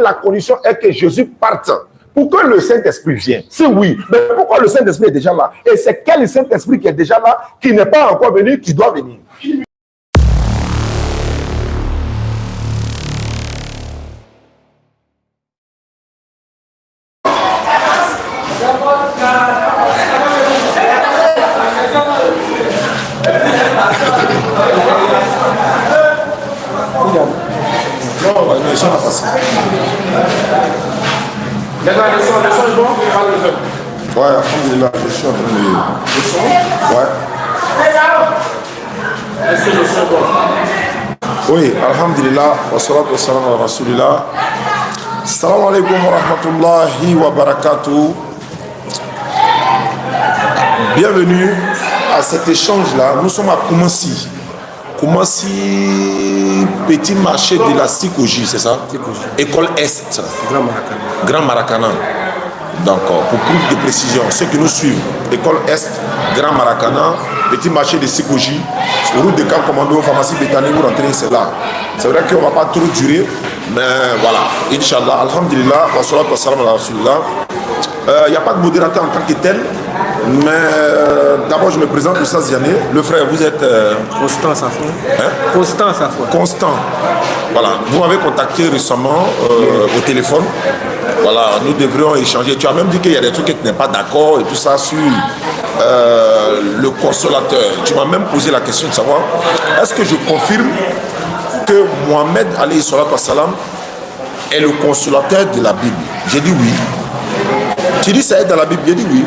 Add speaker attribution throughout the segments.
Speaker 1: la condition est que Jésus parte pour que le Saint-Esprit vienne? Si oui, mais pourquoi le Saint-Esprit est déjà là? Et c'est quel Saint-Esprit qui est déjà là, qui n'est pas encore venu, qui doit venir?
Speaker 2: Le son a passé.
Speaker 1: Le son est bon?
Speaker 2: Ouais, alhamdoulilah, je suis en train de...
Speaker 1: Le son?
Speaker 2: Ouais.
Speaker 1: Est-ce que le son est bon?
Speaker 2: Oui, alhamdulillah, wa salatu wa salam ala rasulillah. Salam alaikum wa rahmatullahi wa barakatuh. Bienvenue à cet échange-là. Nous sommes à Koumassi. Koumassi, petit marché de la Sikoji, c'est ça? École Est. Grand Maracana. Donc, pour plus de précision, ceux qui nous suivent, École Est, Grand Maracana, petit marché de Sikoji, route de Camp Commando, pharmacie Bétani, vous rentrez, c'est là. C'est vrai qu'on ne va pas trop durer, mais voilà, Inch'Allah, alhamdulillah, wa salatu wa salam ala rasulillah. Il n'y a pas de modérateur en tant que tel, mais d'abord je me présente Oussa Ziané. Le frère, vous êtes...
Speaker 3: Constant Safo.
Speaker 2: Hein?
Speaker 3: Constant Safo.
Speaker 2: Constant. Voilà, vous m'avez contacté récemment au téléphone. Voilà, nous devrions échanger. Tu as même dit qu'il y a des trucs que tu n'es pas d'accord et tout ça sur le consolateur. Tu m'as même posé la question de savoir, est-ce que je confirme que Mohamed alayhi salatu wa salam est le consolateur de la Bible? J'ai dit oui. Tu dis ça est dans la Bible, j'ai dit oui.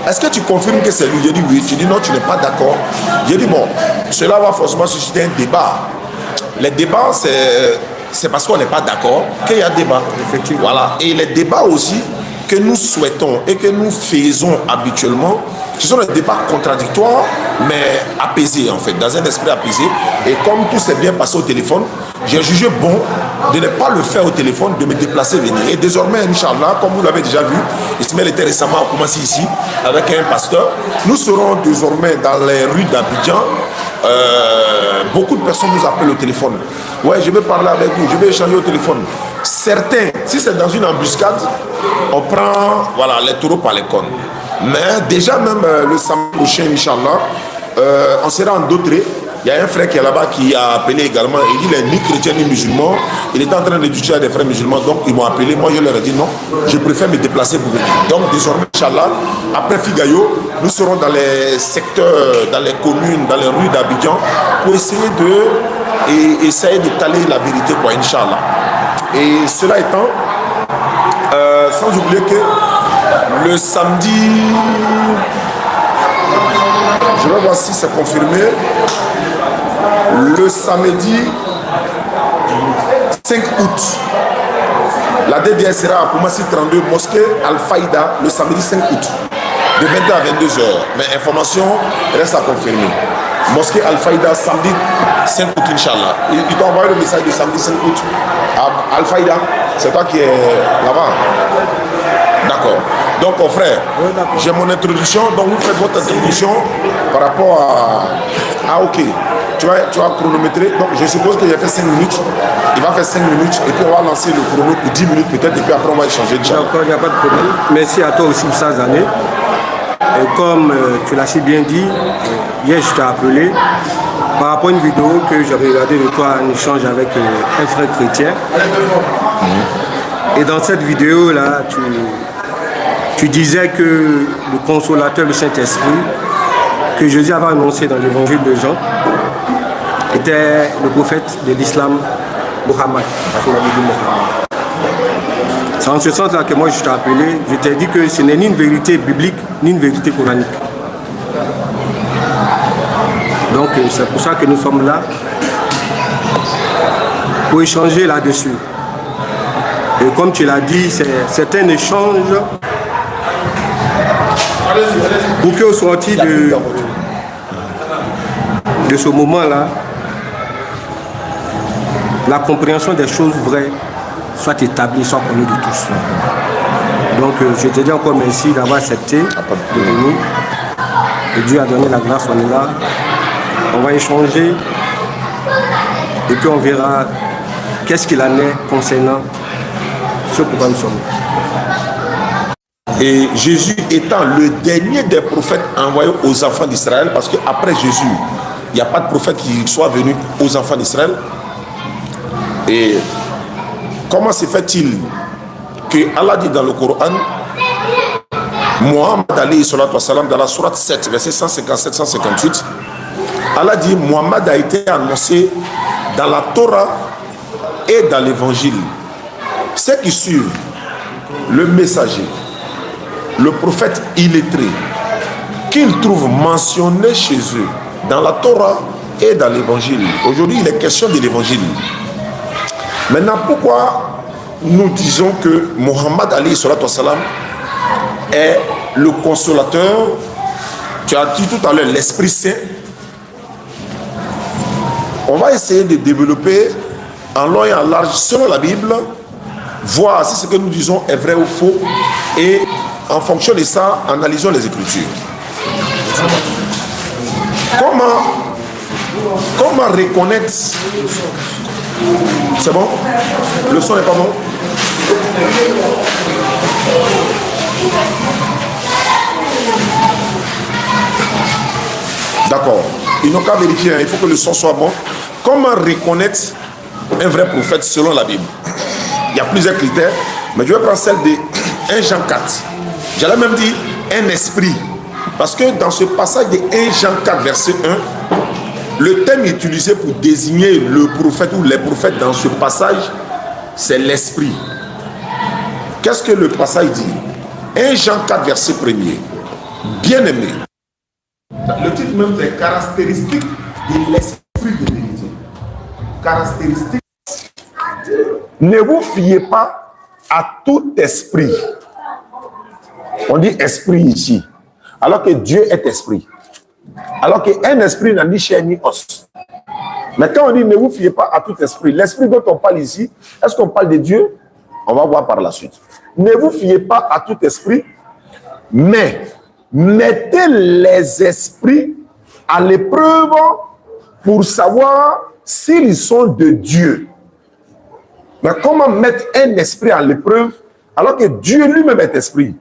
Speaker 2: Est-ce que tu confirmes que c'est lui? J'ai dit oui. Tu dis non, tu n'es pas d'accord. J'ai dit bon, cela va forcément susciter un débat. Les débats, c'est parce qu'on n'est pas d'accord qu'il y a débat. Effectivement. Voilà. Et les débats aussi que nous souhaitons et que nous faisons habituellement, ce sont des débats contradictoires, mais apaisés en fait, dans un esprit apaisé. Et comme tout s'est bien passé au téléphone, j'ai jugé bon de ne pas le faire au téléphone, de me déplacer, venir. Et désormais, Inch'Allah, comme vous l'avez déjà vu, Ismaël était récemment commencé ici avec un pasteur. Nous serons désormais dans les rues d'Abidjan. Beaucoup de personnes nous appellent au téléphone. Ouais, je vais parler avec vous, je vais échanger au téléphone. Certains, si c'est dans une embuscade, on prend voilà, les taureaux par les cornes. Mais déjà même le samedi prochain, Inch'Allah, on sera en Dautré. Il y a un frère qui est là-bas qui a appelé également. Il dit il n'est ni chrétien ni musulman. Il était en train d'étudier à des frères musulmans. Donc ils m'ont appelé. Moi je leur ai dit non. Je préfère me déplacer pour venir. Donc désormais, Inch'Allah, après Figayo, nous serons dans les secteurs, dans les communes, dans les rues d'Abidjan pour essayer essayer d'étaler la vérité, quoi, Inch'Allah. Et cela étant, sans oublier que le samedi, je vais voir si c'est confirmé, le samedi 5 août, la DDS sera à Koumassi 32, mosquée Al-Faïda, le samedi 5 août, de 20h à 22h. Mais information reste à confirmer. Mosquée Al-Faïda, samedi 5 août, Inch'Allah. Il t'a envoyé le message de samedi 5 août à Al-Faïda. C'est toi qui es là-bas. D'accord. Donc, mon frère, j'ai mon introduction. Donc, vous faites votre introduction par rapport à ok. Tu vas chronométrer. Donc, je suppose qu'il a fait 5 minutes. Il va faire 5 minutes et puis on va lancer le chrono pour 10 minutes peut-être. Et puis après, on va échanger.
Speaker 3: D'accord, il n'y a pas de problème. Merci à toi aussi pour ces années. Et comme tu l'as si bien dit, hier je t'ai appelé par rapport à une vidéo que j'avais regardée de toi en échange avec un frère chrétien. Et dans cette vidéo-là, tu disais que le consolateur du Saint-Esprit, que Jésus avait annoncé dans l'évangile de Jean, était le prophète de l'islam, Mohammed. C'est en ce sens-là que moi je t'ai appelé, je t'ai dit que ce n'est ni une vérité biblique, ni une vérité coranique. Donc c'est pour ça que nous sommes là, pour échanger là-dessus. Et comme tu l'as dit, c'est un échange pour qu'au sorti de ce moment-là, la compréhension des choses vraies soit établie, soit connue de tous. Donc je te dis encore merci d'avoir accepté de venir. Et Dieu a donné la grâce, on est là. On va échanger et puis on verra qu'est-ce qu'il en est concernant ce pourquoi nous sommes là.
Speaker 2: Et Jésus étant le dernier des prophètes envoyés aux enfants d'Israël, parce qu'après Jésus, il n'y a pas de prophète qui soit venu aux enfants d'Israël. Et comment se fait-il que Allah dit dans le Coran, Muhammad alayhi salatu wassalam, dans la sourate 7, verset 157-158, Allah dit Muhammad a été annoncé dans la Torah et dans l'évangile. Ceux qui suivent le messager, le prophète illettré, qu'ils trouvent mentionné chez eux dans la Torah et dans l'évangile. Aujourd'hui, il est question de l'évangile. Maintenant, pourquoi nous disons que Muhammad alayhi salatu wassalam est le consolateur? Tu as dit tout à l'heure l'Esprit Saint. On va essayer de développer en long et en large selon la Bible, voir si ce que nous disons est vrai ou faux, et en fonction de ça, analysons les Écritures. Comment reconnaître? C'est bon? Le son n'est pas bon? D'accord. Ils n'ont qu'à vérifier, il faut que le son soit bon. Comment reconnaître un vrai prophète selon la Bible? Il y a plusieurs critères, mais je vais prendre celle de 1 Jean 4. J'allais même dire un esprit. Parce que dans ce passage de 1 Jean 4, verset 1, le terme utilisé pour désigner le prophète ou les prophètes dans ce passage, c'est l'esprit. Qu'est-ce que le passage dit? 1 Jean 4, verset 1er. Bien-aimé. Le titre même, c'est caractéristiques de l'esprit de vérité. Caractéristiques.
Speaker 1: Ne vous fiez pas à tout esprit. On dit esprit ici, alors que Dieu est esprit. Alors qu'un esprit n'a ni chair ni os. Mais quand on dit ne vous fiez pas à tout esprit, l'esprit dont on parle ici, est-ce qu'on parle de Dieu? On va voir par la suite. Ne vous fiez pas à tout esprit, mais mettez les esprits à l'épreuve pour savoir s'ils sont de Dieu. Mais comment mettre un esprit à l'épreuve alors que Dieu lui-même est esprit?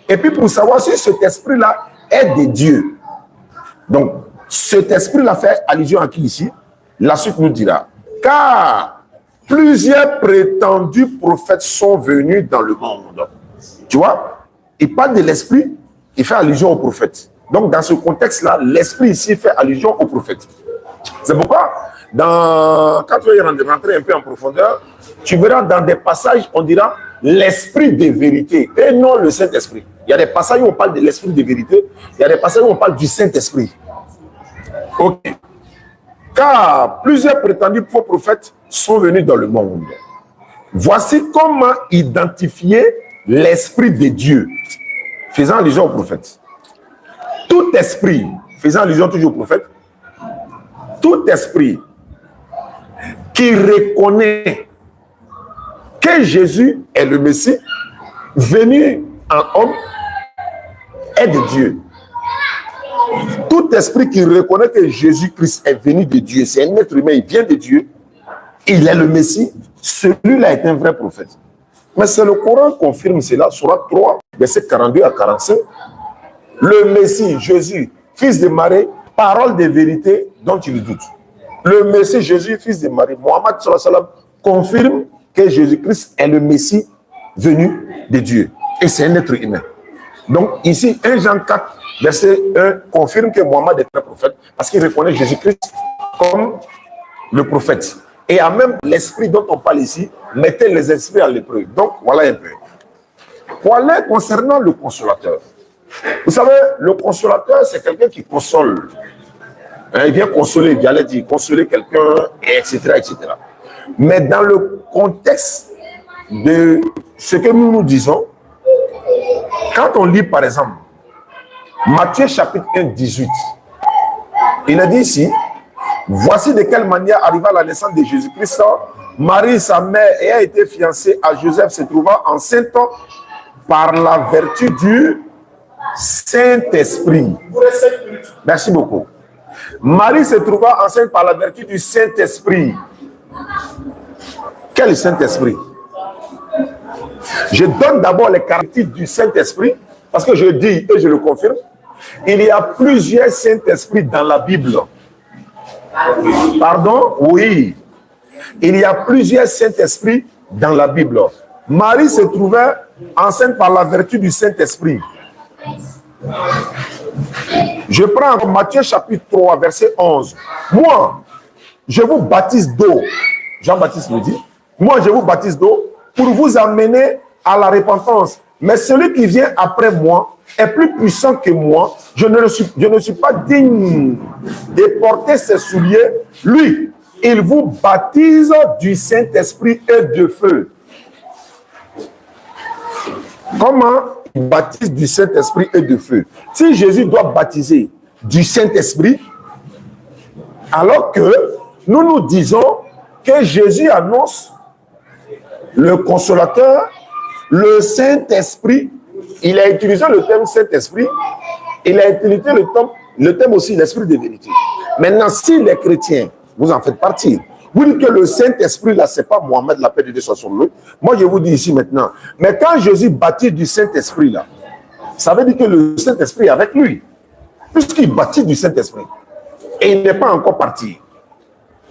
Speaker 1: Et puis pour savoir si cet esprit-là est de Dieu. Donc, cet esprit-là fait allusion à qui ici? La suite nous dira. Car plusieurs prétendus prophètes sont venus dans le monde. Tu vois? Il parle de l'esprit, il fait allusion au prophète. Donc, dans ce contexte-là, l'esprit ici fait allusion au prophète. C'est pourquoi, quand tu vas rentrer un peu en profondeur, tu verras dans des passages, on dira l'esprit de vérité et non le Saint-Esprit. Il y a des passages où on parle de l'esprit de vérité, il y a des passages où on parle du Saint-Esprit. Ok. Car plusieurs prétendus faux prophètes sont venus dans le monde. Voici comment identifier l'esprit de Dieu, faisant allusion au prophète. Tout esprit, faisant allusion toujours au prophète, tout esprit qui reconnaît que Jésus est le Messie, venu en homme, est de Dieu. Tout esprit qui reconnaît que Jésus-Christ est venu de Dieu, c'est un être humain, il vient de Dieu, il est le Messie, celui-là est un vrai prophète. Mais c'est le Coran qui confirme cela, Sourate 3, verset 42 à 45. Le Messie, Jésus, fils de Marie, parole de vérité dont il doute. Le Messie, Jésus, fils de Marie, Mohammed sallallahu alayhi wa sallam, confirme que Jésus-Christ est le Messie venu de Dieu. Et c'est un être humain. Donc ici, 1 Jean 4, verset 1, confirme que Mohammed est un prophète parce qu'il reconnaît Jésus-Christ comme le prophète. Et à même l'esprit dont on parle ici, mettez les esprits à l'épreuve. Donc voilà un peu. Voilà concernant le consolateur. Vous savez, le consolateur, c'est quelqu'un qui console. Il vient consoler, il allait dire consoler quelqu'un, etc., etc. Mais dans le contexte de ce que nous disons, quand on lit par exemple Matthieu chapitre 1, 18, il a dit ici, voici de quelle manière arriva la naissance de Jésus-Christ. Marie, sa mère, ayant été fiancée à Joseph, se trouva enceinte par la vertu du Saint-Esprit. Merci beaucoup. Marie se trouva enceinte par la vertu du Saint-Esprit. Quel Saint-Esprit? Je donne d'abord les caractéristiques du Saint-Esprit, parce que je dis et je le confirme, il y a plusieurs Saint-Esprits dans la Bible. Pardon? Oui. Il y a plusieurs Saint-Esprits dans la Bible. Marie se trouvait enceinte par la vertu du Saint-Esprit. Je prends Matthieu chapitre 3, verset 11. Moi, je vous baptise d'eau. Jean-Baptiste me dit, moi je vous baptise d'eau pour vous amener à la repentance. Mais celui qui vient après moi est plus puissant que moi. Je ne suis pas digne de porter ses souliers. Lui, il vous baptise du Saint-Esprit et de feu. Comment il baptise du Saint-Esprit et de feu? Si Jésus doit baptiser du Saint-Esprit, alors que nous disons que Jésus annonce le Consolateur, le Saint-Esprit, il a utilisé le terme Saint-Esprit, il a utilisé le terme aussi l'Esprit de vérité. Maintenant, si les chrétiens, vous en faites partie, vous dites que le Saint-Esprit, là, c'est pas Mohamed, la paix de Dieu soit sur lui. Moi, je vous dis ici maintenant, mais quand Jésus baptise du Saint-Esprit, là, ça veut dire que le Saint-Esprit est avec lui, puisqu'il baptise du Saint-Esprit. Et il n'est pas encore parti.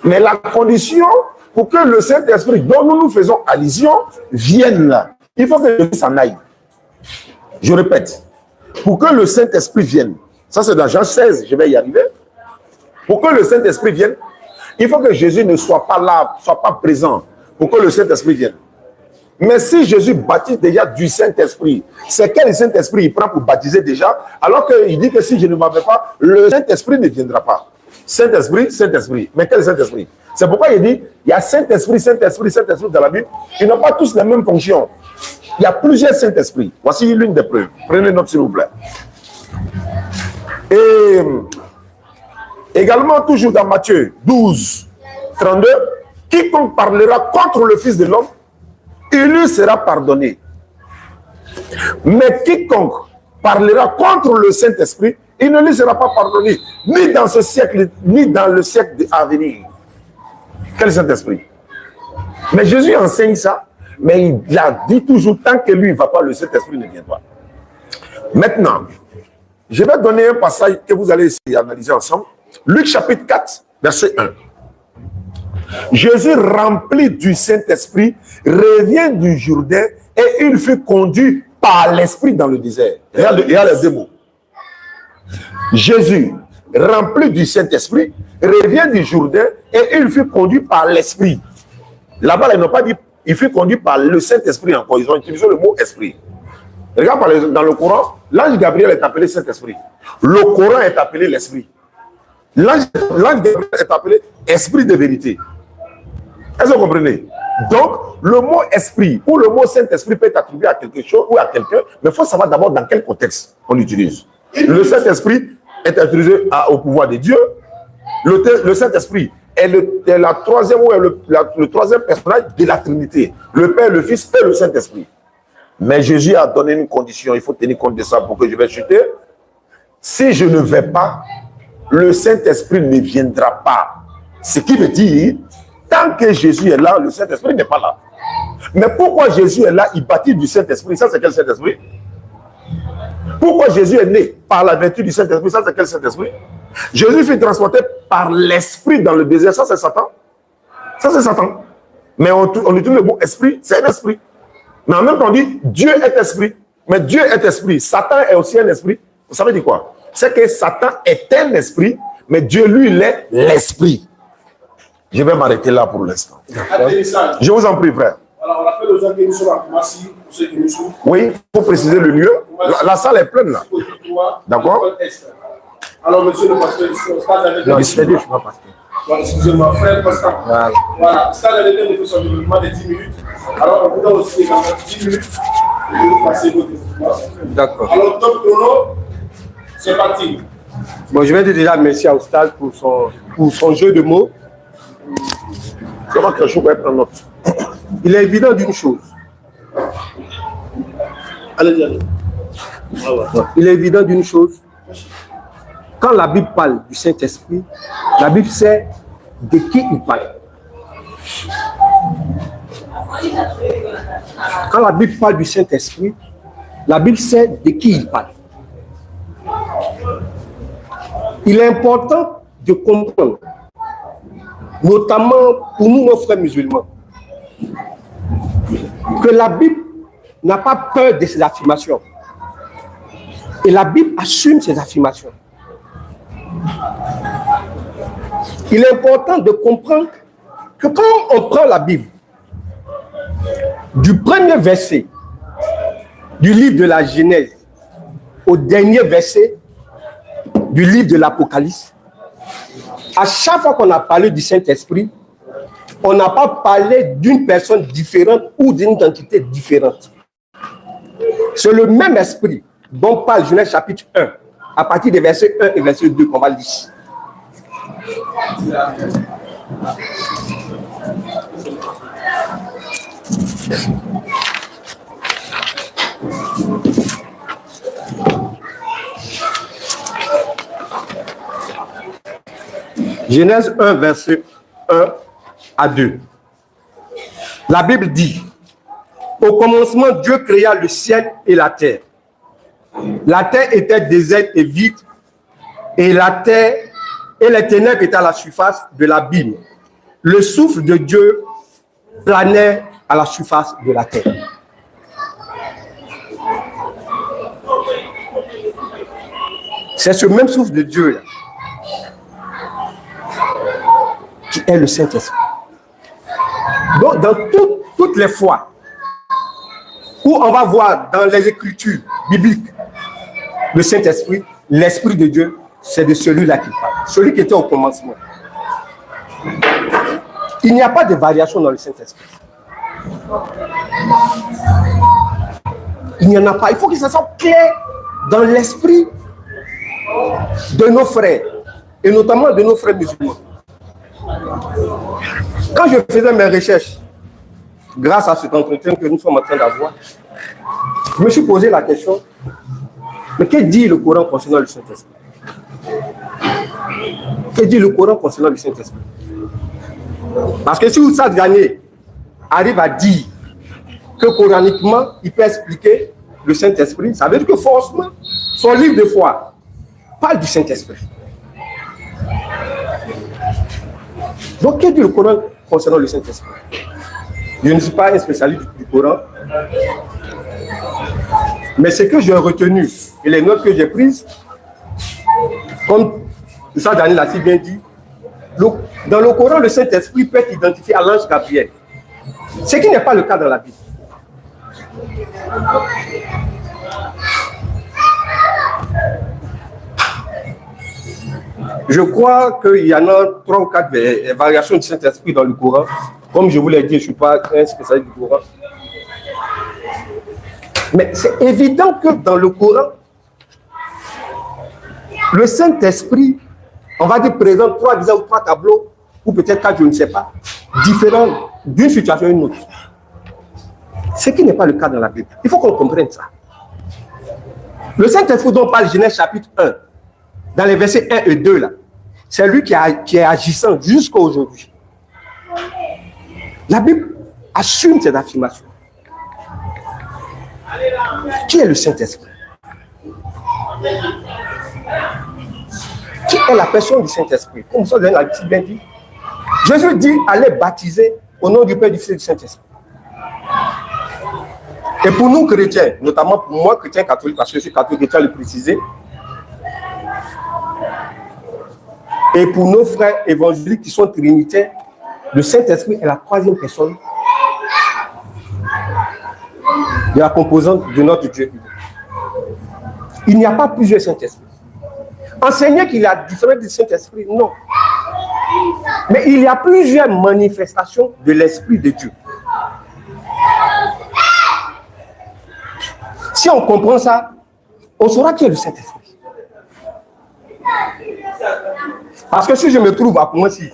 Speaker 1: Mais la condition pour que le Saint-Esprit, dont nous faisons allusion, vienne là, il faut que Jésus s'en aille. Je répète, pour que le Saint-Esprit vienne, ça c'est dans Jean 16, je vais y arriver. Pour que le Saint-Esprit vienne, il faut que Jésus ne soit pas là, soit pas présent, pour que le Saint-Esprit vienne. Mais si Jésus baptise déjà du Saint-Esprit, c'est quel Saint-Esprit il prend pour baptiser déjà, alors qu'il dit que si je ne m'en vais pas, le Saint-Esprit ne viendra pas. Saint-Esprit, Saint-Esprit. Mais quel Saint-Esprit? C'est pourquoi il dit, il y a Saint-Esprit, Saint-Esprit, Saint-Esprit dans la Bible. Ils n'ont pas tous les mêmes fonctions. Il y a plusieurs Saint-Esprits. Voici l'une des preuves. Prenez note s'il vous plaît. Et également, toujours dans Matthieu 12, 32, quiconque parlera contre le Fils de l'homme, il lui sera pardonné. Mais quiconque parlera contre le Saint-Esprit, il ne lui sera pas pardonné, ni dans ce siècle, ni dans le siècle à venir. Quel Saint-Esprit? Mais Jésus enseigne ça, mais il a dit toujours, tant que lui ne va pas, le Saint-Esprit ne vient pas. Maintenant, je vais donner un passage que vous allez essayer d'analyser ensemble. Luc chapitre 4, verset 1. Jésus, rempli du Saint-Esprit, revient du Jourdain et il fut conduit par l'Esprit dans le désert. Regarde les deux mots. Jésus, rempli du Saint-Esprit, revient du Jourdain et il fut conduit par l'Esprit. Là-bas, ils n'ont pas dit il fut conduit par le Saint-Esprit encore. Ils ont utilisé le mot Esprit. Regarde dans le Coran, l'ange Gabriel est appelé Saint-Esprit. Le Coran est appelé l'Esprit. L'ange Gabriel est appelé Esprit de vérité. Est-ce que vous comprenez? Donc, le mot Esprit ou le mot Saint-Esprit peut être attribué à quelque chose ou à quelqu'un, mais il faut savoir d'abord dans quel contexte on l'utilise. Le Saint-Esprit est utilisé au pouvoir de Dieu. Le Saint-Esprit est le troisième personnage de la Trinité. Le Père, le Fils et le Saint-Esprit. Mais Jésus a donné une condition, il faut tenir compte de ça pour que je vais chuter. Si je ne vais pas, le Saint-Esprit ne viendra pas. Ce qui veut dire, tant que Jésus est là, le Saint-Esprit n'est pas là. Mais pourquoi Jésus est là, il baptise du Saint-Esprit? Ça, c'est quel Saint-Esprit? Pourquoi Jésus est né par la vertu du Saint-Esprit? Ça, c'est quel Saint-Esprit? Jésus fut transporté par l'Esprit dans le désert. Ça, c'est Satan. Ça, c'est Satan. Mais on utilise le mot esprit, c'est un esprit. Mais en même temps, on dit Dieu est esprit. Mais Dieu est esprit. Satan est aussi un esprit. Vous savez dire quoi? C'est que Satan est un esprit, mais Dieu, lui, il est l'esprit. Je vais m'arrêter là pour l'instant. Je vous en prie, frère.
Speaker 4: Alors, on rappelle aux gens que nous sommes à Koumassi, pour ceux qui nous suivent.
Speaker 1: Oui, il faut préciser le lieu. La salle est pleine, là. D'accord?
Speaker 4: Alors, monsieur le pasteur, au stade avec
Speaker 3: Non, je suis pas pasteur.
Speaker 4: Excusez-moi, frère pasteur. Voilà. Stade avec nous fait son développement de 10 minutes. Alors, on vous donne aussi également 10 minutes pour vous passer votre développement. D'accord. Alors, top chrono, c'est parti.
Speaker 3: Bon, je vais dire déjà merci à Oustaz pour son jeu de mots.
Speaker 1: Comment que je vais prendre note?
Speaker 3: Il est évident d'une chose.
Speaker 4: Allez-y.
Speaker 3: Il est évident d'une chose. Quand la Bible parle du Saint-Esprit, la Bible sait de qui il parle. Quand la Bible parle du Saint-Esprit, la Bible sait de qui il parle. Il est important de comprendre, notamment pour nous, nos frères musulmans, que la Bible n'a pas peur de ses affirmations. Et la Bible assume ses affirmations. Il est important de comprendre que quand on prend la Bible, du premier verset du livre de la Genèse au dernier verset du livre de l'Apocalypse, à chaque fois qu'on a parlé du Saint-Esprit, on n'a pas parlé d'une personne différente ou d'une identité différente. C'est le même esprit dont parle Genèse chapitre 1, à partir des versets 1 et verset 2 qu'on va lire. Genèse 1, verset 1 à 2. La Bible dit: au commencement, Dieu créa le ciel et la terre. La terre était déserte et vide, et la terre et les ténèbres étaient à la surface de l'abîme. Le souffle de Dieu planait à la surface de la terre. C'est ce même souffle de Dieu qui est le Saint-Esprit. Donc, dans toutes les fois où on va voir dans les Écritures bibliques le Saint-Esprit, l'Esprit de Dieu, c'est de celui-là qui parle, celui qui était au commencement. Il n'y a pas de variation dans le Saint-Esprit. Il n'y en a pas. Il faut que ça soit clair dans l'esprit de nos frères, et notamment de nos frères musulmans. Quand je faisais mes recherches, grâce à cet entretien que nous sommes en train d'avoir, je me suis posé la question, mais que dit le Coran concernant le Saint-Esprit? Que dit le Coran concernant le Saint-Esprit? Parce que si Oussad Gagné arrive à dire que coraniquement, il peut expliquer le Saint-Esprit, ça veut dire que forcément, son livre de foi parle du Saint-Esprit. Donc, que dit le Coran concernant le Saint-Esprit? Je ne suis pas un spécialiste du Coran, mais ce que j'ai retenu et les notes que j'ai prises, comme ça Daniel l'a si bien dit, dans le Coran, le Saint-Esprit peut être identifié à l'ange Gabriel, ce qui n'est pas le cas dans la Bible. Je crois qu'il y en a 3 ou 4 variations du Saint-Esprit dans le Coran. Comme je vous l'ai dit, je ne suis pas un spécialiste du Coran. Mais c'est évident que dans le Coran, le Saint-Esprit, on va dire, présente 3 visages ou 3 tableaux, ou peut-être 4, je ne sais pas, différents d'une situation à une autre. Ce qui n'est pas le cas dans la Bible. Il faut qu'on comprenne ça. Le Saint-Esprit dont parle Genèse chapitre 1, dans les versets 1 et 2, là, c'est lui qui est agissant jusqu'à aujourd'hui. La Bible assume cette affirmation. Qui est le Saint-Esprit? Qui est la personne du Saint-Esprit? Comme ça, l'a bien dit. Jésus dit, allez baptiser au nom du Père, du Fils et du Saint-Esprit. Et pour nous chrétiens, notamment pour moi, chrétien catholique, parce que je suis catholique, je tiens à le préciser, et pour nos frères évangéliques qui sont trinitaires, le Saint-Esprit est la 3e personne de la composante de notre Dieu. Il n'y a pas plusieurs Saint-Esprits. Enseigner qu'il y a différents Saint-Esprits, non. Mais il y a plusieurs manifestations de l'Esprit de Dieu. Si on comprend ça, on saura qui est le Saint-Esprit. Parce que si je me trouve à Koumassi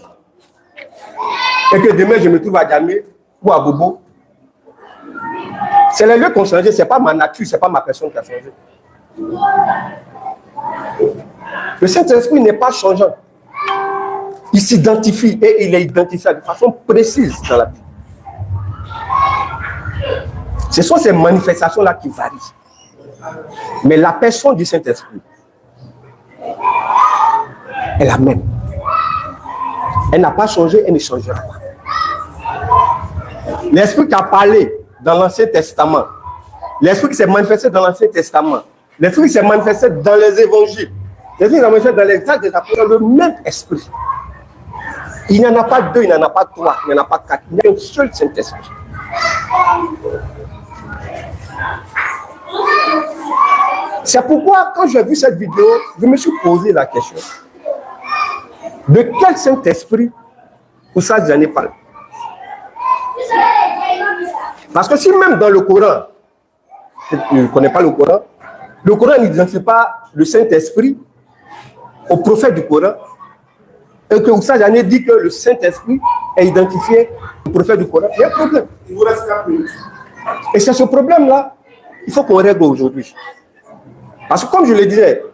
Speaker 3: et que demain je me trouve à Djamé ou à Bobo, c'est les lieux qui ont changé, ce n'est pas ma nature, ce n'est pas ma personne qui a changé. Le Saint-Esprit n'est pas changeant. Il s'identifie et il est identifié de façon précise dans la Bible. Ce sont ces manifestations-là qui varient. Mais la personne du Saint-Esprit est la même. Elle n'a pas changé, elle ne changera pas. L'Esprit qui a parlé dans l'Ancien Testament, l'Esprit qui s'est manifesté dans l'Ancien Testament, l'Esprit qui s'est manifesté dans les Évangiles, l'Esprit qui s'est manifesté dans les actes des apôtres, le même Esprit. Il n'y en a pas deux, il n'y en a pas trois, il n'y en a pas quatre. Il y a un seul Saint-Esprit. C'est pourquoi, quand j'ai vu cette vidéo, je me suis posé la question. De quel Saint-Esprit Oussad Diané parle? Parce que si même dans le Coran, je ne connais pas le Coran n'identifie pas le Saint-Esprit au prophète du Coran, et que Oussad Diané dit que le Saint-Esprit est identifié au prophète du Coran, il y a un problème.
Speaker 4: Il vous reste 4 minutes.
Speaker 3: Et c'est ce problème-là qu'il faut qu'on règle aujourd'hui. Parce que comme je le disais,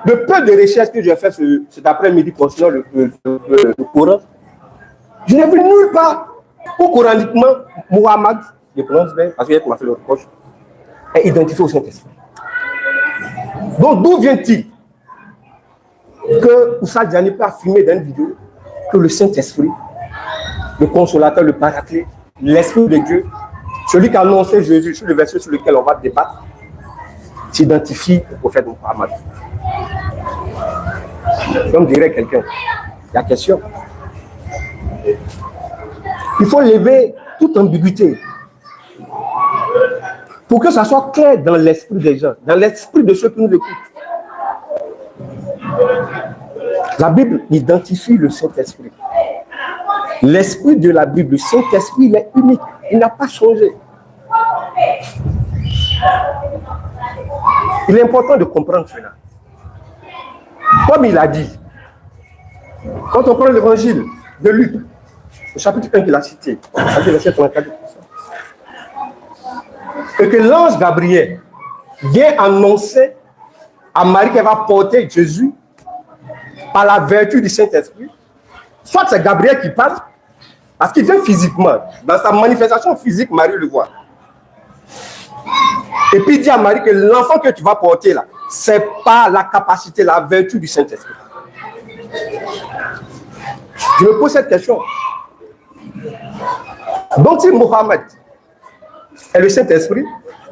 Speaker 3: le peu de recherches que j'ai fait cet après-midi concernant le Coran, je n'ai vu nulle part où coraniquement Muhammad, je prononce bien parce qu'il m'a fait le reproche, est identifié au Saint-Esprit. Donc d'où vient-il que Oussad Diané peut affirmer dans une vidéo que le Saint-Esprit, le consolateur, le paraclet, l'Esprit de Dieu, celui qui a annoncé Jésus, sur le verset sur lequel on va débattre, s'identifie au prophète Muhammad. Comme dirait quelqu'un, la question. Il faut lever toute ambiguïté pour que ça soit clair dans l'esprit des gens, dans l'esprit de ceux qui nous écoutent. La Bible identifie le Saint-Esprit. L'esprit de la Bible, le Saint-Esprit, il est unique, il n'a pas changé. Il est important de comprendre cela. Comme il a dit, quand on prend l'évangile de Luc, le chapitre 1 qu'il a cité, verset 34, et que l'ange Gabriel vient annoncer à Marie qu'elle va porter Jésus par la vertu du Saint-Esprit, soit c'est Gabriel qui parle, parce qu'il vient physiquement, dans sa manifestation physique, Marie le voit. Et puis il dit à Marie que l'enfant que tu vas porter là, c'est pas la capacité, la vertu du Saint-Esprit. Je me pose cette question. Donc si Mohammed est le Saint-Esprit,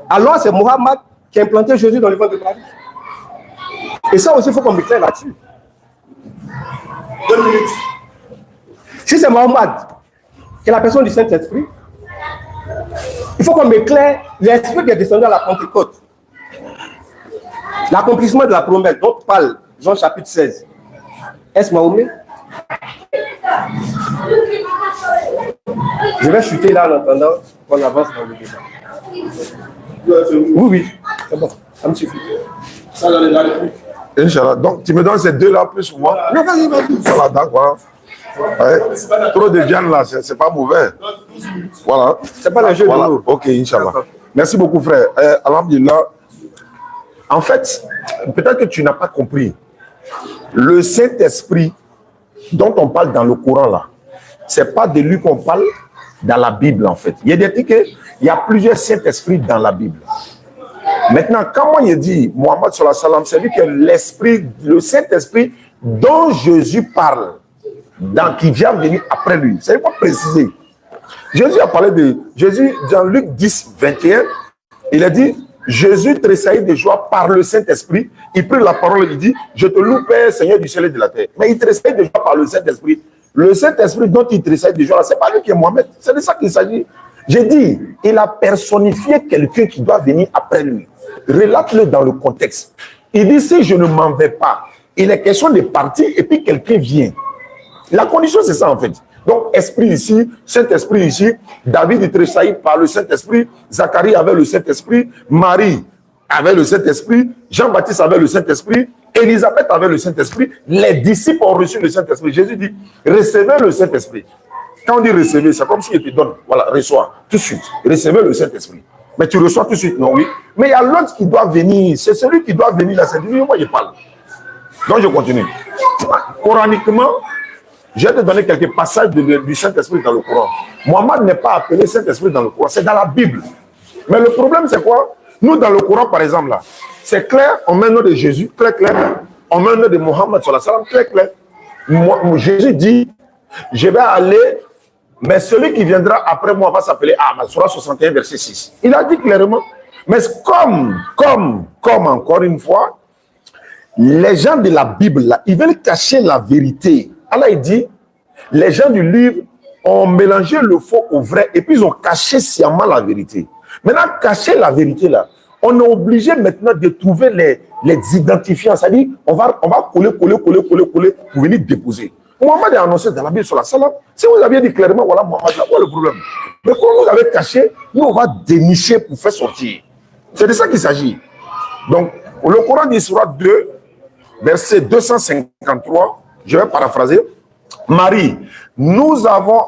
Speaker 3: alors c'est Mohammed qui a implanté Jésus dans le ventre de Marie. Et ça aussi, il faut qu'on m'éclaire là-dessus.
Speaker 4: 2 minutes.
Speaker 3: Si c'est Mohammed qui est la personne du Saint-Esprit, il faut qu'on m'éclaire l'esprit qui est descendu à la Pentecôte. L'accomplissement de la promesse dont parle Jean chapitre 16. Est-ce Mahomet? Je vais chuter là en attendant qu'on avance dans le débat. Oui, c'est bon, ça me suffit.
Speaker 4: Ça dans les répliques.
Speaker 1: Inch'Allah. Donc, tu me donnes ces deux-là plus moi.
Speaker 3: Non, vas-y.
Speaker 1: Voilà, d'accord. Ouais. Trop de viande là, c'est pas mauvais. Voilà.
Speaker 3: C'est pas le jeu
Speaker 1: voilà.
Speaker 3: de mots.
Speaker 1: Ok, Inch'Allah. Merci beaucoup, frère. Alhamdulillah. En fait, peut-être que tu n'as pas compris. Le Saint-Esprit dont on parle dans le Coran là, c'est pas de lui qu'on parle dans la Bible en fait. Il y a des trucs qu'il y a plusieurs Saint-Esprits dans la Bible. Maintenant, quand moi il dit Mohammed sallallahu alayhi wa sallam, c'est lui que l'esprit, le Saint-Esprit dont Jésus parle, qui vient venir après lui. C'est pas précisé. Jésus a parlé de Jésus dans Luc 10, 21. Il a dit Jésus tressaillit de joie par le Saint-Esprit. Il prit la parole et il dit je te loue, Père, Seigneur du ciel et de la terre. Mais il tressaillit de joie par le Saint-Esprit. Le Saint-Esprit dont il tressaille de joie, ce n'est pas lui qui est Mohamed. C'est de ça qu'il s'agit. J'ai dit, il a personnifié quelqu'un qui doit venir après lui. Relate-le dans le contexte. Il dit, si je ne m'en vais pas, il est question de partir et puis quelqu'un vient. La condition, c'est ça en fait. Donc, esprit ici, Saint-Esprit ici, David il tressaillit par le Saint-Esprit, Zacharie avait le Saint-Esprit, Marie avait le Saint-Esprit, Jean-Baptiste avait le Saint-Esprit, Élisabeth avait le Saint-Esprit, les disciples ont reçu le Saint-Esprit. Jésus dit, recevez le Saint-Esprit. Quand on dit recevez, c'est comme s'il te donne, voilà, reçois, tout de suite, recevez le Saint-Esprit. Mais tu reçois tout de suite, non, oui. Mais il y a l'autre qui doit venir, c'est celui qui doit venir, là, c'est lui, moi je parle. Donc je continue. Coraniquement, je vais te donner quelques passages du Saint-Esprit dans le Coran. Mohammed n'est pas appelé Saint-Esprit dans le Coran, c'est dans la Bible. Mais le problème, c'est quoi? Nous, dans le Coran, par exemple, là, c'est clair, on met le nom de Jésus, très clair. On met le nom de Mohammed, très clair. Jésus dit, je vais aller, mais celui qui viendra après moi va s'appeler Ahmad, Surah 61, verset 6. Il a dit clairement. Mais comme encore une fois, les gens de la Bible, là, ils veulent cacher la vérité. Allah, il dit, les gens du livre ont mélangé le faux au vrai et puis ils ont caché sciemment la vérité. Maintenant, cacher la vérité, là, on est obligé maintenant de trouver les identifiants. C'est-à-dire, on va coller pour venir déposer. Mohammed a annoncé dans la Bible sur la salam. Si vous aviez dit clairement, voilà Mohammed, là, quoi le problème? Mais quand vous avez caché, nous, on va dénicher pour faire sortir. C'est de ça qu'il s'agit. Donc, le Coran dit, Surah 2, verset 253, je vais paraphraser. Marie, nous avons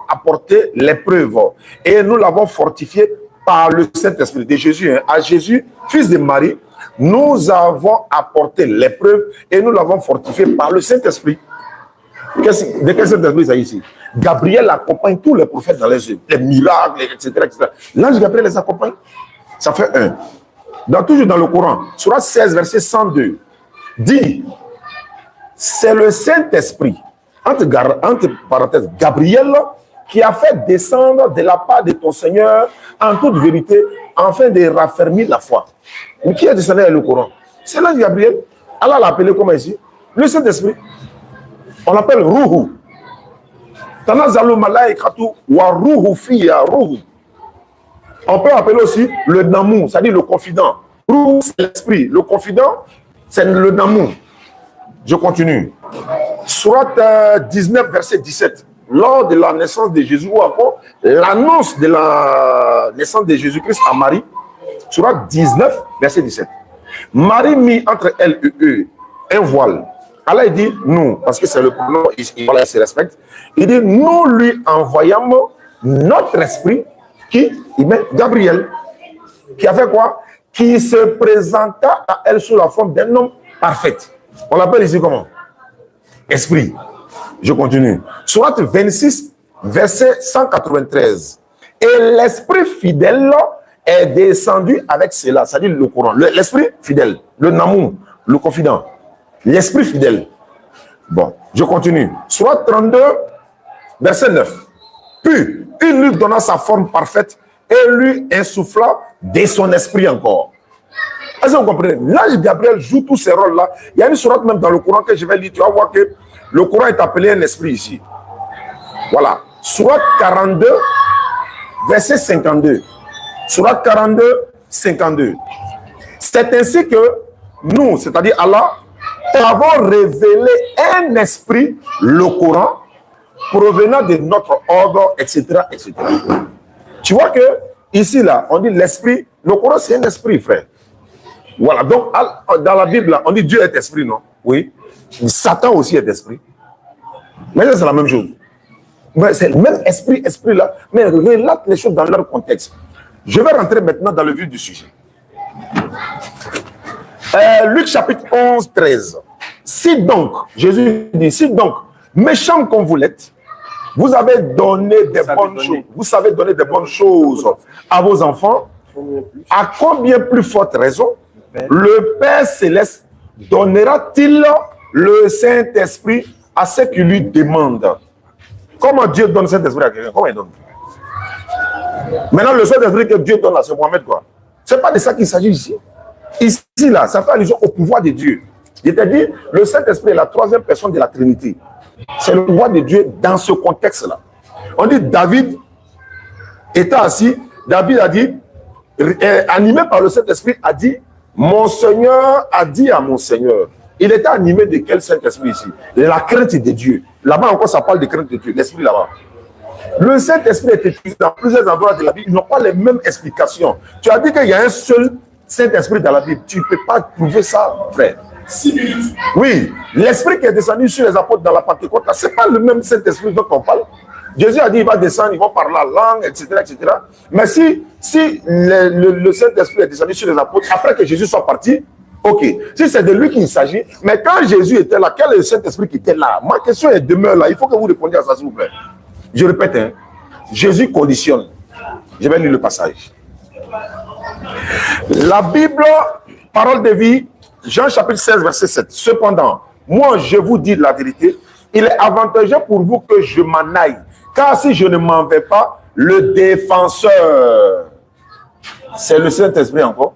Speaker 1: apporté les preuves et nous l'avons fortifié par le Saint-Esprit de Jésus. À Jésus, fils de Marie, nous avons apporté les preuves et nous l'avons fortifié par le Saint-Esprit. De quel Saint-Esprit ça ici? Gabriel accompagne tous les prophètes dans les œuvres, les miracles, etc. L'ange Gabriel les accompagne. Ça fait 1. Toujours dans le Coran, Surah 16, verset 102, dit, c'est le Saint-Esprit, entre parenthèses, Gabriel, qui a fait descendre de la part de ton Seigneur en toute vérité, afin de raffermir la foi. Mais qui a descendu dans le Coran? C'est l'ange Gabriel. Allah l'a appelé comment ici? Le Saint-Esprit. On l'appelle Ruhu. Tanazalu malaikatu wa ruhu fiya ruhu. On peut appeler aussi le Namou, c'est-à-dire le confident. Ruhu, c'est l'esprit. Le confident, c'est le Namou. Je continue. Surat 19, verset 17. Lors de la naissance de Jésus, ou encore l'annonce de la naissance de Jésus-Christ à Marie, Surat 19, verset 17. Marie mit entre elle et eux un voile. Allah dit nous, parce que c'est le pronom, il se respecte. Il dit nous lui envoyons notre esprit Gabriel, qui a fait quoi? Qui se présenta à elle sous la forme d'un homme parfait. On l'appelle ici comment? Esprit. Je continue. Surat 26, verset 193. Et l'esprit fidèle est descendu avec cela, c'est-à-dire le Coran. L'esprit fidèle, le Namou, le confident. L'esprit fidèle. Bon, je continue. Surat 32, verset 9. Puis, il lui donna sa forme parfaite et lui insuffla de son esprit encore. Est-ce que vous comprenez? L'ange Gabriel joue tous ces rôles-là. Il y a une sourate même dans le Coran que je vais lire. Tu vas voir que le Coran est appelé un esprit ici. Voilà. Sourate 42, verset 52. Sourate 42, 52. C'est ainsi que nous, c'est-à-dire Allah, avons révélé un esprit, le Coran, provenant de notre ordre, etc., etc. Tu vois que ici, là, on dit l'esprit, le Coran, c'est un esprit, frère. Voilà, donc dans la Bible, là, on dit Dieu est esprit, non? Oui. Satan aussi est esprit. Mais c'est la même chose. C'est le même esprit là, mais relate les choses dans leur contexte. Je vais rentrer maintenant dans le vif du sujet. Luc chapitre 11, 13. Si donc, Jésus dit, si donc, méchant comme vous l'êtes, vous avez donné des bonnes choses, vous savez donner des bonnes choses à vos enfants, à combien plus forte raison le Père Céleste donnera-t-il le Saint-Esprit à ceux qui lui demandent? Comment Dieu donne le Saint-Esprit à quelqu'un? Comment il donne? Maintenant, le Saint-Esprit que Dieu donne là, c'est Mohamed, quoi. Ce n'est pas de ça qu'il s'agit ici. Ici, là, ça fait allusion au pouvoir de Dieu. Je t'ai dit, le Saint-Esprit est la troisième personne de la Trinité. C'est le pouvoir de Dieu dans ce contexte-là. On dit David était assis, David a dit, animé par le Saint-Esprit, a dit, mon Seigneur a dit à mon Seigneur. Il était animé de quel Saint-Esprit ici? La crainte de Dieu. Là-bas encore, ça parle de crainte de Dieu, l'Esprit là-bas. Le Saint-Esprit est utilisé dans plusieurs endroits de la Bible. Ils n'ont pas les mêmes explications. Tu as dit qu'il y a un seul Saint-Esprit dans la Bible. Tu ne peux pas trouver ça, frère.
Speaker 4: 6 minutes.
Speaker 1: Oui, l'Esprit qui est descendu sur les apôtres dans la Pentecôte, ce n'est pas le même Saint-Esprit dont on parle. Jésus a dit qu'il va descendre, ils vont parler la langue, etc., etc. Mais si le Saint-Esprit est descendu sur les apôtres, après que Jésus soit parti, ok. Si c'est de lui qu'il s'agit, mais quand Jésus était là, quel est le Saint-Esprit qui était là? Ma question est demeure là. Il faut que vous répondiez à ça, s'il vous plaît. Je répète, hein, Jésus conditionne. Je vais lire le passage. La Bible, parole de vie, Jean chapitre 16, verset 7. Cependant, moi je vous dis la vérité, il est avantageux pour vous que je m'en aille. Car si je ne m'en vais pas, le défenseur, c'est le Saint-Esprit encore,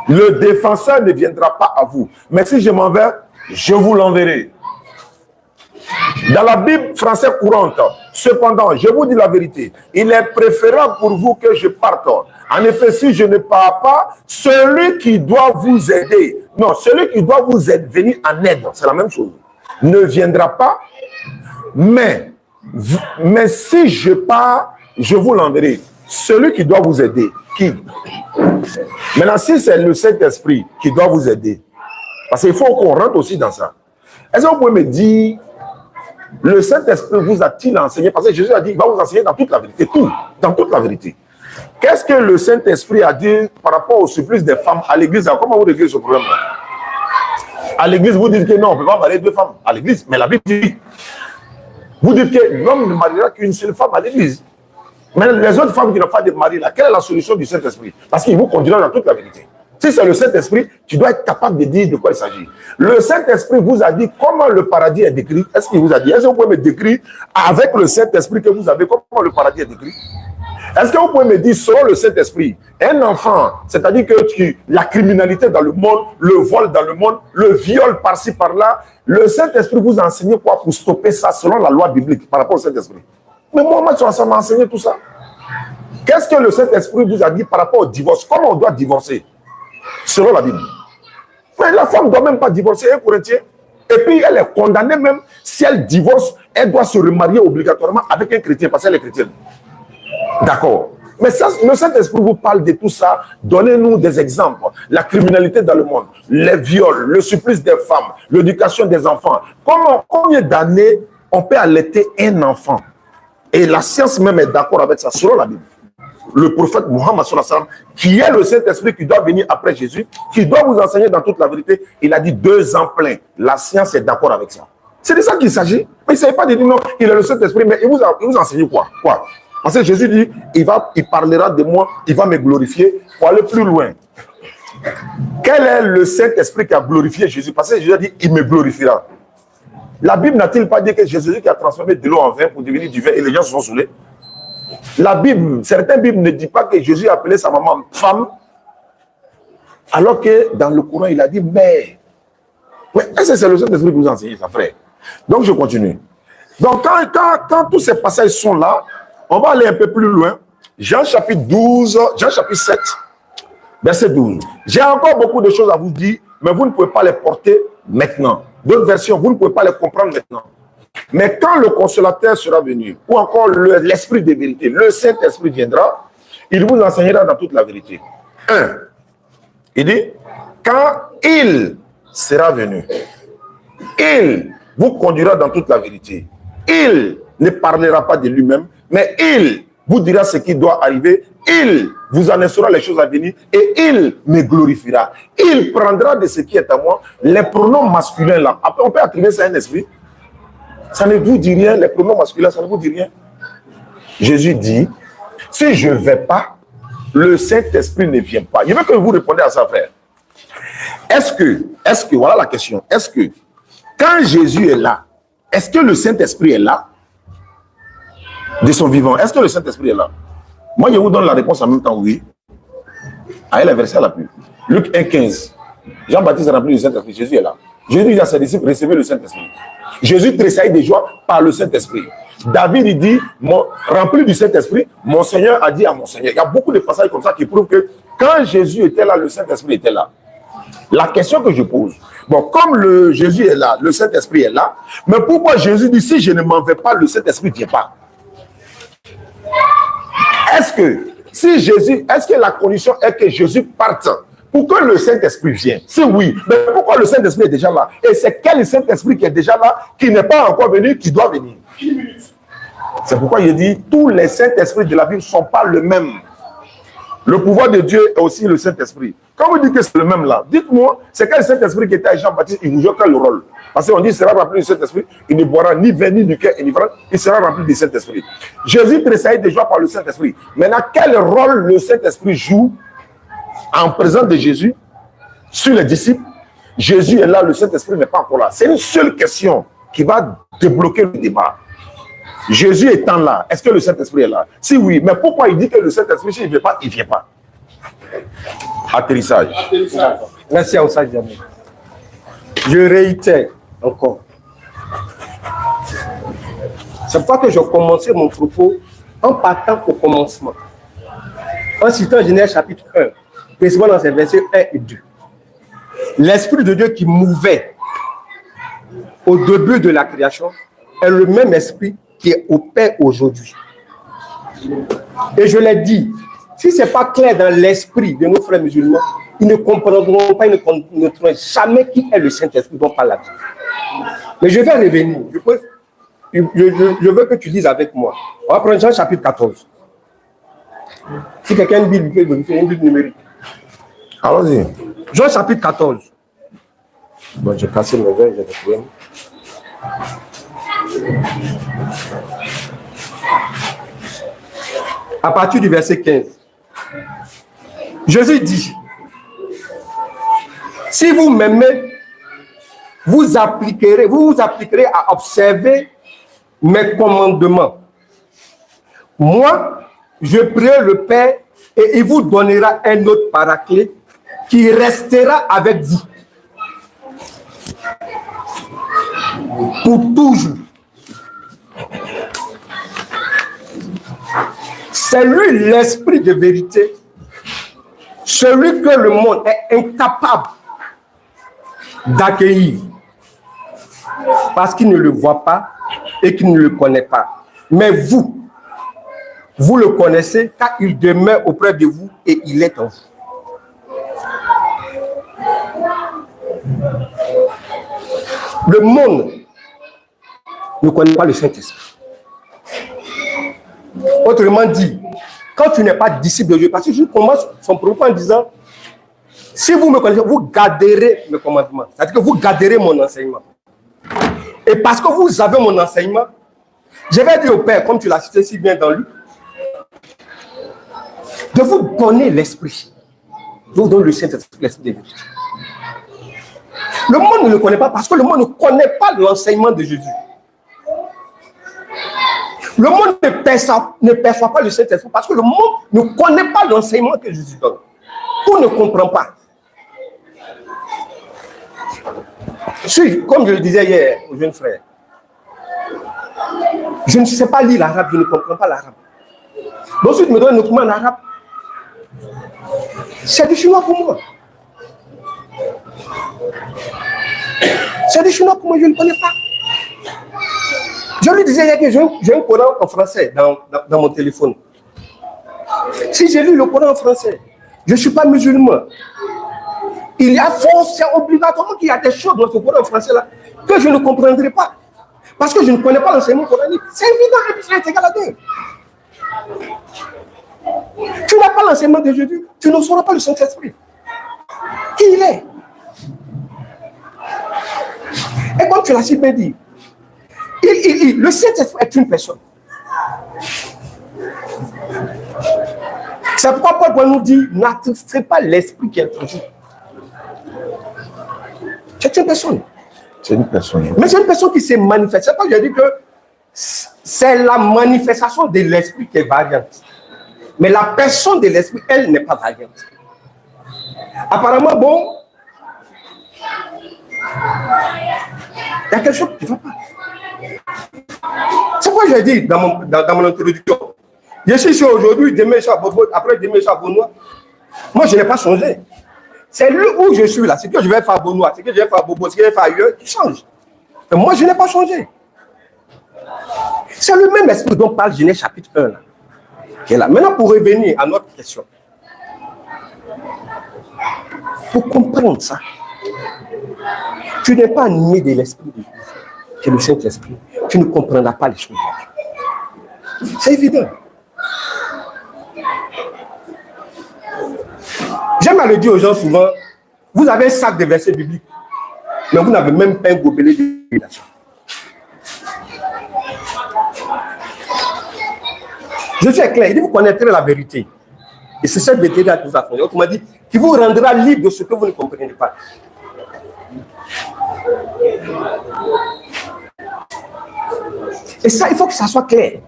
Speaker 1: le défenseur ne viendra pas à vous. Mais si je m'en vais, je vous l'enverrai. Dans la Bible française courante, cependant, je vous dis la vérité, il est préférable pour vous que je parte. En effet, si je ne pars pas, celui qui doit vous aider, non, celui qui doit vous aider, venir en aide, c'est la même chose, ne viendra pas, mais si je pars, je vous l'enverrai. Celui qui doit vous aider, qui? Maintenant, si c'est le Saint-Esprit qui doit vous aider, parce qu'il faut qu'on rentre aussi dans ça. Est-ce que vous pouvez me dire, le Saint-Esprit vous a-t-il enseigné? Parce que Jésus a dit, il va vous enseigner dans toute la vérité, tout, dans toute la vérité. Qu'est-ce que le Saint-Esprit a dit par rapport au supplice des femmes à l'église? Comment vous réglez ce problème-là? À l'église, vous dites que non, on ne peut pas marier deux femmes à l'église, mais la Bible dit, vous dites que l'homme ne mariera qu'une seule femme à l'église. Mais les autres femmes qui n'ont pas de mari, là, quelle est la solution du Saint-Esprit? Parce qu'il vous conduira dans toute la vérité. Si c'est le Saint-Esprit, tu dois être capable de dire de quoi il s'agit. Le Saint-Esprit vous a dit comment le paradis est décrit. Est-ce qu'il vous a dit? Est-ce que vous pouvez me décrire avec le Saint-Esprit que vous avez, comment le paradis est décrit? Est-ce que vous pouvez me dire, selon le Saint-Esprit, un enfant, c'est-à-dire que la criminalité dans le monde, le vol dans le monde, le viol par-ci, par-là, le Saint-Esprit vous a enseigné quoi pour stopper ça selon la loi biblique par rapport au Saint-Esprit? Mais moi, ça m'a enseigné tout ça. Qu'est-ce que le Saint-Esprit vous a dit par rapport au divorce? Comment on doit divorcer? Selon la Bible. Mais la femme ne doit même pas divorcer, un Corinthien. Et puis elle est condamnée même, si elle divorce, elle doit se remarier obligatoirement avec un chrétien, parce qu'elle est chrétienne. D'accord. Mais ça, le Saint-Esprit vous parle de tout ça. Donnez-nous des exemples. La criminalité dans le monde, les viols, le supplice des femmes, l'éducation des enfants. Combien d'années on peut allaiter un enfant? Et la science même est d'accord avec ça, selon la Bible. Le prophète Mohammed, qui est le Saint-Esprit qui doit venir après Jésus, qui doit vous enseigner dans toute la vérité, il a dit 2 ans pleins. La science est d'accord avec ça. C'est de ça qu'il s'agit. Mais il ne s'agit pas de dire non, il est le Saint-Esprit, mais il vous enseigne quoi? Parce que Jésus dit, il parlera de moi, il va me glorifier pour aller plus loin. Quel est le Saint-Esprit qui a glorifié Jésus? Parce que Jésus a dit, il me glorifiera. La Bible n'a-t-il pas dit que Jésus qui a transformé de l'eau en vin pour devenir du vin et les gens se sont saoulés? La Bible, certaines Bibles ne disent pas que Jésus a appelé sa maman femme, alors que dans le Coran, il a dit mère. Mais est-ce que c'est le Saint-Esprit qui vous a enseigné ça, frère? Donc, je continue. Donc, quand tous ces passages sont là, on va aller un peu plus loin. Jean chapitre 12, Jean chapitre 7, verset 12. J'ai encore beaucoup de choses à vous dire, mais vous ne pouvez pas les porter maintenant. D'autres versions, vous ne pouvez pas les comprendre maintenant. Mais quand le consolateur sera venu, ou encore l'esprit de vérité, le Saint-Esprit viendra, il vous enseignera dans toute la vérité. 1. Il dit, quand il sera venu, il vous conduira dans toute la vérité. Il ne parlera pas de lui-même, mais il vous dira ce qui doit arriver. Il vous annoncera les choses à venir et il me glorifiera. Il prendra de ce qui est à moi. Les pronoms masculins là, après on peut attribuer ça à un esprit. Ça ne vous dit rien, les pronoms masculins, ça ne vous dit rien. Jésus dit, si je ne vais pas, le Saint-Esprit ne vient pas. Je veux que vous répondiez à ça, frère. Est-ce que, voilà la question, est-ce que, quand Jésus est là, est-ce que le Saint-Esprit est là? De son vivant, est-ce que le Saint-Esprit est là? Moi, je vous donne la réponse en même temps, oui. Allez, la verset la plus. Luc 1,15. Jean-Baptiste a rempli le Saint-Esprit, Jésus est là. Jésus dit à ses disciples, recevez le Saint-Esprit. Jésus tressaille de joie par le Saint-Esprit. David, il dit, rempli du Saint-Esprit, mon Seigneur a dit à mon Seigneur. Il y a beaucoup de passages comme ça qui prouvent que quand Jésus était là, le Saint-Esprit était là. La question que je pose, bon, comme Jésus est là, le Saint-Esprit est là, mais pourquoi Jésus dit, si je ne m'en vais pas, le Saint-Esprit ne vient pas? Est-ce que la condition est que Jésus parte pour que le Saint-Esprit vienne? Si oui, mais pourquoi le Saint-Esprit est déjà là? Et c'est quel Saint-Esprit qui est déjà là, qui n'est pas encore venu, qui doit venir? C'est pourquoi il dit, tous les Saint-Esprits de la Bible ne sont pas le même. Le pouvoir de Dieu est aussi le Saint-Esprit. Quand vous dites que c'est le même là, dites-moi, c'est quel Saint-Esprit qui était à Jean-Baptiste, il joue quel rôle? Parce qu'on dit qu'il sera rempli du Saint-Esprit, il ne boira ni vin, ni liqueur, ni vin, il sera rempli du Saint-Esprit. Jésus tressaillait de joie par le Saint-Esprit. Maintenant, quel rôle le Saint-Esprit joue en présence de Jésus sur les disciples? Jésus est là, le Saint-Esprit n'est pas encore là. C'est une seule question qui va débloquer le débat. Jésus étant là, est-ce que le Saint-Esprit est là? Si oui, mais pourquoi il dit que le Saint-Esprit, s'il ne vient pas, il ne vient pas? Atterrissage.
Speaker 3: Merci à Oussa Diamé. Je réitère encore. C'est pourquoi que je commençais mon propos en partant au commencement. En citant Genèse chapitre 1, précisément dans ces versets 1 et 2. L'Esprit de Dieu qui mouvait au début de la création est le même esprit qui opère aujourd'hui. Et je l'ai dit, si ce n'est pas clair dans l'esprit de nos frères musulmans, ils ne comprendront pas, ils ne connaîtront jamais qui est le Saint-Esprit dont parle la Bible. Mais je vais revenir. Je veux que tu lises avec moi. On va prendre Jean chapitre 14. Si quelqu'un a une Bible, il peut faire une Bible numérique.
Speaker 1: Allons-y.
Speaker 3: Jean chapitre 14. Bon, j'ai cassé mes verres, j'ai des problèmes. À partir du verset 15. Jésus dit, si vous m'aimez, vous vous appliquerez à observer mes commandements. Moi, je prierai le Père et il vous donnera un autre paraclet qui restera avec vous pour toujours. C'est lui l'esprit de vérité, celui que le monde est incapable d'accueillir parce qu'il ne le voit pas et qu'il ne le connaît pas. Mais vous le connaissez car il demeure auprès de vous et il est en vous. Le monde ne connaît pas le Saint-Esprit. Autrement dit, quand tu n'es pas disciple de Dieu, parce que je commence son propos en disant, si vous me connaissez, vous garderez mes commandements. C'est-à-dire que vous garderez mon enseignement. Et parce que vous avez mon enseignement, je vais dire au Père, comme tu l'as cité si bien dans Luc, de vous donner l'esprit. Je vous donne le Saint-Esprit, l'esprit de Dieu. Le monde ne le connaît pas parce que le monde ne connaît pas l'enseignement de Jésus. Le monde ne perçoit pas le Saint-Esprit parce que le monde ne connaît pas l'enseignement que Jésus donne. Tout ne comprend pas. Comme je le disais hier aux jeunes frères, je ne sais pas lire l'arabe, je ne comprends pas l'arabe. Donc si tu me donnes un document en arabe, c'est du chinois pour moi. C'est du chinois pour moi, je ne connais pas. Je lui disais hier que j'ai un Coran en français dans mon téléphone. Si j'ai lu le Coran en français, je ne suis pas musulman. Il y a force, c'est obligatoirement qu'il y a des choses dans ce Coran en français là que je ne comprendrai pas. Parce que je ne connais pas l'enseignement coranique. C'est évident que c'est égal à Dieu. Tu n'as pas l'enseignement de Jésus, tu ne sauras pas le Saint-Esprit. Qui il est? Et comme tu l'as si bien dit, le Saint-Esprit est une personne. C'est pourquoi Paul nous dit, n'attristez pas l'esprit qui est en vous. C'est une personne.
Speaker 1: C'est une personne.
Speaker 3: Mais c'est une personne qui s'est manifestée. C'est pourquoi je dis que c'est la manifestation de l'esprit qui est variante. Mais la personne de l'esprit, elle n'est pas variante. Apparemment, bon, il y a quelque chose qui ne va pas. C'est pourquoi j'ai dit dans mon introduction, je suis ici aujourd'hui, demain je suis à Bobo, après demain je suis à Bonois. Moi, je n'ai pas changé. C'est lui où je suis là, c'est que je vais faire à Bonois, c'est que je vais faire à Bobo, c'est que je vais faire ailleurs, qui change. Mais moi, je n'ai pas changé. C'est le même esprit dont parle Genèse chapitre 1 là, qui est là. Maintenant, pour revenir à notre question, pour comprendre ça, tu n'es pas animé de l'esprit de Dieu, qui est le Saint-Esprit. Tu ne comprendras pas les choses. C'est évident. J'aime à le dire aux gens souvent, vous avez un sac de versets bibliques, mais vous n'avez même pas un gobelet de révélation. Je suis clair, il dit vous connaîtrez la vérité. Et c'est cette vérité qui vous a fait. Autrement dit, qui vous rendra libre de ce que vous ne comprenez pas. Et ça, il faut que ça soit clair.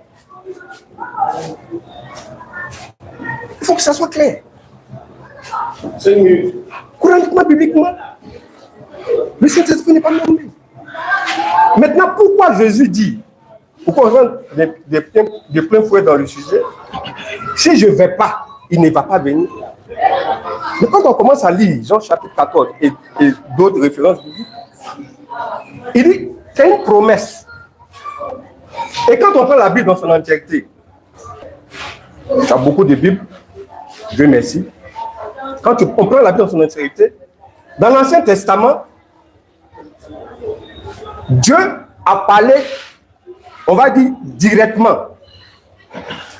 Speaker 3: Il faut que ça soit clair.
Speaker 4: C'est mieux.
Speaker 3: Coraniquement, bibliquement, le Saint-Esprit n'est pas nommé. Maintenant, pourquoi Jésus dit, pourquoi on rentre de plein fouet dans le sujet, si je ne vais pas, il ne va pas venir. Mais quand on commence à lire Jean chapitre 14 et d'autres références bibliques, il dit, c'est une promesse. Et quand on prend la Bible dans son entièreté, il y a beaucoup de Bibles, Dieu merci. Quand on prend la Bible dans son entièreté, dans l'Ancien Testament, Dieu a parlé, on va dire directement,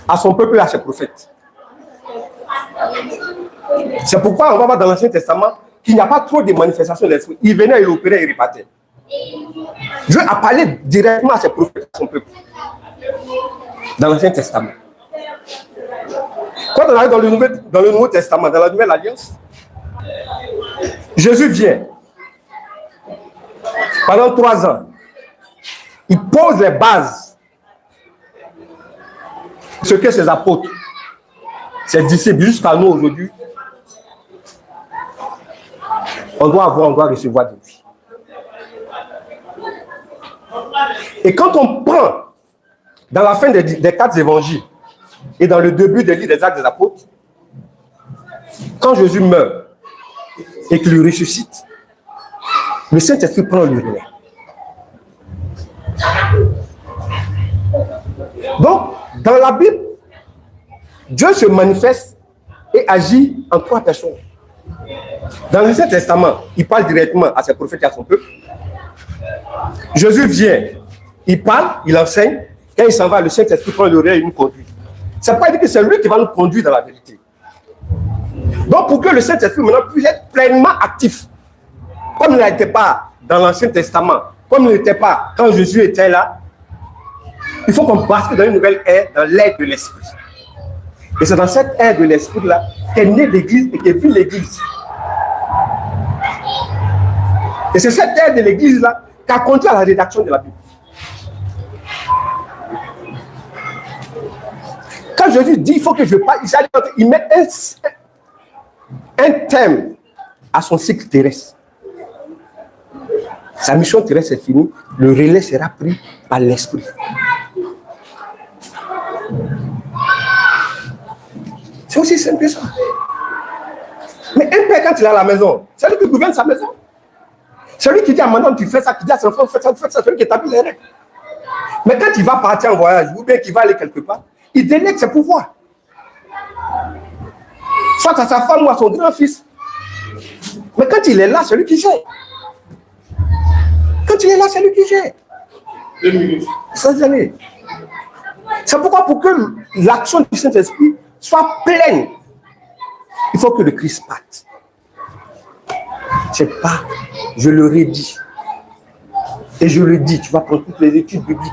Speaker 3: à son peuple et à ses prophètes. C'est pourquoi on va voir dans l'Ancien Testament qu'il n'y a pas trop de manifestations de l'esprit. Il venait, il opérait, il repartait. Dieu a parlé directement à ses prophètes, à son peuple. Dans l'Ancien Testament. Quand on arrive dans le Nouveau Testament, dans la Nouvelle Alliance, Jésus vient. Pendant 3 ans, il pose les bases. Ce que ses apôtres, ses disciples, jusqu'à nous aujourd'hui, on doit recevoir de lui. Et quand on prend dans la fin des 4 évangiles et dans le début des livres des Actes des Apôtres, quand Jésus meurt et qu'il ressuscite, le Saint-Esprit prend le relais. Donc, dans la Bible, Dieu se manifeste et agit en 3 personnes. Dans l'Ancien Testament, il parle directement à ses prophètes et à son peuple. Jésus vient, il parle, il enseigne. Quand il s'en va, le Saint-Esprit prend le relais et nous conduit. Ça ne veut pas dire que c'est lui qui va nous conduire dans la vérité. Donc, pour que le Saint-Esprit maintenant puisse être pleinement actif, comme il n'était pas dans l'Ancien Testament, comme il n'était pas quand Jésus était là, il faut qu'on passe dans une nouvelle ère, dans l'ère de l'Esprit. Et c'est dans cette ère de l'Esprit-là qu'est née l'Église et qu'est vue l'Église. Et c'est cette ère de l'Église-là qui a conduit à la rédaction de la Bible. Quand Jésus dit il faut que je parle, il met un thème à son cycle terrestre. Sa mission terrestre est finie, le relais sera pris par l'Esprit. C'est aussi simple que ça. Mais un père, quand il est à la maison, c'est lui qui gouverne sa maison. C'est lui qui dit à madame, tu fais ça, qui dit à son enfant, fais ça, c'est lui qui établit les règles. Mais quand il va partir en voyage, ou bien qu'il va aller quelque part, il délègue ses pouvoirs. Soit à sa femme ou à son grand-fils. Mais quand il est là, c'est lui qui gère. Quand il est là, c'est lui qui gère.
Speaker 4: 2 minutes.
Speaker 3: C'est pourquoi, pour que l'action du Saint-Esprit soit pleine, il faut que le Christ parte. C'est pas, je le redis. Et je le dis, tu vas prendre toutes les études bibliques.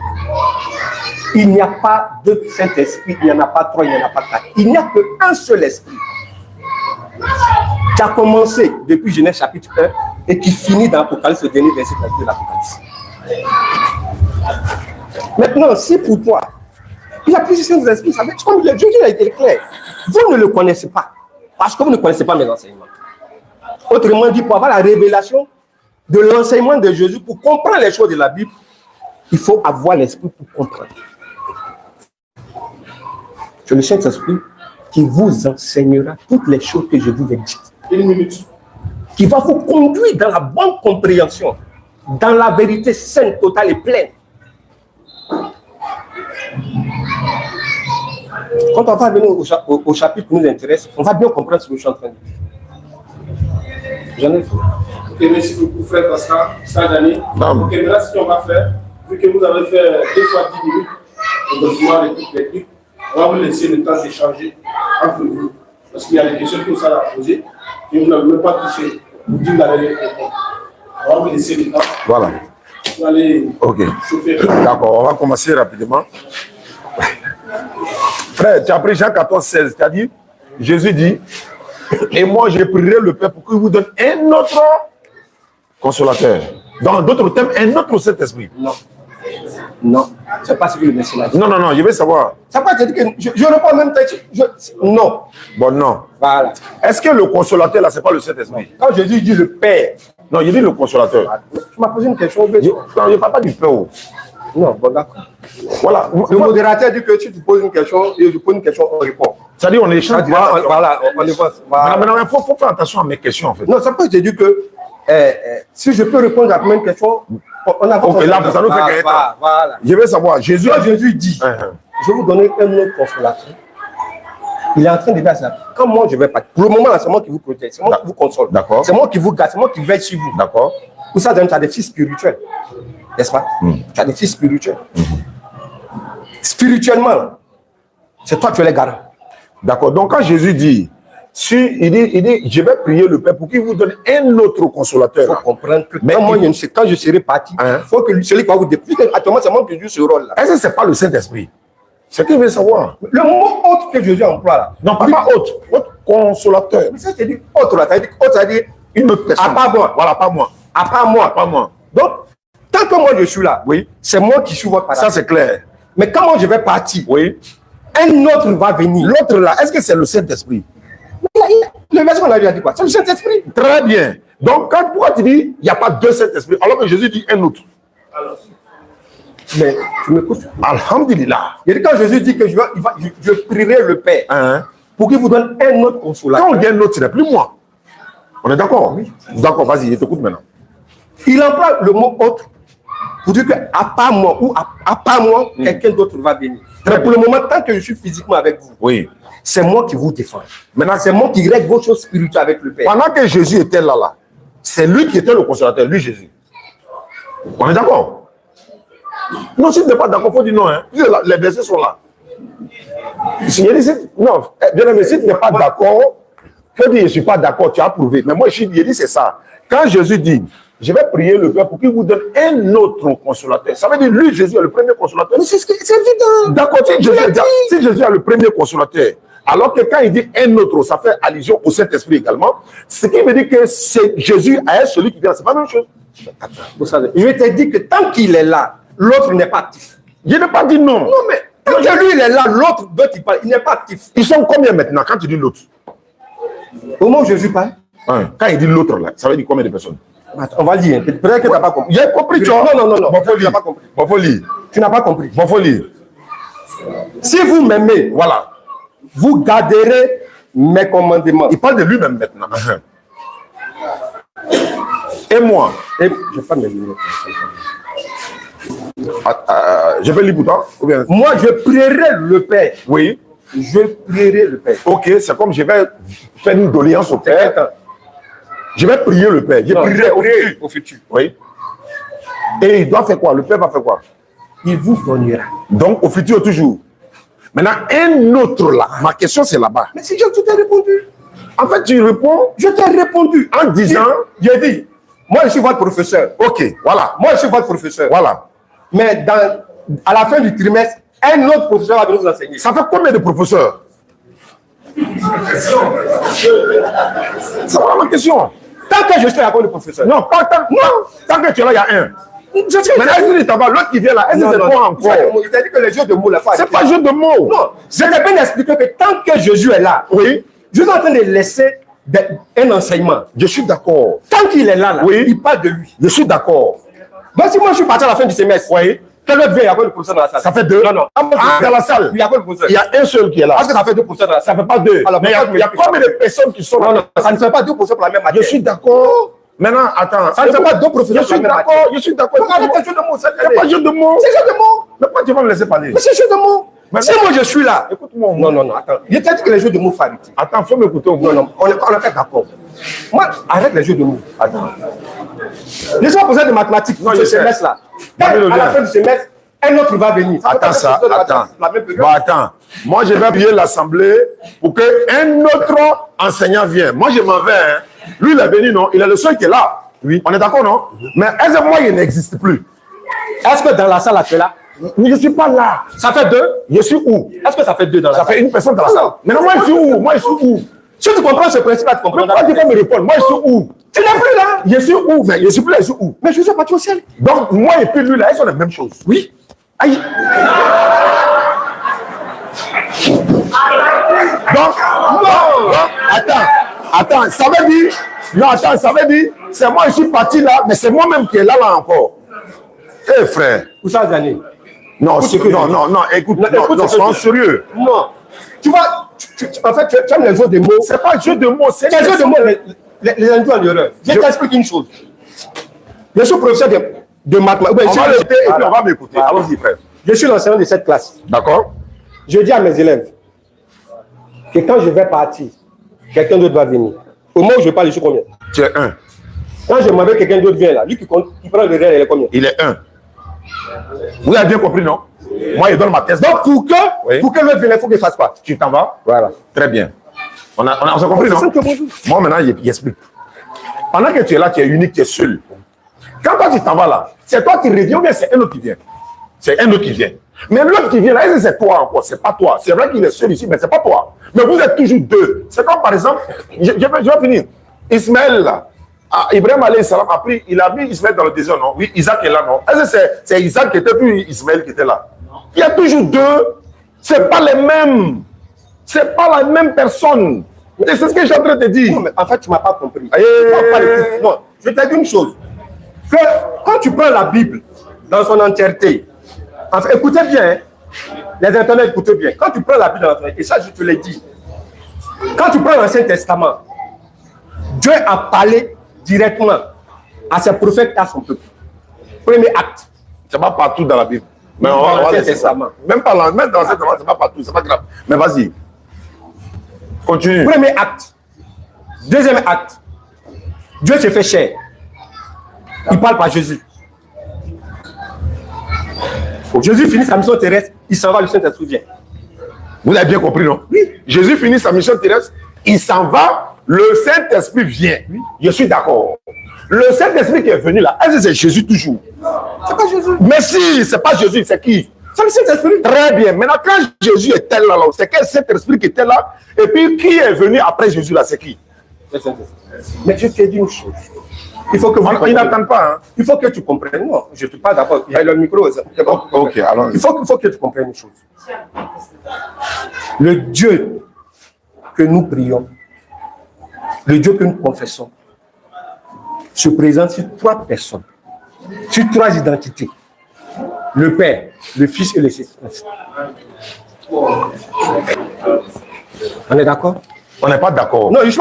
Speaker 3: Il n'y a pas 2 Saint-Esprit, il n'y en a pas 3, il n'y en a pas 4. Il n'y a qu'un seul esprit qui a commencé depuis Genèse chapitre 1 et qui finit dans l'Apocalypse, le dernier verset de l'Apocalypse. Maintenant, si pour toi, il y a plusieurs Saint-Esprit, ça veut dire comme le Dieu qui a été clair. Vous ne le connaissez pas, parce que vous ne connaissez pas mes enseignements. Autrement dit, pour avoir la révélation de l'enseignement de Jésus, pour comprendre les choses de la Bible, il faut avoir l'esprit pour comprendre. C'est le Saint-Esprit qui vous enseignera toutes les choses que je vous ai dites.
Speaker 4: 1 minute.
Speaker 3: Qui va vous conduire dans la bonne compréhension, dans la vérité sainte, totale et pleine. Quand on va venir au chapitre qui nous intéresse, on va bien comprendre ce que je suis en train de dire. J'en ai fait.
Speaker 4: Ok, merci beaucoup, frère Pascal, Sadani. Ok, maintenant, ce qu'on va faire, vu que vous avez fait 2 fois 10 minutes, on va pouvoir les toutes les clips, on va vous laisser le temps d'échanger entre vous. Parce qu'il y a des questions que vous allez poser. et vous n'avez même pas touché, vous dites que vous allez répondre. On va vous laisser le temps.
Speaker 1: Voilà.
Speaker 4: Vous allez
Speaker 1: Ok.
Speaker 4: chauffer.
Speaker 1: D'accord, on va commencer rapidement. Frère, tu as pris Jean 14, 16. Tu as dit, Jésus dit, et moi je prierai le Père pour qu'il vous donne un autre consolateur. Dans d'autres termes, un autre Saint-Esprit.
Speaker 3: Non. Non. C'est pas ce que le Messie a dit.
Speaker 1: Non, non, non, je veux savoir.
Speaker 3: Ça peut dire que je réponds en même temps. Non.
Speaker 1: Bon, non.
Speaker 3: Voilà.
Speaker 1: Est-ce que le consolateur, là, c'est pas le Saint-Esprit?
Speaker 3: Quand Jésus dit le Père,
Speaker 1: Non, il dit le consolateur.
Speaker 3: tu m'as posé une question.
Speaker 1: Non, je ne parle pas du Père. Oh.
Speaker 3: Non, bon, d'accord.
Speaker 1: Voilà.
Speaker 3: Le modérateur dit que si tu poses une question et je pose une question, on répond.
Speaker 1: C'est-à-dire, on échange.
Speaker 3: Voilà, on y va. Voilà.
Speaker 1: Maintenant, il faut faire attention à mes questions, en fait.
Speaker 3: Non, ça peut te dire que si je peux répondre à la même question, on a
Speaker 1: Ok, là, ça nous fait gagner temps.
Speaker 3: Voilà.
Speaker 1: Je veux savoir, Jésus.
Speaker 3: Quand Jésus dit, je vais vous donner un autre consolateur, il est en train de dire ça. Quand moi je vais partir, pour le moment, là, c'est moi qui vous protège, c'est moi qui vous console.
Speaker 1: D'accord.
Speaker 3: C'est moi qui vous garde, c'est moi qui veille sur vous.
Speaker 1: D'accord.
Speaker 3: Pour ça, tu as des fils spirituels. N'est-ce pas? Tu as des fils spirituels. Spirituellement, c'est toi qui es le garant.
Speaker 1: D'accord. Donc, quand Jésus dit, il dit, je vais prier le Père pour qu'il vous donne un autre consolateur.
Speaker 3: Il faut comprendre que
Speaker 1: Mais
Speaker 3: quand je serai parti, il faut que celui qui va vous députer, actuellement, c'est moi qui joue ce rôle-là.
Speaker 1: Est-ce que ce n'est pas le Saint-Esprit? C'est ce qu'il veut savoir.
Speaker 3: Le mot autre que Jésus emploie là.
Speaker 1: Non, pas autre. Autre consolateur.
Speaker 3: Mais ça, c'est dit autre là. Ça veut dire
Speaker 1: Une autre personne.
Speaker 3: à part moi.
Speaker 1: Voilà, pas moi.
Speaker 3: À part moi.
Speaker 1: Pas moi.
Speaker 3: Donc, tant que moi je suis là,
Speaker 1: Oui.
Speaker 3: c'est moi qui suis votre
Speaker 1: Ça,
Speaker 3: paraclet.
Speaker 1: c'est clair.
Speaker 3: Mais quand moi je vais partir,
Speaker 1: Oui.
Speaker 3: un autre va venir.
Speaker 1: L'autre là, est-ce que c'est le Saint-Esprit?
Speaker 3: Le verset qu'on a dit quoi? C'est le Saint-Esprit.
Speaker 1: Très bien. Donc, pourquoi tu dis, il n'y a pas deux Saint-Esprit, alors que Jésus dit un autre?
Speaker 3: Mais tu m'écoutes.
Speaker 1: Alhamdulillah.
Speaker 3: Il dit quand Jésus dit que je prierai le Père pour qu'il vous donne un autre consolateur.
Speaker 1: Quand on dit un autre, ce n'est plus moi. On est d'accord? Oui. D'accord, vas-y, je t'écoute maintenant.
Speaker 3: Il emploie le mot autre pour dire qu'à part moi ou à part moi, quelqu'un d'autre va venir. Mais pour le moment, tant que je suis physiquement avec vous,
Speaker 1: Oui.
Speaker 3: c'est moi qui vous défends.
Speaker 1: Maintenant,
Speaker 3: C'est moi qui règle vos choses spirituelles avec le Père.
Speaker 1: pendant que Jésus était là, c'est lui qui était le consolateur, lui Jésus. On est d'accord? Non, si tu n'es pas d'accord, il faut dire non. Hein. Les versets sont là. Non, bien aimé, si tu n'es pas d'accord, il faut dire je ne suis pas d'accord, tu as prouvé. Mais moi, je dis c'est ça. Quand Jésus dit, je vais prier le Père pour qu'il vous donne un autre consolateur, ça veut dire lui, Jésus est le premier consolateur. Mais c'est évident. D'accord, si Jésus est le premier consolateur, alors que quand il dit un autre, ça fait allusion au Saint-Esprit également, ce qui veut dire que c'est Jésus est celui qui vient. C'est pas la même chose.
Speaker 3: Je te dis que tant qu'il est là, l'autre n'est pas actif.
Speaker 1: Je n'ai pas dit non.
Speaker 3: Non, mais tant que lui il est là, l'autre dont il parle, il n'est pas actif.
Speaker 1: Ils sont combien maintenant quand tu dis l'autre?
Speaker 3: Au moment où Jésus parle,
Speaker 1: Quand il dit l'autre là, ça veut dire combien de personnes?
Speaker 3: on va lire. Peut-être que tu n'as pas compris.
Speaker 1: J'ai compris, tu vois.
Speaker 3: Non.
Speaker 1: Bon, faut
Speaker 3: Tu n'as
Speaker 1: lire.
Speaker 3: pas compris.
Speaker 1: Bon, faut lire.
Speaker 3: Tu n'as pas compris.
Speaker 1: Bon, faut lire.
Speaker 3: Si vous m'aimez,
Speaker 1: Voilà.
Speaker 3: vous garderez mes commandements.
Speaker 1: Il parle de lui-même maintenant. Et moi,
Speaker 3: Et je vais pas me lire.
Speaker 1: je vais lire pour toi ou bien?
Speaker 3: Moi, je prierai le Père.
Speaker 1: Oui.
Speaker 3: Je prierai le Père.
Speaker 1: Ok, c'est comme je vais faire une doléance au Père.
Speaker 3: Attends.
Speaker 1: Je vais prier le Père. Je
Speaker 3: Non,
Speaker 1: prierai au
Speaker 3: prier
Speaker 1: futur.
Speaker 3: au futur.
Speaker 1: Oui. Et il doit faire quoi? Le Père va faire quoi?
Speaker 3: Il vous donnera.
Speaker 1: Donc, au futur toujours. Maintenant, un autre là. Ma question, c'est là-bas.
Speaker 3: Mais si je t'ai répondu.
Speaker 1: En fait, tu réponds
Speaker 3: Je t'ai répondu
Speaker 1: en disant,
Speaker 3: J'ai dit, moi je suis votre professeur.
Speaker 1: ok, voilà.
Speaker 3: Moi je suis votre professeur.
Speaker 1: Voilà.
Speaker 3: Mais à la fin du trimestre, un autre professeur va venir vous enseigner.
Speaker 1: Ça fait combien de professeurs? C'est voilà ma question.
Speaker 3: Tant que je suis à le professeur.
Speaker 1: Non, pas tant. Non, tant que tu es là, il y a un. Mais est-ce que t'as pas l'autre qui vient là? Est-ce que c'est toi encore?
Speaker 3: Il t'a dit que les jeux de mots, la fois.
Speaker 1: C'est pas jeu de mots.
Speaker 3: Non, je t'ai bien expliqué que tant que Jésus est là,
Speaker 1: Oui,
Speaker 3: je suis en train de laisser un enseignement.
Speaker 1: je suis d'accord.
Speaker 3: Tant qu'il est là,
Speaker 1: Oui.
Speaker 3: il parle de lui.
Speaker 1: Je suis d'accord.
Speaker 3: Donc si moi je suis parti à la fin du semestre,
Speaker 1: Oui.
Speaker 3: quel autre vient, il y a pas le professeur dans la salle?
Speaker 1: Ça fait deux.
Speaker 3: Non, non.
Speaker 1: Dans la salle.
Speaker 3: Il y a pas le professeur.
Speaker 1: Il y a un seul qui est là.
Speaker 3: Parce que ça fait deux professeurs dans la
Speaker 1: Ça
Speaker 3: salle.
Speaker 1: fait pas deux.
Speaker 3: Alors,
Speaker 1: Mais il y a combien de personnes qui sont
Speaker 3: Non,
Speaker 1: là?
Speaker 3: non, ça ne fait pas deux professeurs pour la même matière.
Speaker 1: Je suis d'accord. Maintenant, attends.
Speaker 3: Ça ne fait pas deux professeurs
Speaker 1: Je
Speaker 3: pour la
Speaker 1: suis
Speaker 3: même
Speaker 1: d'accord.
Speaker 3: matière.
Speaker 1: Je suis d'accord.
Speaker 3: Donc, arrête tes jeux de mots, ça
Speaker 1: C'est pas jeu de mots.
Speaker 3: C'est jeu de mots.
Speaker 1: Mais pourquoi tu vas me laisser parler?
Speaker 3: Mais c'est jeu de mots.
Speaker 1: Mais
Speaker 3: Si moi je suis là.
Speaker 1: Écoute-moi.
Speaker 3: Non, non, non, attends. Je t'ai dit que les jeux de mots faut arrêter.
Speaker 1: Attends, faut m'écouter au moins.
Speaker 3: Non, non, on est d'accord. Moi, arrête les jeux de mots.
Speaker 1: Attends.
Speaker 3: Les gens posaient des mathématiques
Speaker 1: Non,
Speaker 3: ce
Speaker 1: je sais.
Speaker 3: semestre-là.
Speaker 1: David
Speaker 3: À la
Speaker 1: Odia.
Speaker 3: fin du semestre, un autre va venir.
Speaker 1: Attends ça, attends. Bon, attends. Moi, je vais prier l'assemblée pour qu'un autre enseignant vienne. Moi, je m'en vais. Hein. Lui, il est venu, non? Il est le seul qui est là. Oui. On est d'accord, non? Mais est-ce que moi, il n'existe plus?
Speaker 3: Est-ce que dans la salle, tu es là?
Speaker 1: Mais je ne suis pas là.
Speaker 3: Ça fait 2?
Speaker 1: Je suis où?
Speaker 3: Est-ce que ça fait 2 dans la salle?
Speaker 1: Ça fait une personne dans la salle. Mais non, moi, je suis où? Moi, je suis où?
Speaker 3: Si tu comprends ce principe-là, tu comprends.
Speaker 1: Pourquoi tu peux me répondre? Moi, je suis où?
Speaker 3: Tu n'es plus là.
Speaker 1: Je suis où? Mais je suis plus là, je suis où?
Speaker 3: Mais je suis parti au ciel.
Speaker 1: Donc, moi et puis lui, là, ils sont la même chose.
Speaker 3: Oui.
Speaker 1: Aïe. Donc, non. Attends, ça veut dire, non, attends, ça veut dire, c'est moi, je suis parti là, mais c'est moi-même qui est là encore. Eh, frère.
Speaker 3: Où ça, Zané?
Speaker 1: Non, écoute, non, sois sérieux.
Speaker 3: Non. Tu vois, en fait, tu aimes les jeux de mots.
Speaker 1: C'est pas un jeu de mots, c'est
Speaker 3: les jeux de mots, les induits en erreur. Je t'explique une chose. Je suis professeur de mathématiques.
Speaker 1: On va l'écouter et puis on va m'écouter. Allons-y, frère.
Speaker 3: Je suis l'enseignant de cette classe.
Speaker 1: D'accord.
Speaker 3: Je dis à mes élèves que quand je vais partir, quelqu'un d'autre va venir. Au moment où je parle, je suis combien?
Speaker 1: Tu es 1.
Speaker 3: Quand je m'en vais, quelqu'un d'autre vient là. Lui qui prend le réel, il est combien?
Speaker 1: Il est 1. Vous avez bien compris, non? Moi, je donne ma thèse. Donc, pour que l'autre vienne, il faut qu'il fasse quoi? Tu t'en vas? Voilà. Très bien. On s'est compris, non? Moi, maintenant, il explique. Pendant que tu es là, tu es unique, tu es seul. Quand toi, tu t'en vas là, c'est toi qui reviens ou bien c'est un autre qui vient? C'est un autre qui vient. Mais l'autre qui vient là, c'est toi encore, c'est pas toi. C'est vrai qu'il est seul ici, mais c'est pas toi. Mais vous êtes toujours deux. C'est comme par exemple, je vais finir. Ismaël là, Ibrahim alayhi salam a pris, il a mis Ismaël dans le désert, non? Oui, Isaac est là, non? Est-ce que c'est Isaac qui était plus Ismaël qui était là? Il y a toujours deux. C'est pas les mêmes. C'est pas la même personne. C'est ce que je suis en train de te dire.
Speaker 3: Non, mais en fait, tu m'as pas compris.
Speaker 1: Non,
Speaker 3: je te dis une chose. Que quand tu prends la Bible dans son entièreté, en fait, écoutez bien, hein, les internautes, écoutez bien. Quand tu prends la Bible dans son entièreté, et ça je te l'ai dit, quand tu prends l'Ancien Testament, Dieu a parlé directement à ses prophètes et à son peuple. Premier acte.
Speaker 1: C'est pas partout dans la Bible. Mais on va laisser ça. Même dans l'Ancien Testament, c'est pas partout, c'est pas grave. Mais vas-y. Continue.
Speaker 3: Premier acte. Deuxième acte. Dieu se fait chair. Il parle par Jésus. Jésus finit sa mission terrestre, il s'en va, le Saint-Esprit vient.
Speaker 1: Vous avez bien compris, non? Oui. Jésus finit sa mission terrestre, il s'en va, le Saint-Esprit vient. Oui. Je suis d'accord. Le Saint-Esprit qui est venu là, est-ce que c'est Jésus toujours?
Speaker 3: C'est pas Jésus.
Speaker 1: Mais si, c'est pas Jésus, c'est qui?
Speaker 3: C'est le Saint-Esprit.
Speaker 1: Très bien. Maintenant, quand Jésus était là, c'est quel Saint-Esprit qui était là? Et puis, qui est venu après Jésus là, c'est qui?
Speaker 3: Le Saint-Esprit. Mais je te dis une chose. Il faut que vous
Speaker 1: ils n'attendent pas. Hein?
Speaker 3: Il faut que tu comprennes. Non, je ne suis pas d'accord. Il y a le micro.
Speaker 1: Ok, alors.
Speaker 3: Il faut que tu comprennes une chose. Le Dieu que nous prions, le Dieu que nous confessons, se présente sur 3 personnes, sur 3 identités. Le Père, le Fils et le Saint-Esprit. On est d'accord?
Speaker 1: On n'est pas d'accord.
Speaker 3: Non, j'ai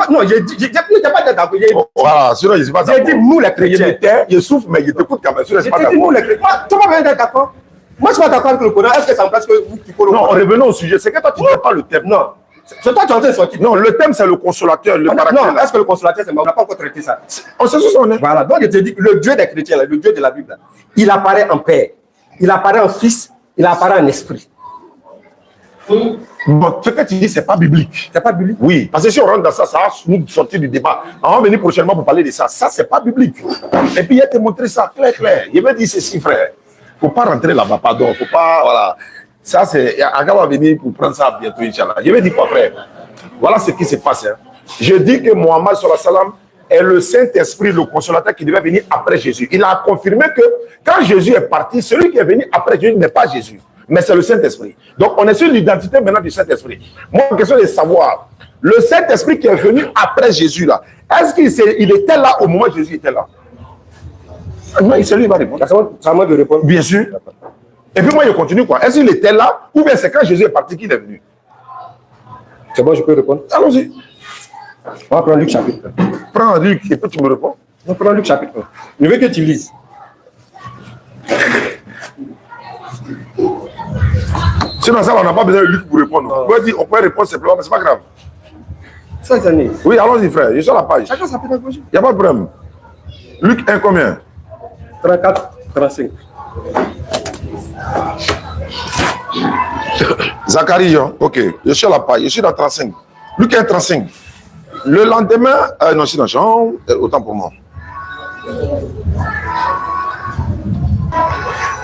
Speaker 3: dit, pas d'accord.
Speaker 1: Voilà, sinon je ne suis pas d'accord.
Speaker 3: J'ai dit, nous les chrétiens.
Speaker 1: Je souffre, mais je t'écoute quand même.
Speaker 3: J'ai dit, nous les chrétiens. Tu m'as bien d'accord? Moi, je ne suis pas d'accord avec le Coran. Est-ce que ça me place que vous qui connaissez?
Speaker 1: Non, revenons au sujet. C'est que toi, tu ne sais pas le thème.
Speaker 3: Non. C'est toi qui es en train de sortir.
Speaker 1: Non, le thème, c'est le consolateur, le caractère.
Speaker 3: Non, est-ce que le consolateur, c'est moi? On n'a pas encore traité ça.
Speaker 1: On sait ce qu'on est.
Speaker 3: Voilà. Donc, je te dis, le Dieu des chrétiens, le Dieu de la Bible, il apparaît en Père, il apparaît en Fils, il apparaît en Esprit.
Speaker 1: Bon, ce que tu dis, c'est pas biblique.
Speaker 3: C'est pas biblique?
Speaker 1: Oui, parce que si on rentre dans ça, ça va nous sortir du débat. On va venir prochainement pour parler de ça. Ça, c'est pas biblique. Et puis, il a te montré ça clair. Il m'a dit ceci, frère. Faut pas rentrer là-bas, pardon. Faut pas, voilà. Ça, c'est. Aga va venir pour prendre ça bientôt, Inch'Allah. Je vais dire quoi, frère? Voilà ce qui se passe. Hein. Je dis que Mohammed sallallahu alayhi wa sallam est le Saint-Esprit, le consolateur qui devait venir après Jésus. Il a confirmé que quand Jésus est parti, celui qui est venu après Jésus n'est pas Jésus, mais c'est le Saint-Esprit. Donc, on est sur l'identité maintenant du Saint-Esprit. Moi, la question est de savoir, le Saint-Esprit qui est venu après Jésus, là, est-ce qu'il était là au moment où Jésus était là? Non, c'est lui qui va répondre.
Speaker 3: C'est à moi de répondre.
Speaker 1: Bien sûr. Et puis moi, je continue quoi. Est-ce qu'il était là ou bien c'est quand Jésus est parti qu'il est venu?
Speaker 3: C'est bon, je peux répondre.
Speaker 1: Allons-y.
Speaker 3: On va prendre Luc chapitre 1.
Speaker 1: Prends Luc et puis tu me réponds.
Speaker 3: On va prendre Luc chapitre 1. Je veux que tu lises.
Speaker 1: Sinon, ça, on n'a pas besoin de Luc pour répondre. On peut répondre simplement, mais c'est pas grave.
Speaker 3: 16 années.
Speaker 1: Oui, allons-y, frère. Je suis sur la page.
Speaker 3: Chacun sa pédagogie.
Speaker 1: Il n'y a pas de problème. Luc 1, combien?
Speaker 3: 34, 35.
Speaker 1: Zacharie, ok, je suis à la page, je suis dans 35. Luc 1, 35. Le lendemain, non, je suis dans Jean, autant pour moi.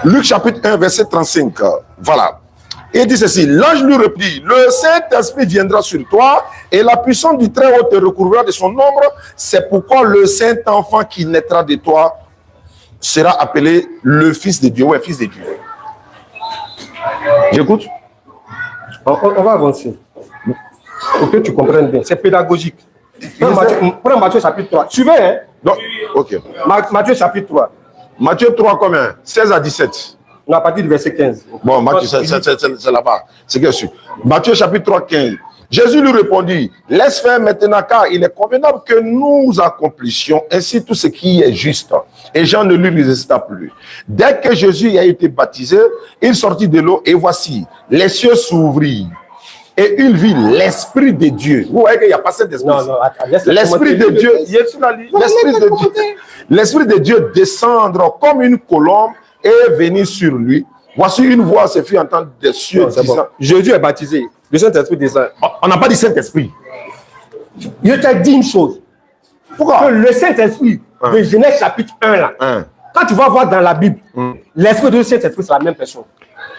Speaker 1: Luc chapitre 1, verset 35. Voilà. Et il dit ceci, l'ange lui reprit, le Saint-Esprit viendra sur toi et la puissance du Très-Haut te recouvrira de son ombre. C'est pourquoi le Saint-Enfant qui naîtra de toi sera appelé le Fils de Dieu. Ouais, Fils de Dieu. J'écoute.
Speaker 3: On va avancer. Pour que tu comprennes bien. C'est pédagogique. Prends Matthieu chapitre 3. Tu veux, hein?
Speaker 1: Non, ok.
Speaker 3: Matthieu chapitre 3.
Speaker 1: Matthieu 3 combien? 16 à 17.
Speaker 3: Non, à partir du verset 15.
Speaker 1: Bon, Matthieu, c'est là-bas. C'est que je suis. Matthieu chapitre 3, 15. Jésus lui répondit, laisse faire maintenant car il est convenable que nous accomplissions ainsi tout ce qui est juste. Et Jean ne lui résista plus. Dès que Jésus a été baptisé, il sortit de l'eau et voici, les cieux s'ouvrirent. Et il vit l'Esprit de Dieu. Vous voyez qu'il n'y a pas cet esprit.
Speaker 3: Non, non, attends,
Speaker 1: l'Esprit de Dieu, l'Esprit de Dieu descendre comme une colombe et venir sur lui. Voici une voix se fit entendre des cieux disant, bon.
Speaker 3: Jésus est baptisé. Le Saint-Esprit descend.
Speaker 1: On n'a pas dit Saint-Esprit.
Speaker 3: Je te dis une chose.
Speaker 1: Pourquoi?
Speaker 3: Que le Saint-Esprit de Genèse chapitre 1 là, quand tu vas voir dans la Bible, l'Esprit de Saint-Esprit c'est la même personne.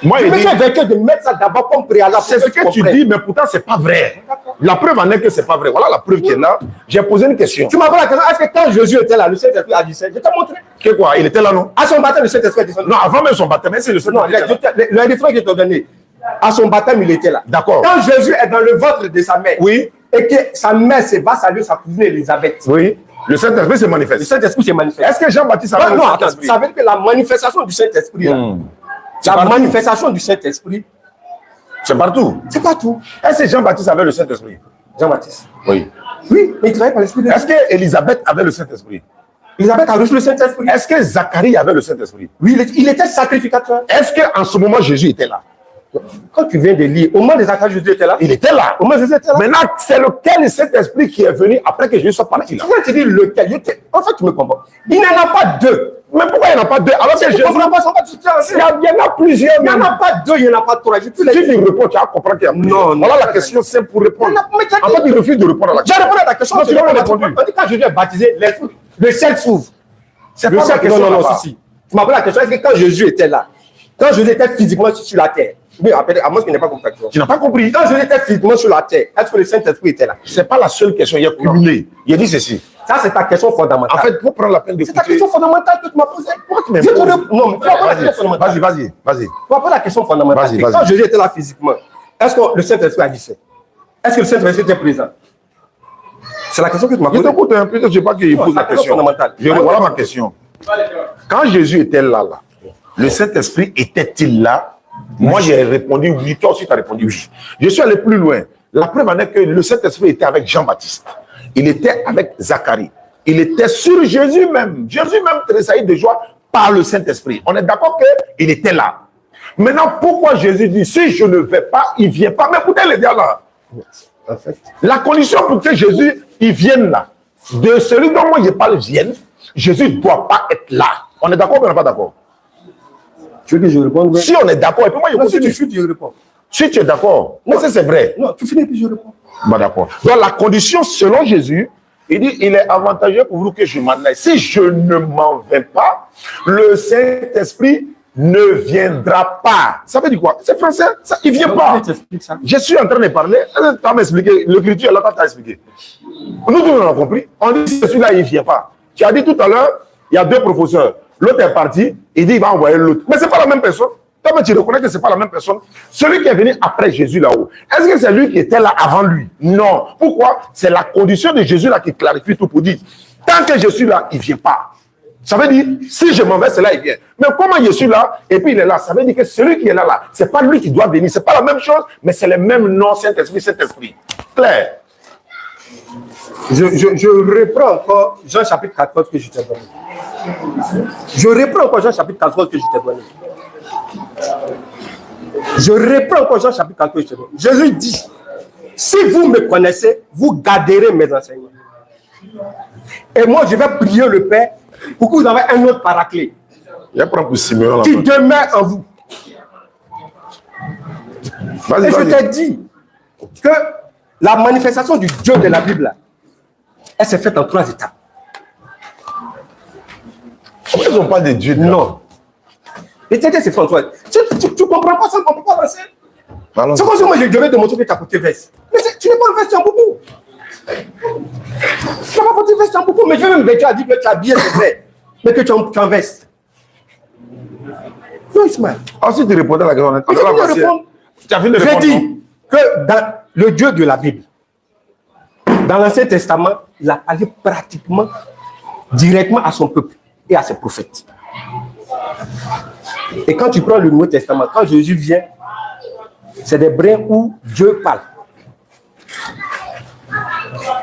Speaker 1: Moi,
Speaker 3: je me suis vaincu de mettre ça d'abord comme préalable.
Speaker 1: C'est ce que tu dis, mais pourtant, ce n'est pas vrai. La preuve en est que ce n'est pas vrai. Voilà la preuve qui est là. J'ai posé une question.
Speaker 3: Tu m'as posé la question, est-ce que quand Jésus était là, le Saint-Esprit a dit ça? Je t'ai montré.
Speaker 1: Que quoi? Il était là, non?
Speaker 3: À son baptême, le Saint-Esprit a dit ça.
Speaker 1: Non, avant même son baptême, c'est le Saint-Esprit.
Speaker 3: Non, le référent que je t'ai donné, à son baptême, il était là.
Speaker 1: D'accord.
Speaker 3: Quand Jésus est dans le ventre de sa mère,
Speaker 1: oui,
Speaker 3: et que sa mère va saluer sa cousine Élisabeth.
Speaker 1: Oui. Le Saint-Esprit se manifeste.
Speaker 3: Le Saint-Esprit se manifeste.
Speaker 1: Est-ce que Jean-Baptiste avait le Saint-Esprit?
Speaker 3: Ça veut dire que la manifestation du Saint-Esprit, la manifestation du Saint-Esprit,
Speaker 1: c'est partout.
Speaker 3: C'est partout.
Speaker 1: Est-ce que Jean-Baptiste avait le Saint-Esprit?
Speaker 3: Jean-Baptiste.
Speaker 1: Oui.
Speaker 3: Oui, mais il travaillait par l'Esprit de Dieu.
Speaker 1: Est-ce que Élisabeth avait le Saint-Esprit?
Speaker 3: Élisabeth a reçu le Saint-Esprit.
Speaker 1: Est-ce que Zacharie avait le Saint-Esprit?
Speaker 3: Oui, il était sacrificateur.
Speaker 1: Est-ce qu'en ce moment Jésus était là?
Speaker 3: Quand tu viens de lire, au moment des Zacharie, Jésus était là.
Speaker 1: Il était là.
Speaker 3: Au moment Jésus était là.
Speaker 1: Maintenant, c'est lequel Saint-Esprit qui est venu après que Jésus soit parti là?
Speaker 3: Tu dis lequel? En fait, tu me comprends. Il n'y en a pas deux.
Speaker 1: Mais pourquoi il n'y en a pas deux? Alors que Jésus.
Speaker 3: Il y
Speaker 1: en a plusieurs.
Speaker 3: Il n'y en a pas deux, il n'y en a pas trois. Si
Speaker 1: tu réponds, tu vas comprendre qu'il y a plusieurs.
Speaker 3: Non,
Speaker 1: voilà la question simple pour répondre. En fait, il refuse de répondre à la question.
Speaker 3: J'ai répondu à ta question.
Speaker 1: Non, tu n'as pas répondu.
Speaker 3: On dit quand Jésus est baptisé, le ciel s'ouvre.
Speaker 1: C'est pas la question.
Speaker 3: Non, si. Tu m'as posé la question, est-ce que quand Jésus était là, quand Jésus était physiquement sur la terre, mais à moi, je n'ai pas compris.
Speaker 1: Tu n'as pas compris.
Speaker 3: Quand Jésus était physiquement sur la terre, est-ce que le Saint-Esprit était là?
Speaker 1: Ce n'est pas la seule question. Il y a cumulé. Il a dit ceci.
Speaker 3: Ça, c'est ta question fondamentale.
Speaker 1: En fait, pour prendre la peine d'écouter.
Speaker 3: C'est ta question fondamentale que tu m'as posée.
Speaker 1: Pourquoi tu m'as posé?
Speaker 3: Non, mais tu vas poser la question fondamentale.
Speaker 1: Vas-y.
Speaker 3: Tu vas poser la question fondamentale.
Speaker 1: Vas-y.
Speaker 3: Quand Jésus était là physiquement, est-ce que le Saint-Esprit agissait? Est-ce que le Saint-Esprit était présent? C'est la question que tu m'as posée.
Speaker 1: Je t'écoute un peu, je ne sais pas qu'il pose la question. Voilà ma question. Quand Jésus était là, le Saint-Esprit était-il là? Moi, j'ai répondu oui. Toi aussi, tu as répondu oui. Je suis allé plus loin. La preuve en est que le Saint-Esprit était avec Jean-Baptiste. Il était avec Zacharie. Il était sur Jésus même. Jésus même tressaillit de joie par le Saint-Esprit. On est d'accord qu'il était là. Maintenant, pourquoi Jésus dit, si je ne vais pas, il ne vient pas? Mais écoutez les gars là. En fait, la condition pour que Jésus il vienne là, de celui dont moi je parle vienne, Jésus ne doit pas être là. On est d'accord ou on n'est pas d'accord?
Speaker 3: Tu veux que je réponde?
Speaker 1: Si on est d'accord, et puis moi je continue.
Speaker 3: Si tu réponds.
Speaker 1: Si tu es d'accord, mais c'est vrai.
Speaker 3: Non, tu finis puis je réponds.
Speaker 1: Bon, d'accord. Donc la condition selon Jésus, il dit, il est avantageux pour vous que je m'en aille. Si je ne m'en vais pas, le Saint-Esprit ne viendra pas. Ça veut dire quoi? C'est français, ça, il ne vient pas. Je suis en train de parler, tu vas m'expliquer, l'écriture, là, tu as expliqué. Nous, tous, on a compris. On dit, celui-là, il ne vient pas. Tu as dit tout à l'heure, il y a deux professeurs. L'autre est parti, il dit, il va envoyer l'autre. Mais ce n'est pas la même personne. Toi, tu reconnais que ce n'est pas la même personne. Celui qui est venu après Jésus là-haut, est-ce que c'est lui qui était là avant lui? Non. Pourquoi? C'est la condition de Jésus là qui clarifie tout pour dire, tant que je suis là, il ne vient pas. Ça veut dire, si je m'en vais, c'est là, il vient. Mais comment je suis là, et puis il est là, ça veut dire que celui qui est là, ce n'est pas lui qui doit venir. Ce n'est pas la même chose, mais c'est le même nom, Saint-Esprit, Saint-Esprit. Clair?
Speaker 3: Je reprends encore Jean chapitre 14 que je t'ai donné. Je reprends encore Jean chapitre 14 que je t'ai donné. Je reprends encore Jean chapitre 14 que je t'ai donné. Jésus dit, si vous me connaissez, vous garderez mes enseignements. Et moi, je vais prier le Père pour que vous ayez un autre paraclet.
Speaker 1: Il y a pour Simeon,
Speaker 3: qui demeure en vous. Et je t'ai dit que la manifestation du Dieu de la Bible, là, elle s'est faite en 3 étapes.
Speaker 1: Pourquoi ils n'ont pas de Dieu?
Speaker 3: Non. Et c'est fait en 3 étapes. Tu comprends pas ça, on ne comprend pas ça. C'est comme si moi je devais te montrer que tu as porté veste. Mais tu n'es pas en veste, tu es en boubou. Tu n'as pas porté veste, tu es en boubou. Mais je vais même vêtir à dire que tu as bien, c'est vrai. Mais que tu es en veste. Non, Ismaël.
Speaker 1: Ensuite, tu répondais à la question. Tu as fini de répondre.
Speaker 3: J'ai dit que dans le Dieu de la Bible, dans l'Ancien Testament, il a parlé pratiquement directement à son peuple et à ses prophètes. Et quand tu prends le Nouveau Testament, quand Jésus vient, c'est des brins où Dieu parle.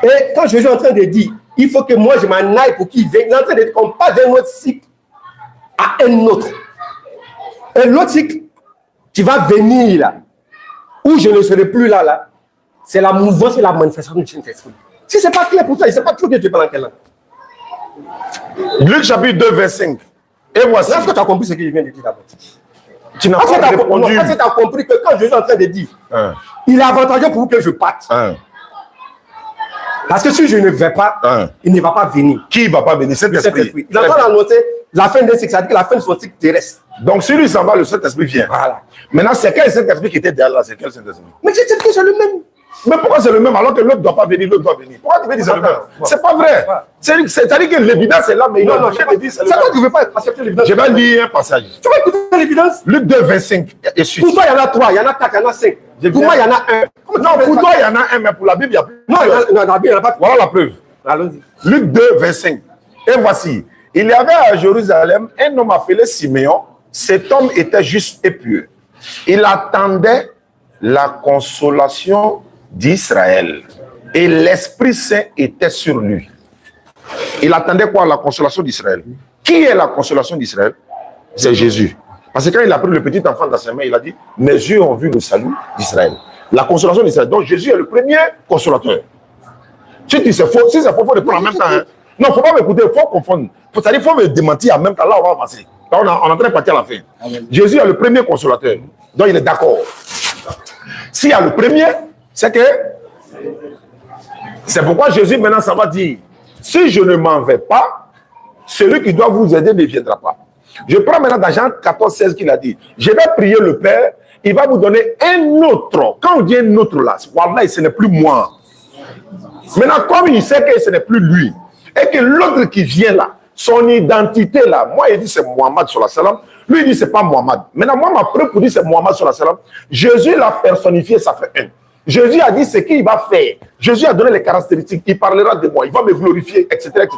Speaker 3: Et quand Jésus est en train de dire, il faut que moi je m'en aille pour qu'il vienne, il est en train de dire qu'on passe d'un autre cycle à un autre. Et l'autre cycle qui va venir là, où je ne serai plus là, c'est la mouvance et la manifestation du Saint-Esprit. Si ce n'est pas clair pour toi, il ne sait pas trop que tu parles en quelle langue.
Speaker 1: Luc chapitre 2, verset 5. Et voici.
Speaker 3: Est-ce que tu as compris ce que je viens de dire d'abord?
Speaker 1: Tu n'as pas répondu.
Speaker 3: Est-ce que tu as compris que quand Jésus est en train de dire, il est avantageux pour vous que je parte. Parce que si je ne vais pas, il ne va pas venir.
Speaker 1: Qui ne va pas venir? Saint-Esprit.
Speaker 3: Il est en train d'annoncer la fin d'un cycle, c'est-à-dire la fin de son cycle terrestre.
Speaker 1: Donc si lui s'en va, le Saint-Esprit vient.
Speaker 3: Voilà.
Speaker 1: Maintenant, c'est quel Saint-Esprit qui était derrière là? C'est quel Saint-Esprit?
Speaker 3: Mais je dis que c'est le même.
Speaker 1: Mais pourquoi c'est le même alors que l'autre ne doit pas venir, l'autre doit venir? Pourquoi tu veux dire c'est le même? C'est pas vrai. C'est-à-dire que l'évidence est là, mais
Speaker 3: non, c'est toi qui ne veux pas accepter l'évidence.
Speaker 1: Je vais lire un passage.
Speaker 3: Tu vas écouter l'évidence?
Speaker 1: Luc 2, 25 et suite.
Speaker 3: Pour toi, il y en a 3, il y en a 4, il y en a 5. Pour moi, il y en a 1.
Speaker 1: Non, pour toi, il y en a un, mais pour la Bible, il y a plus.
Speaker 3: Non, dans la Bible, il n'y en a pas 3.
Speaker 1: Voilà la preuve.
Speaker 3: Allons-y.
Speaker 1: Luc 2, 25. Et voici, il y avait à Jérusalem un homme appelé Siméon. Cet homme était juste et pieux. Il attendait la consolation d'Israël. Et l'Esprit Saint était sur lui. Il attendait quoi? La consolation d'Israël. Qui est la consolation d'Israël? C'est Jésus. Parce que quand il a pris le petit enfant dans ses mains, il a dit, mes yeux ont vu le salut d'Israël. La consolation d'Israël. Donc Jésus est le premier consolateur. Si c'est faux, il faut le prendre en même temps. Hein. Non, il ne faut pas m'écouter, il faut confondre. C'est-à-dire qu'il faut me démentir en même temps. Là, on va avancer. Là, on est en train de partir à la fin. Amen. Jésus est le premier consolateur. Donc, il est d'accord. S'il y a le premier, c'est que... C'est pourquoi Jésus, maintenant, ça va dire, si je ne m'en vais pas, celui qui doit vous aider ne viendra pas. Je prends maintenant dans Jean 14, 16 qu'il a dit, je vais prier le Père, il va vous donner un autre. Quand on dit un autre là, voilà, ce n'est plus moi. Maintenant, comme il sait que ce n'est plus lui, et que l'autre qui vient là, son identité là, moi il dit c'est Mohammed sur la salam, lui il dit c'est pas Mohammed. Maintenant, moi ma preuve pour dire c'est Mohammed sur la salam, Jésus l'a personnifié, ça fait un. Jésus a dit ce qu'il va faire. Jésus a donné les caractéristiques, il parlera de moi, il va me glorifier, etc., etc.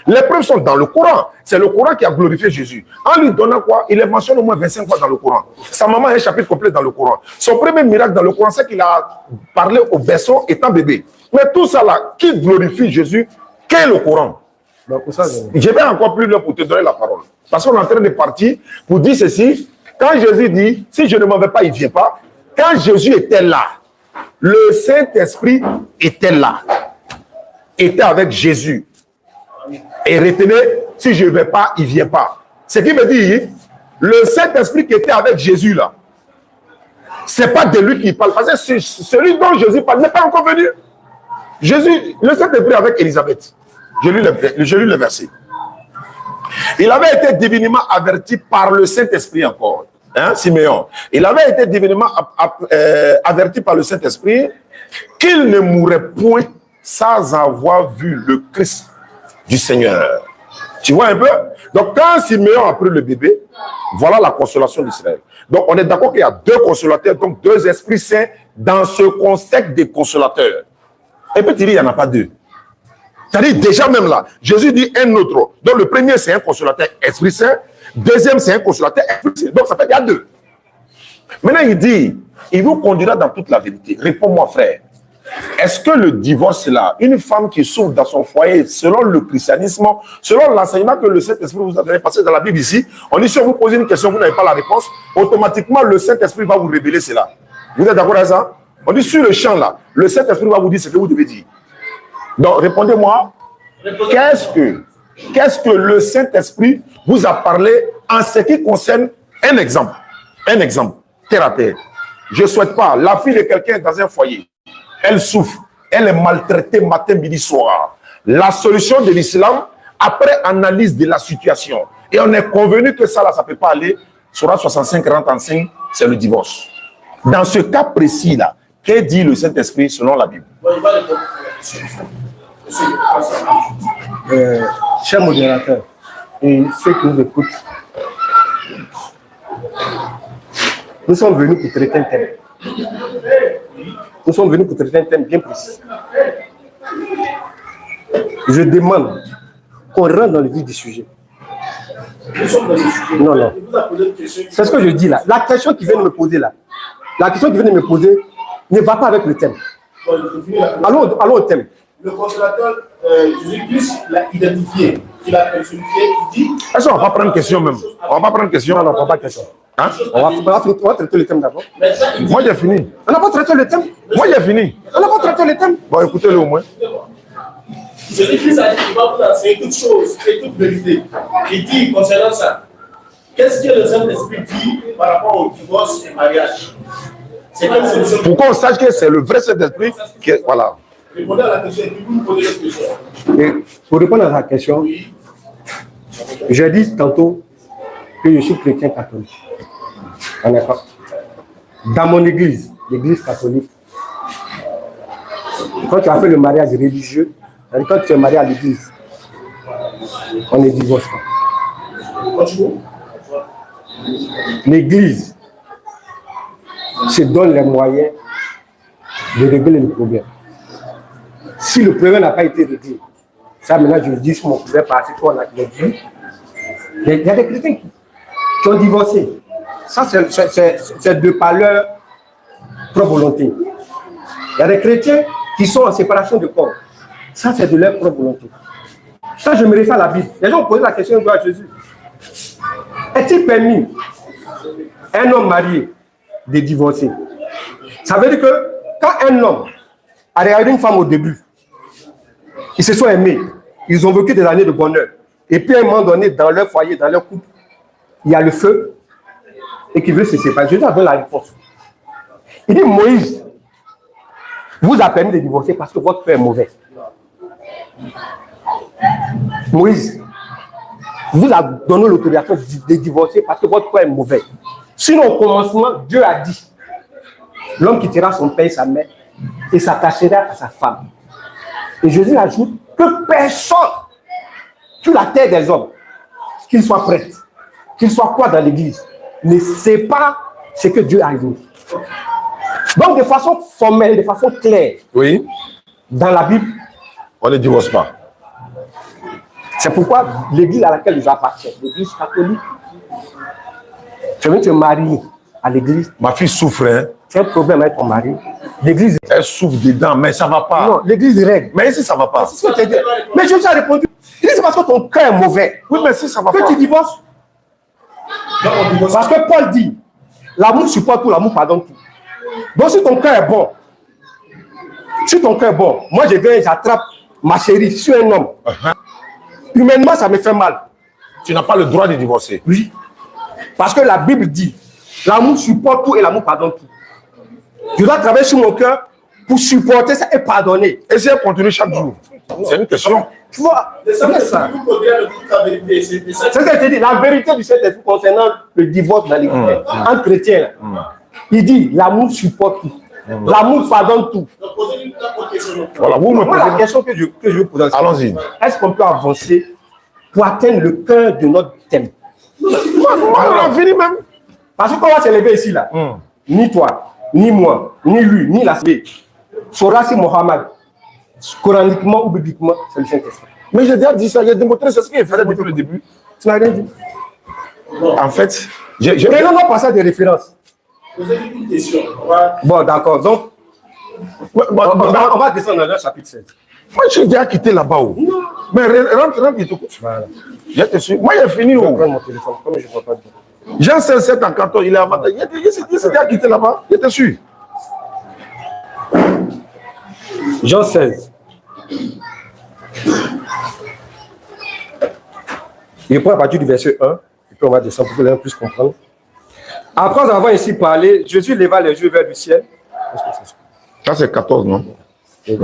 Speaker 1: Les preuves sont dans le Coran. C'est le Coran qui a glorifié Jésus. En lui donnant quoi? Il est mentionné au moins 25 fois dans le Coran. Sa maman a un chapitre complet dans le Coran. Son premier miracle dans le Coran, c'est qu'il a parlé au berceau étant bébé. Mais tout ça là, qui glorifie Jésus? Qu'est le Coran? Je vais encore plus loin pour te donner la parole. Parce qu'on est en train de partir pour dire ceci. Quand Jésus dit, si je ne m'en vais pas, il ne vient pas. Quand Jésus était là, le Saint-Esprit était là. Était avec Jésus. Et retenez, si je ne vais pas, il ne vient pas. Ce qui veut dire, le Saint-Esprit qui était avec Jésus là, ce n'est pas de lui qui parle. Parce que celui dont Jésus parle n'est pas encore venu. Jésus, le Saint-Esprit avec Élisabeth. Je lis le verset. Il avait été divinement averti par le Saint-Esprit encore. Hein, Siméon. Il avait été divinement averti par le Saint-Esprit qu'il ne mourrait point sans avoir vu le Christ du Seigneur. Tu vois un peu? Donc quand Siméon a pris le bébé, voilà la consolation d'Israël. Donc on est d'accord qu'il y a deux consolateurs, donc deux esprits saints dans ce contexte des consolateurs. Et puis tu dis, il n'y en a pas deux. C'est-à-dire déjà même là, Jésus dit un autre. Donc le premier c'est un consolateur Esprit Saint, deuxième c'est un consolateur Esprit Saint. Donc ça fait qu'il y a deux. Maintenant il dit, il vous conduira dans toute la vérité. Réponds-moi frère, est-ce que le divorce là, une femme qui souffre dans son foyer, selon le christianisme, selon l'enseignement que le Saint-Esprit vous a donné, parce que dans la Bible ici, on dit si on vous pose une question, vous n'avez pas la réponse, automatiquement le Saint-Esprit va vous révéler cela. Vous êtes d'accord avec ça? On dit sur le champ là, le Saint-Esprit va vous dire ce que vous devez dire. Donc, répondez-moi, qu'est-ce que le Saint-Esprit vous a parlé en ce qui concerne un exemple, terre à terre. Je ne souhaite pas. La fille de quelqu'un est dans un foyer. Elle souffre. Elle est maltraitée matin, midi, soir. La solution de l'islam, après analyse de la situation, et on est convenu que ça, là, ça ne peut pas aller, Sourate 65, 45, c'est le divorce. Dans ce cas précis-là, qu'est dit le Saint-Esprit selon la Bible?
Speaker 3: Cher modérateur, et ceux qui nous écoutent, nous sommes venus pour traiter un thème. Nous sommes venus pour traiter un thème bien précis. Je demande qu'on rentre dans le vif du sujet. Non, non. C'est ce que je dis là. La question qui vient de me poser là, la question qui vient de me poser ne va pas avec le thème. Allons au thème.
Speaker 4: Le consolateur Jésus-Christ l'a identifié, il l'a personnifié, il dit.
Speaker 1: Est-ce qu'on va pas prendre une question même? On va pas prendre une question?
Speaker 3: Non, non, on ne prend pas de question.
Speaker 1: Hein?
Speaker 3: On va traiter le thème d'abord.
Speaker 1: Moi, j'ai fini.
Speaker 3: On n'a pas traité le thème.
Speaker 1: Moi, j'ai fini.
Speaker 3: On n'a pas traité le thème.
Speaker 1: Bon, écoutez-le au moins.
Speaker 4: Jésus-Christ a dit qu'il va vous enseigner toute chose et toute vérité. Il dit concernant ça, qu'est-ce que le Saint-Esprit dit par rapport au divorce et mariage? C'est comme solution.
Speaker 1: Pour qu'on sache que c'est le vrai Saint-Esprit, voilà.
Speaker 4: Répondez à la question et puis vous me posez la question.
Speaker 3: Et pour répondre à la question, j'ai dit tantôt que je suis chrétien catholique. On est pas. Dans mon église, l'église catholique, quand tu as fait le mariage religieux, quand tu es marié à l'église, on ne divorce pas. L'église se donne les moyens de régler le problème. Si le problème n'a pas été réglé, ça maintenant je le dis sur mon couvert parce qu'on a dit, il y a des chrétiens qui ont divorcé. Ça c'est de par leur propre volonté. Il y a des chrétiens qui sont en séparation de corps. Ça c'est de leur propre volonté. Ça je me réfère à la Bible. Les gens ont posé la question à Jésus. Est-il permis à un homme marié de divorcer? Ça veut dire que quand un homme a regardé une femme au début, ils se sont aimés, ils ont vécu des années de bonheur. Et puis à un moment donné, dans leur foyer, dans leur couple, il y a le feu et qui veut se séparer. Jésus a donné la réponse. Il dit, Moïse vous a permis de divorcer parce que votre père est mauvais. Moïse vous a donné l'autorisation de divorcer parce que votre père est mauvais. Sinon, au commencement, Dieu a dit, l'homme quittera son père et sa mère et s'attachera à sa femme. Et Jésus ajoute que personne sur la terre des hommes, qu'il soit prêtre, qu'il soit quoi dans l'église, ne sait pas ce que Dieu a dit. Donc, de façon formelle, de façon claire,
Speaker 1: Oui.
Speaker 3: dans la Bible,
Speaker 1: On ne divorce pas.
Speaker 3: c'est pourquoi l'église à laquelle j'appartiens, l'église catholique, tu veux te marier à l'église,
Speaker 1: Ma fille souffre, hein.
Speaker 3: tu as un problème avec ton mari, l'église,
Speaker 1: Elle souffre dedans, mais ça ne va pas.
Speaker 3: non, l'église règle.
Speaker 1: Mais ici, ça ne va pas.
Speaker 3: C'est ce que tu as dit. Mais Jésus a répondu, il dit c'est parce que ton cœur est mauvais.
Speaker 1: Oui, mais si ça ne va
Speaker 3: Que
Speaker 1: pas.
Speaker 3: tu divorces. Parce que Paul dit, l'amour supporte tout, l'amour pardonne tout. Donc si ton cœur est bon, moi je viens, j'attrape ma chérie sur un homme. Humainement, ça me fait mal.
Speaker 1: Tu n'as pas le droit de divorcer.
Speaker 3: Oui. Parce que la Bible dit, l'amour supporte tout et l'amour pardonne tout. Je dois travailler sur mon cœur pour supporter ça et pardonner.
Speaker 1: Et si elle continue chaque jour, c'est une question.
Speaker 3: Tu vois,
Speaker 4: C'est ça
Speaker 3: c'est
Speaker 4: que
Speaker 3: ça.
Speaker 4: vous pouvez dire toute la vérité. C'est ça.
Speaker 3: C'est ce que je te dis, la vérité du Saint-Esprit concernant le divorce dans l'église, entre chrétiens. Il dit, l'amour supporte tout. L'amour pardonne tout.
Speaker 4: Donc, posez une question.
Speaker 1: Voilà, vous me
Speaker 3: Moi, la
Speaker 1: posez.
Speaker 3: question que je veux poser,
Speaker 1: Allons-y.
Speaker 3: est-ce qu'on peut avancer pour atteindre le cœur de notre thème?
Speaker 1: On a fini même.
Speaker 3: Parce que quand on va s'élever ici, là, ni toi, ni moi, ni lui, ni la CB, saura si Mohammed, coraniquement ou bibliquement, c'est le Saint-Esprit.
Speaker 1: Mais j'ai déjà dit ça, j'ai démontré c'est ce qu'il fallait depuis le début.
Speaker 3: Tu n'as rien dit.
Speaker 1: En fait,
Speaker 3: Prenons-nous passer à des références.
Speaker 4: Posez une question.
Speaker 3: Bon, d'accord. Donc, on va descendre dans le chapitre 16.
Speaker 1: moi, j'ai déjà quitté là-bas. Mais rentre, il te coûte.
Speaker 3: Voilà.
Speaker 1: Je te suis. Moi, j'ai fini.
Speaker 3: Je vais prendre mon téléphone, comme je ne vois pas bien.
Speaker 1: Jean 7 en canton, il est avantage. Il s'est déjà quitté là-bas. Je te suis.
Speaker 3: Jean 16. Il prend à partir du verset 1, et puis on va descendre pour que les gens puissent comprendre. Après avoir ainsi parlé, Jésus leva les yeux vers le ciel.
Speaker 1: Ça, c'est 14, non? Ouais.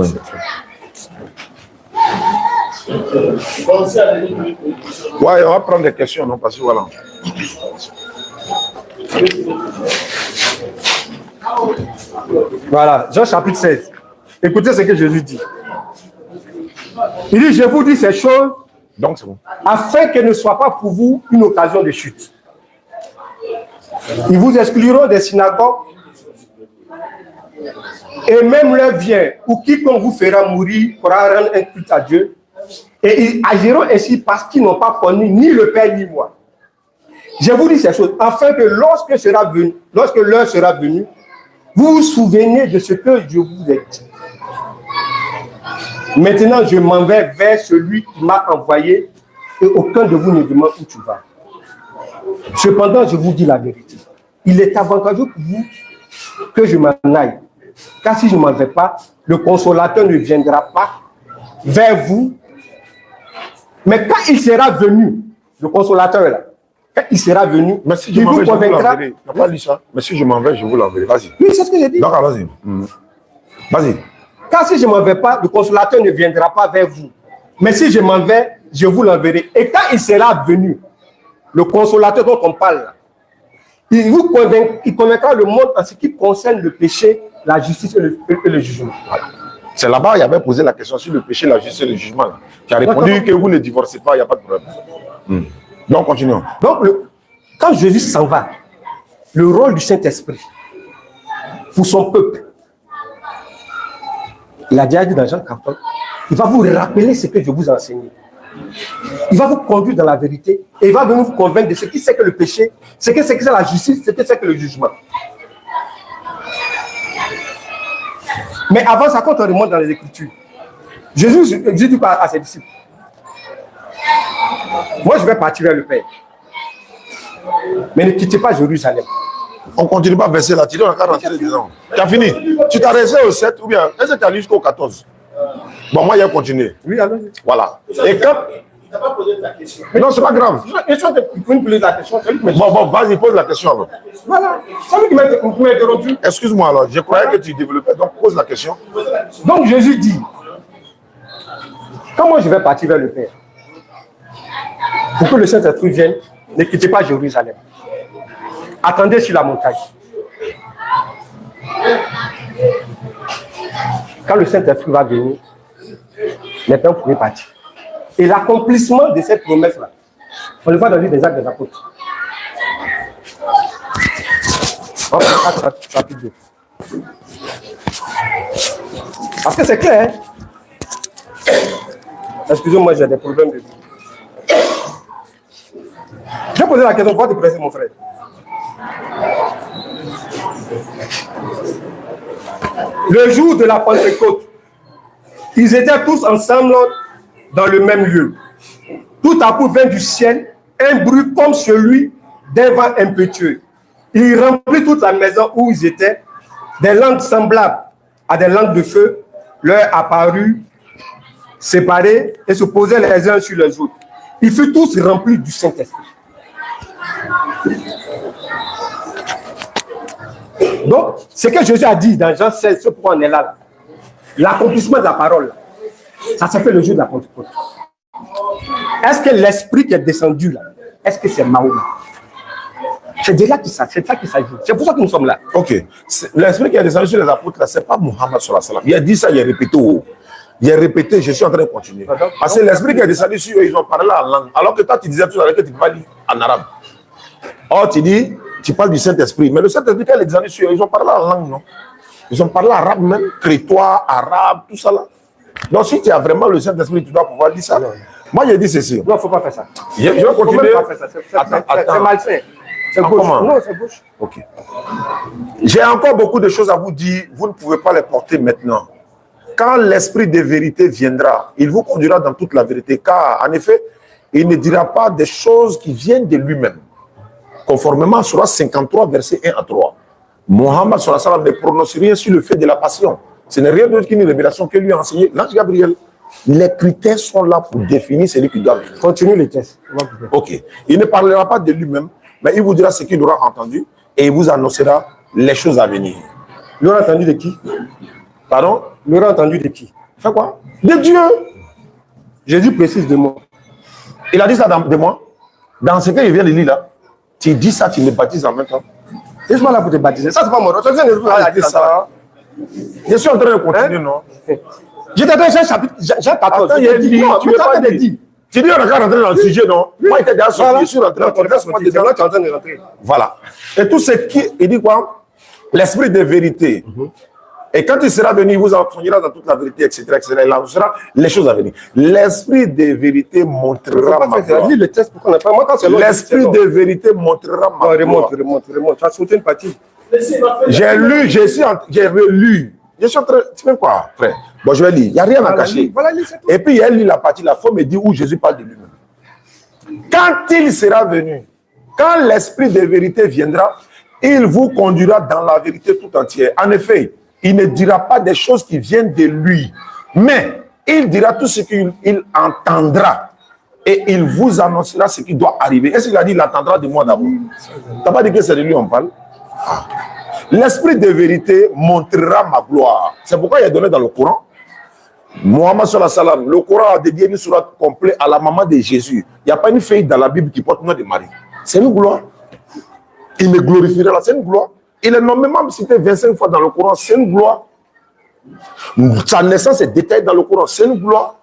Speaker 1: Ouais, on va prendre des questions, non? Parce que voilà.
Speaker 3: Voilà, Jean chapitre 16. Écoutez ce que Jésus dit. Il dit, je vous dis ces choses
Speaker 1: Donc, c'est bon.
Speaker 3: afin qu'elles ne soient pas pour vous une occasion de chute. Ils vous excluront des synagogues et même l'heure vient où quiconque vous fera mourir pourra rendre un culte à Dieu. Et ils agiront ainsi parce qu'ils n'ont pas connu ni le Père ni moi. Je vous dis ces choses afin que lorsque l'heure sera venue, vous vous souvenez de ce que je vous ai dit. Maintenant, je m'en vais vers celui qui m'a envoyé et aucun de vous ne demande où tu vas. Cependant, je vous dis la vérité. Il est avantageux pour vous que je m'en aille. Car si je ne m'en vais pas, le consolateur ne viendra pas vers vous. Mais quand il sera venu, le consolateur est là. Quand il sera venu,
Speaker 1: mais si je
Speaker 3: il
Speaker 1: m'en
Speaker 3: vous
Speaker 1: vais, je vous
Speaker 3: convaincra.
Speaker 1: l'enverrai. Tu n'as pas lu ça? Mais si je m'en vais, je vous l'enverrai. Vas-y.
Speaker 3: Oui, c'est ce que j'ai dit.
Speaker 1: D'accord, vas-y. Vas-y.
Speaker 3: Car si je ne m'en vais pas, le consolateur ne viendra pas vers vous. Mais si je m'en vais, je vous l'enverrai. Et quand il sera venu, le consolateur dont on parle là, il convaincra le monde en ce qui concerne le péché, la justice et le jugement.
Speaker 1: Voilà. C'est là-bas, il avait posé la question sur le péché, la justice et le jugement. Là. Tu as répondu que vous ne divorcez pas, il n'y a pas de problème. Donc, continuons.
Speaker 3: Donc, quand Jésus s'en va, le rôle du Saint-Esprit pour son peuple, il a déjà dit dans Jean 14, il va vous rappeler ce que je vous ai enseigné. Il va vous conduire dans la vérité et il va venir vous convaincre de ce qui c'est que le péché, ce que c'est que la justice, ce que c'est que le jugement. Mais avant ça, quand on remonte dans les Écritures, Jésus dit quoi à ses disciples? Moi, je vais partir vers le Père. Mais ne quittez pas Jérusalem.
Speaker 1: On continue pas à verser là. Tu dois encore rentrer dedans. Tu as fini. Tu t'as resté au 7 ou bien est-ce que tu as lu jusqu'au 14? Bon, moi, il a continué.
Speaker 3: Oui, alors.
Speaker 1: Voilà. Et quand.
Speaker 4: Il t'a pas posé ta question.
Speaker 1: Non, c'est pas grave.
Speaker 3: Il faut me poser la question.
Speaker 1: Bon, vas-y, pose la question alors.
Speaker 3: Voilà. C'est lui qui m'a interrompu.
Speaker 1: Excuse-moi alors, je croyais que tu développais. Donc, pose la question.
Speaker 3: Donc, Jésus dit, comment je vais partir vers le Père? Pour que le Saint-Esprit vienne, ne quittez pas Jérusalem. Attendez sur la montagne. Quand le Saint-Esprit va venir, maintenant vous pouvez partir. Et l'accomplissement de cette promesse-là, on le voit dans le livre des Actes des Apôtres. Chapitre 2. Parce que c'est clair. Hein? Excusez-moi, j'ai des problèmes de vie. Je vais poser la question, pourquoi te presser, mon frère? Le jour de la Pentecôte, ils étaient tous ensemble dans le même lieu. Tout à coup vint du ciel un bruit comme celui d'un vent impétueux. Il remplit toute la maison où ils étaient. Des langues semblables à des langues de feu leur apparurent séparées et se posaient les uns sur les autres. Ils furent tous remplis du Saint-Esprit. Donc, ce que Jésus a dit dans Jean 16, ce pourquoi on est là, l'accomplissement de la parole, ça s'est fait le jour de la Pentecôte. Est-ce que l'esprit qui est descendu là, est-ce que c'est Mahomet? C'est déjà ça, c'est ça qu'il s'agit. C'est pour ça que nous sommes là.
Speaker 1: Ok. L'esprit qui est descendu sur les apôtres là, c'est pas Mohammed sallallahu alayhi wa sallam. Il a dit ça, il a répété. Il a répété, je suis en train de continuer. Parce que l'esprit qui est descendu sur eux, ils ont parlé en langue. Alors que toi, tu disais tout à l'heure que tu ne peux pas lire en arabe. Or, tu dis, tu parles du Saint-Esprit. Mais le Saint-Esprit, quand il est descendu sur eux, ils ont parlé en langue, non? Ils ont parlé arabe même, crétois, arabe, tout ça là. Donc, si tu as vraiment le Saint-Esprit, tu dois pouvoir dire ça. Moi, j'ai dit ceci.
Speaker 3: Non, il ne faut pas faire ça.
Speaker 1: Je vais continuer.
Speaker 3: C'est malsain. C'est gauche.
Speaker 1: Comment?
Speaker 3: Non, c'est gauche.
Speaker 1: Ok. J'ai encore beaucoup de choses à vous dire. Vous ne pouvez pas les porter maintenant. Quand l'esprit de vérité viendra, il vous conduira dans toute la vérité. Car, en effet, il ne dira pas des choses qui viennent de lui-même. Conformément à Surah 53, verset 1 à 3. Mohammed sallallahu alayhi wa sallam ne prononce rien sur le fait de la passion. Ce n'est rien d'autre qu'une révélation que lui a enseigné l'ange Gabriel. Les critères sont là pour définir celui qui doit venir.
Speaker 3: Continue les tests.
Speaker 1: Ok. Il ne parlera pas de lui-même, mais il vous dira ce qu'il aura entendu et il vous annoncera les choses à venir.
Speaker 3: Il aura entendu de qui?
Speaker 1: Pardon?
Speaker 3: Il aura entendu de qui?
Speaker 1: Fait quoi? De Dieu.
Speaker 3: Jésus précise de moi.
Speaker 1: Il a dit ça de moi. Dans ce que je viens de lire là, tu dis ça, tu me baptises en même temps.
Speaker 3: Je suis pas là pour te baptiser. Ça, c'est pas mon rôle.
Speaker 1: Je suis en train de continuer, non?
Speaker 3: Je t'ai donné un chapitre. J'ai 14.
Speaker 1: Attends, il a dit,
Speaker 3: non,
Speaker 1: tu veux pas dire. Tu dis, on a qu'à rentrer dans le sujet, non? Moi, il était déjà sorti, je suis rentré dans le sujet. Voilà. Et tout ce qui, il dit quoi? L'esprit de vérité. Et quand il sera venu, il vous enseignera dans toute la vérité, etc., etc. Il annoncera les choses à venir. L'esprit de vérité montrera ma gloire. L'esprit de vérité montrera ma gloire.
Speaker 3: Remonte. Tu as sauté une partie.
Speaker 1: J'ai lu, j'ai relu. Je suis en train, tu fais quoi, frère? Bon, je vais lire. Il n'y a rien à cacher. Et puis, elle lit la partie, la femme me dit où Jésus parle de lui-même. Quand il sera venu, quand l'esprit de vérité viendra, il vous conduira dans la vérité tout entière. En effet, il ne dira pas des choses qui viennent de lui, mais il dira tout ce qu'il entendra et il vous annoncera ce qui doit arriver. Est-ce qu'il a dit il attendra de moi d'abord? Tu n'as pas dit que c'est de lui on parle? L'esprit de vérité montrera ma gloire. C'est pourquoi il est donné dans le Coran. Mohammed sallallahu alayhi wa sallam, le Coran a dédié une sourate complète à la maman de Jésus. Il n'y a pas une fille dans la Bible qui porte le nom de Marie. C'est une gloire. Il me glorifiera là, c'est une gloire. Il est nommément cité 25 fois dans le Coran, c'est une gloire. Sa naissance est détaillée dans le Coran, c'est une gloire.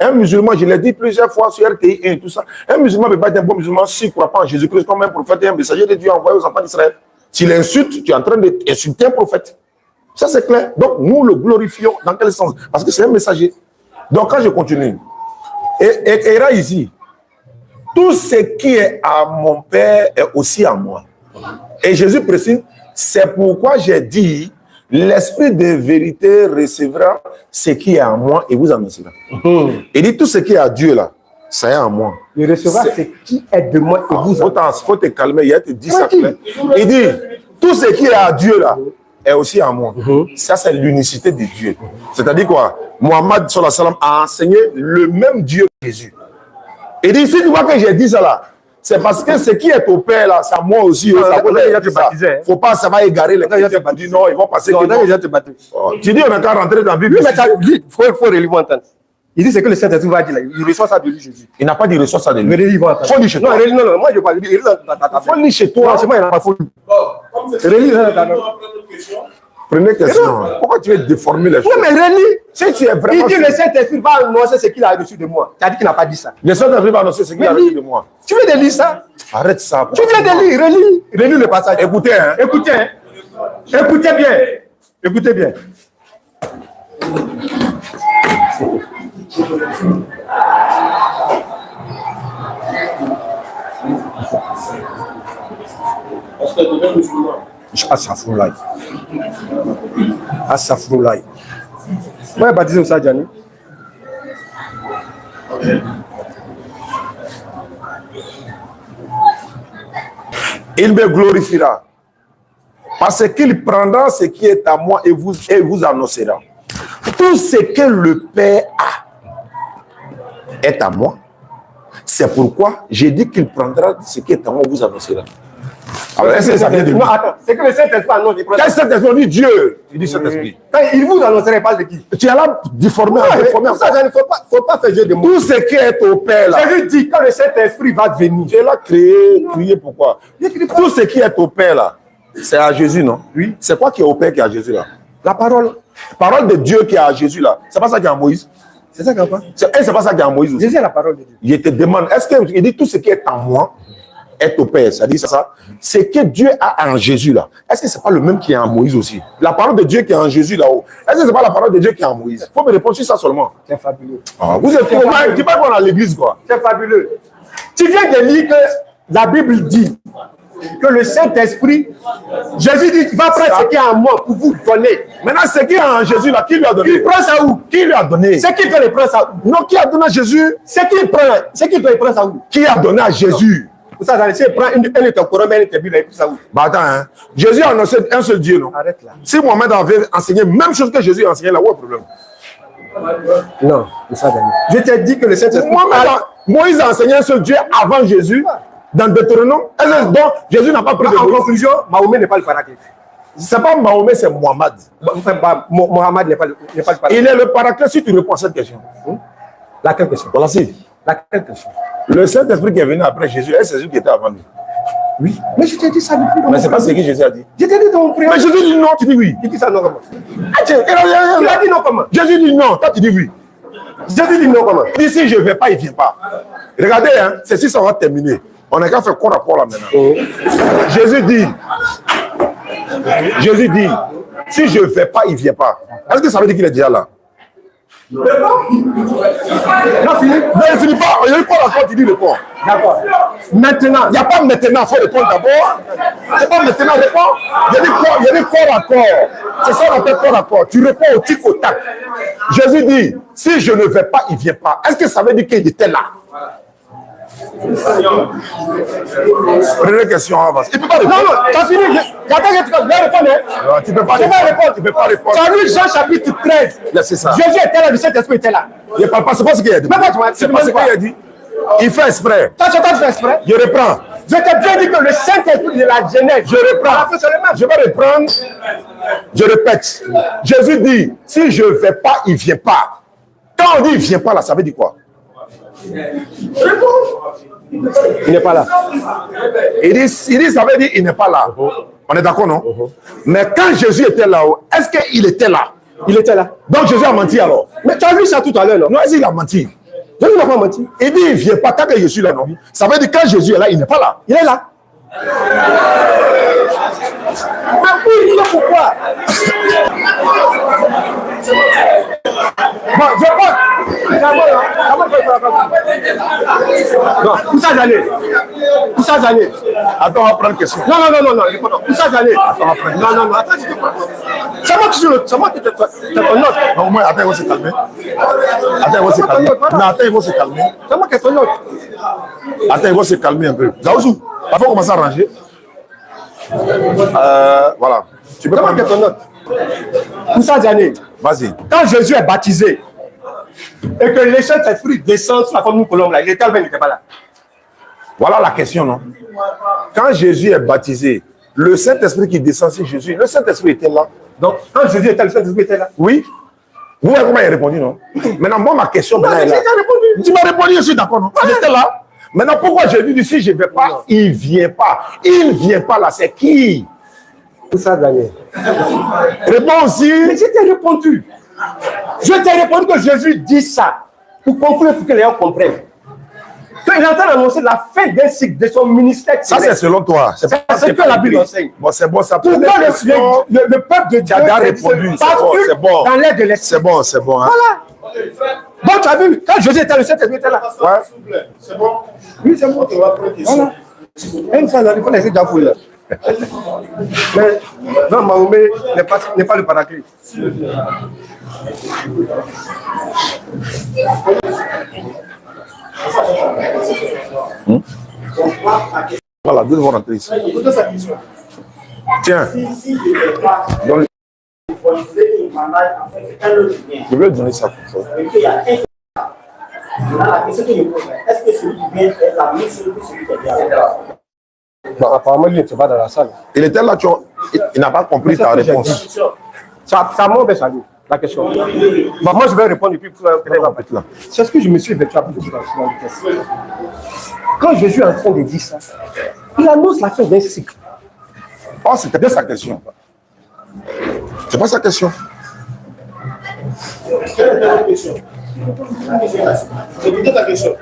Speaker 1: Un musulman, je l'ai dit plusieurs fois sur RTI et tout ça, un musulman ne peut pas être un bon musulman s'il ne croit pas en Jésus-Christ comme un prophète et un messager de Dieu envoyé aux enfants d'Israël. S'il insulte, tu es en train d'insulter un prophète. Ça c'est clair. Donc nous le glorifions dans quel sens? Parce que c'est un messager. Donc quand je continue, et là ici, tout ce qui est à mon Père est aussi à moi. Et Jésus précise, c'est pourquoi j'ai dit, l'esprit de vérité recevra ce qui est à moi et vous annoncera. Il dit tout ce qui est à Dieu là, ça est à moi.
Speaker 3: Il recevra ce qui est de moi et vous annoncera.
Speaker 1: Il faut te calmer, il te dit ça clair. Il dit, tout ce qui est à Dieu là, est aussi à moi. Ça c'est l'unicité de Dieu. C'est-à-dire quoi? Mohammed sallallahu alayhi wa sallam a enseigné le même Dieu que Jésus. Il dit, si tu vois que j'ai dit ça là, c'est parce que ce qui est au Père là, c'est à moi aussi. Il ne faut pas, ça va égarer les gens. Non, ils vont passer. Tu dis, on a qu'à rentrer dans la Bible.
Speaker 3: Il faut relire entendre. Il dit, c'est que le Saint-Esprit va dire là. Il reçoit ça de lui, Jésus.
Speaker 1: Il n'a pas dit reçoit ça de lui.
Speaker 3: Mais il va
Speaker 1: faut lire chez toi.
Speaker 3: Non, moi je parle. Il
Speaker 1: faut lire chez toi.
Speaker 3: C'est moi, il n'a pas faux.
Speaker 1: Prenez question. Pourquoi tu veux déformer les choses?
Speaker 3: Oui, mais relis.
Speaker 1: Si tu es vraiment.
Speaker 3: Il dit, le Saint-Esprit va annoncer ce qu'il a reçu de moi. Tu as dit qu'il n'a pas dit ça.
Speaker 1: Le Saint-Esprit va annoncer ce qu'il a reçu de moi.
Speaker 3: Tu veux de lire ça?
Speaker 1: Arrête ça.
Speaker 3: Tu viens de lire, relis le passage.
Speaker 1: Écoutez, hein.
Speaker 3: Écoutez bien. Écoutez bien. Asafroulaï. Moi, je baptisé ça, Gianni.
Speaker 1: Il me glorifiera parce qu'il prendra ce qui est à moi et vous annoncera. Tout ce que le Père a est à moi. C'est pourquoi j'ai dit qu'il prendra ce qui est à moi et vous annoncera. Alors, est-ce que ça vient de lui?
Speaker 3: Non, attends, c'est que le Saint-Esprit annonce.
Speaker 1: Quel Saint-Esprit? On dit Dieu. Tu dis Saint-Esprit.
Speaker 3: Il vous annoncerait pas de qui?
Speaker 1: Tu es là difformé.
Speaker 3: Il ne faut pas faire jeu de mots.
Speaker 1: Tout ce qui est au Père là.
Speaker 3: Jésus dit quand le Saint-Esprit va venir.
Speaker 1: Tu es là crier pourquoi? Tout ce qui est au Père là, c'est à Jésus, non? Oui. C'est quoi qui est au Père qui est à Jésus là? La parole. La parole de Dieu qui est à Jésus là. C'est pas ça qui est à Moïse.
Speaker 3: C'est ça qu'on parle.
Speaker 1: C'est pas ça qui est à Moïse aussi.
Speaker 3: Jésus est la parole de Dieu.
Speaker 1: Je te demande, est-ce qu'il dit tout ce qui est en moi est au Père? Ça dit ça. Ce que Dieu a en Jésus là, est-ce que c'est pas le même qui est en Moïse aussi? La parole de Dieu qui est en Jésus là-haut, est-ce que c'est pas la parole de Dieu qui est en Moïse? Il faut me répondre sur ça seulement.
Speaker 3: C'est fabuleux.
Speaker 1: Vous êtes tu parles qu'on a l'église quoi.
Speaker 3: C'est fabuleux. Tu viens de lire que la Bible dit que le Saint-Esprit, Jésus dit qu'il va prendre ce qui est en moi pour vous donner.
Speaker 1: Maintenant, ce qui est en Jésus là, qui lui a donné?
Speaker 3: Il prend ça où?
Speaker 1: Qui lui a donné?
Speaker 3: C'est qui doit le prendre ça où?
Speaker 1: Non, qui a donné à Jésus?
Speaker 3: C'est qui doit le prendre ça où?
Speaker 1: Qui a donné à Jésus?
Speaker 3: Pour ça, si il prend un de ton Coran, un de tes Bibles, il prend ça où?
Speaker 1: Bah attends, hein. Jésus a annoncé un seul Dieu, non?
Speaker 3: Arrête là.
Speaker 1: Si Mohamed avait enseigné même chose que Jésus a enseigné là, où est le problème?
Speaker 3: Non, c'est ça, Daniel. Je t'ai dit que le Saint-Esprit.
Speaker 1: Moïse a enseigné un seul Dieu avant Jésus. Dans Deutéronome, donc Jésus n'a pas pris de
Speaker 3: En
Speaker 1: Moïse.
Speaker 3: conclusion, Mahomet n'est pas le paraclet.
Speaker 1: C'est pas Mahomet, c'est Mohammed.
Speaker 3: Mohammed n'est pas le paraclet.
Speaker 1: Il est le paraclet si tu réponds à cette question.
Speaker 3: Laquelle question?
Speaker 1: Voilà, c'est.
Speaker 3: Laquelle question?
Speaker 1: Le Saint-Esprit qui est venu après Jésus, c'est Jésus qui était avant lui.
Speaker 3: Oui. Mais je t'ai dit ça depuis.
Speaker 1: Mais c'est pas ce que Jésus a dit.
Speaker 3: Je t'ai dit dans mon prière.
Speaker 1: Mais Jésus dit non, tu dis oui.
Speaker 3: Il dit ça non comment?
Speaker 1: Il
Speaker 3: a dit non comment?
Speaker 1: Jésus dit non, toi tu dis oui.
Speaker 3: Jésus dit non comment?
Speaker 1: Il dit si je ne vais pas, il ne vient pas. Regardez, hein, c'est si ça va terminer. On n'a qu'à faire corps à corps là maintenant. Jésus dit, si je ne vais pas, il ne vient pas. Est-ce que ça veut dire qu'il est déjà là? Non, fini. Non, il ne finit pas. Il y a eu corps à corps, tu dis réponds.
Speaker 3: D'accord. Maintenant.
Speaker 1: Il n'y a pas maintenant, il faut répondre d'abord. C'est pas maintenant, réponds. Il y a des corps à corps. C'est ça qu'on appelle corps à corps. Tu réponds au tic au tac. Jésus dit, si je ne vais pas, il ne vient pas. Est-ce que ça veut dire qu'il était là? Prenez la question, avance. Il ne peut pas répondre.
Speaker 3: Non, tu as fini. J'attends que tu vas répondre.
Speaker 1: Non, tu ne peux pas répondre. Tu ne peux pas répondre.
Speaker 3: Tu as lu Jean chapitre 13.
Speaker 1: C'est ça.
Speaker 3: Jésus était là, le Saint-Esprit était là.
Speaker 1: Il parle pas, c'est pas ce qu'il a dit. C'est pas ce qu'il a dit. Il fait exprès.
Speaker 3: Toi, tu as fait exprès.
Speaker 1: Je reprends.
Speaker 3: Je t'ai bien dit que le Saint-Esprit de la Genèse.
Speaker 1: Je reprends. Je vais reprendre. Je répète. Jésus dit, si je ne vais pas, il ne vient pas. Quand on dit il ne vient pas là, ça veut dire quoi?
Speaker 3: Il n'est pas là.
Speaker 1: Il dit, ça veut dire il n'est pas là. On est d'accord, non? Mais quand Jésus était là-haut, est-ce qu'il était là?
Speaker 3: Il était là.
Speaker 1: Donc Jésus a menti alors?
Speaker 3: Mais tu as lu ça tout à l'heure, non?
Speaker 1: Non, est-ce qu'il a menti?
Speaker 3: Jésus n'a pas menti.
Speaker 1: Il dit il ne vient pas tant que je suis là, non? Ça veut dire quand Jésus est là, il n'est pas là.
Speaker 3: Il est là. Mais oui, il est pourquoi? Bon, je crois. Non, où ça j'allais? Où ça j'allais?
Speaker 1: Attends, on va prendre une question.
Speaker 3: Non. Où ça j'allais? Non. Attends, je te prends. C'est moi qui suis le. C'est moi qui te ton autre.
Speaker 1: Non, au moins, attends, il va se calmer. Attends, il va se calmer. Non, attends, il va se calmer.
Speaker 3: C'est moi qui ai ton autre.
Speaker 1: Attends, il va se calmer un peu. Zaouzou, il faut commencer à ranger. Voilà. Tu peux
Speaker 3: C'est moi qui ai ton autre. Où ça j'allais?
Speaker 1: Vas-y.
Speaker 3: Quand Jésus est baptisé et que le Saint-Esprit descend sur la forme d'une colombe là, il était là, il n'était pas là.
Speaker 1: Voilà la question, non? Quand Jésus est baptisé, le Saint-Esprit qui descend sur Jésus, le Saint-Esprit était là.
Speaker 3: Donc, quand Jésus était là, le Saint-Esprit était là.
Speaker 1: Oui. Vous voyez comment il a répondu, non? Maintenant, moi, ma question, maintenant, est là. Tu m'as répondu, je suis d'accord, non? Il était là. Maintenant, pourquoi Jésus dit si je ne vais pas, il ne vient pas? Il ne vient pas là, c'est qui?
Speaker 3: Tout ça, Daniel.
Speaker 1: Réponds aussi.
Speaker 3: Mais je t'ai répondu. Je t'ai répondu que Jésus dit ça pour conclure, pour que les gens comprennent. Quand il est en train d'annoncer la fin d'un cycle de son ministère.
Speaker 1: Ça, c'est selon toi.
Speaker 3: C'est ce que la Bible enseigne.
Speaker 1: Bon, c'est bon, ça peut
Speaker 3: Pourquoi le peuple de Dieu
Speaker 1: a répondu. C'est bon.
Speaker 3: Dans l'air de l'esprit.
Speaker 1: C'est bon. Hein?
Speaker 3: Voilà. Bon, tu as vu, quand Jésus était là, le Saint-Esprit était là.
Speaker 1: Ouais.
Speaker 4: C'est bon?
Speaker 3: Oui, c'est bon. Voilà. Même ça, il faut laisser déjà fouiller. Mais non, Mahomet n'est pas le paraclet.
Speaker 1: Voilà, deux vont rentrer ici. Tiens. Donc, je vais donner ça pour ça.
Speaker 5: Est-ce que celui qui vient est la même chose que celui qui est là?
Speaker 3: Bon, apparemment, il n'était pas dans la salle.
Speaker 1: Il était là, il n'a pas compris ta réponse.
Speaker 3: Ça m'embête à lui, la question. Bon, moi, je vais répondre et puis c'est ce que je me suis effectué après la vitesse. Quand Jésus est en train de dire ça, il annonce la fin d'un cycle.
Speaker 1: Oh, c'était bien sa question. C'est pas sa question.
Speaker 4: Quelle est ta question? Répétez ta question.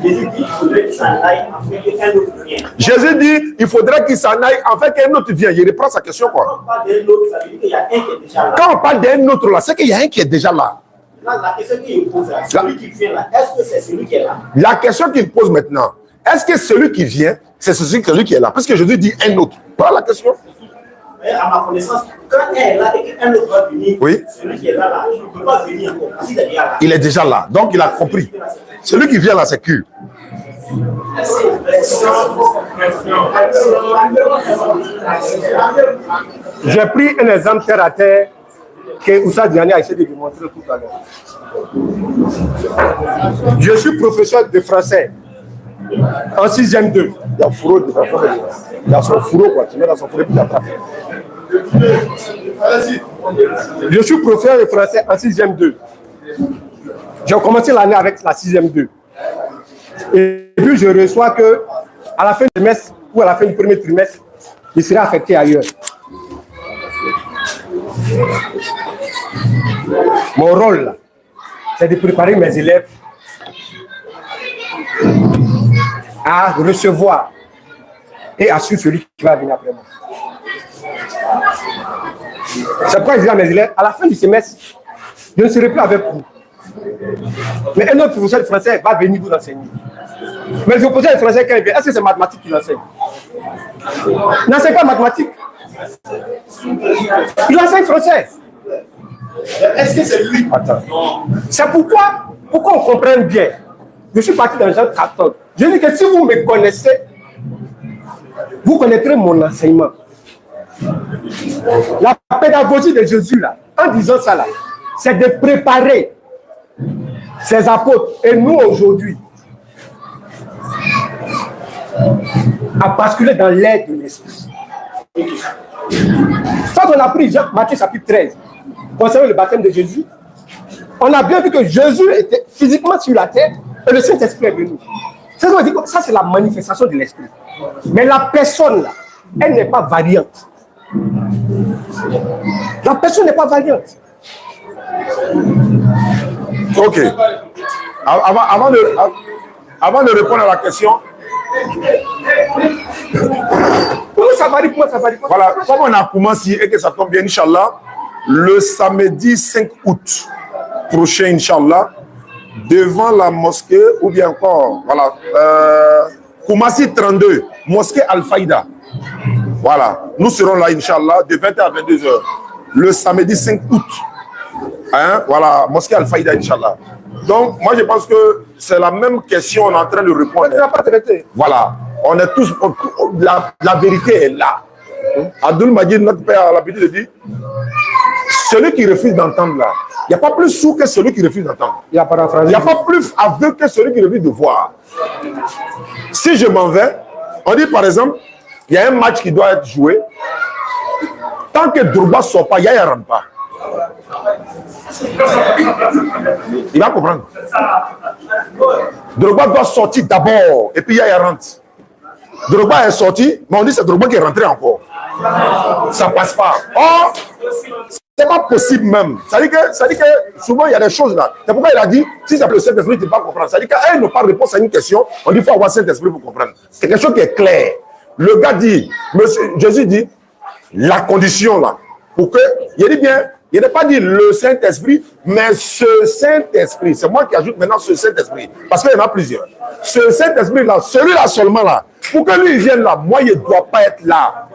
Speaker 5: Jésus dit qu'il faudrait qu'il s'en aille afin qu'un autre vienne.
Speaker 1: Jésus dit il faudrait qu'il s'en aille afin qu'un autre vienne. Il reprend sa question, quoi. Quand on parle d'un autre là, c'est qu'il y a un qui est déjà là.
Speaker 5: Là, la question qu'il pose là, celui qui vient là, est-ce que c'est celui qui est là?
Speaker 1: La question qu'il pose maintenant, est-ce que celui qui vient, c'est celui qui est là? Parce que Jésus dit un autre. Voilà la question.
Speaker 5: Mais à ma connaissance, quand un est là et qu'un autre va venir,
Speaker 1: oui,
Speaker 5: celui qui est là, il ne peut pas venir encore. Parce qu'il est déjà là.
Speaker 1: Il est déjà là. Donc il a compris. Celui qui vient là, c'est qui?
Speaker 3: J'ai pris un exemple terre à terre que Oussa Diané a essayé de démontrer tout à l'heure. Je suis professeur de français en 6e 2.
Speaker 1: Il y a fourreau, dans son fourreau, quoi. Tu mets dans son fourreau, puis tu attrapes.
Speaker 3: Je suis professeur de français en 6e 2. J'ai commencé l'année avec la 6e 2. Et puis je reçois que à la fin du trimestre ou à la fin du premier trimestre, je serai affecté ailleurs. Mon rôle, là, c'est de préparer mes élèves à recevoir et à suivre celui qui va venir après moi. C'est pourquoi je dis à mes élèves, à la fin du semestre, je ne serai plus avec vous. Mais un autre professeur de français va venir vous enseigner. Mais le professeur de français, quand il vient, est-ce que c'est mathématiques qu'il enseigne? Il n'enseigne pas mathématiques. Il enseigne français.
Speaker 4: Est-ce que c'est lui?
Speaker 3: Attends. C'est pourquoi on comprenne bien. Je suis parti dans Jean 14. Je dis que si vous me connaissez, vous connaîtrez mon enseignement. La pédagogie de Jésus, là, en disant ça, là, c'est de préparer ses apôtres et nous aujourd'hui à basculer dans l'aide de l'esprit. Quand on a pris Matthieu chapitre 13, concernant le baptême de Jésus, on a bien vu que Jésus était physiquement sur la terre et le Saint-Esprit est venu. Ça, c'est la manifestation de l'esprit. Mais la personne, là, elle n'est pas variante. La personne n'est pas variante.
Speaker 1: Ok. Avant de répondre à la question,
Speaker 3: Comment ça varie?
Speaker 1: voilà, comme on a commencé et que ça tombe bien, Inch'Allah, le samedi 5 août prochain, Inch'Allah, devant la mosquée, ou bien encore, voilà, Koumassi 32, mosquée Al-Faïda. Voilà, nous serons là, Inch'Allah, de 20h à 22h, le samedi 5 août. Hein, voilà, mosquée Al-Faïda, Inch'Allah. Donc, moi, je pense que c'est la même question, on est en train de répondre.
Speaker 3: On n'a pas traité.
Speaker 1: Voilà, on est tous, la vérité est là. Abdul Majid, notre père, a l'habitude de dire, celui qui refuse d'entendre là, il n'y a pas plus sourd que celui qui refuse d'entendre. Il n'y a pas plus aveugle que celui qui refuse de voir. Si je m'en vais, on dit par exemple, il y a un match qui doit être joué. Tant que Drogba ne sort pas, Yaya ne rentre pas. Il va comprendre. Drogba doit sortir d'abord et puis Yaya rentre. Drogba est sorti, mais on dit que c'est Drogba qui est rentré encore. Ça ne passe pas. Or, c'est pas possible même. Ça dit que souvent il y a des choses là. C'est pourquoi il a dit, si c'est le Saint-Esprit, tu ne peux pas comprendre. Ça dit qu'à elle n'a pas réponse à une question, on dit qu'il faut avoir Saint-Esprit pour comprendre. C'est quelque chose qui est clair. Le gars dit, Jésus dit, la condition là, pour que, il dit bien, il n'a pas dit le Saint-Esprit, mais ce Saint-Esprit. C'est moi qui ajoute maintenant ce Saint-Esprit. Parce qu'il y en a plusieurs. Ce Saint-Esprit là, celui-là seulement là, pour que lui vienne là, moi il ne dois pas être là.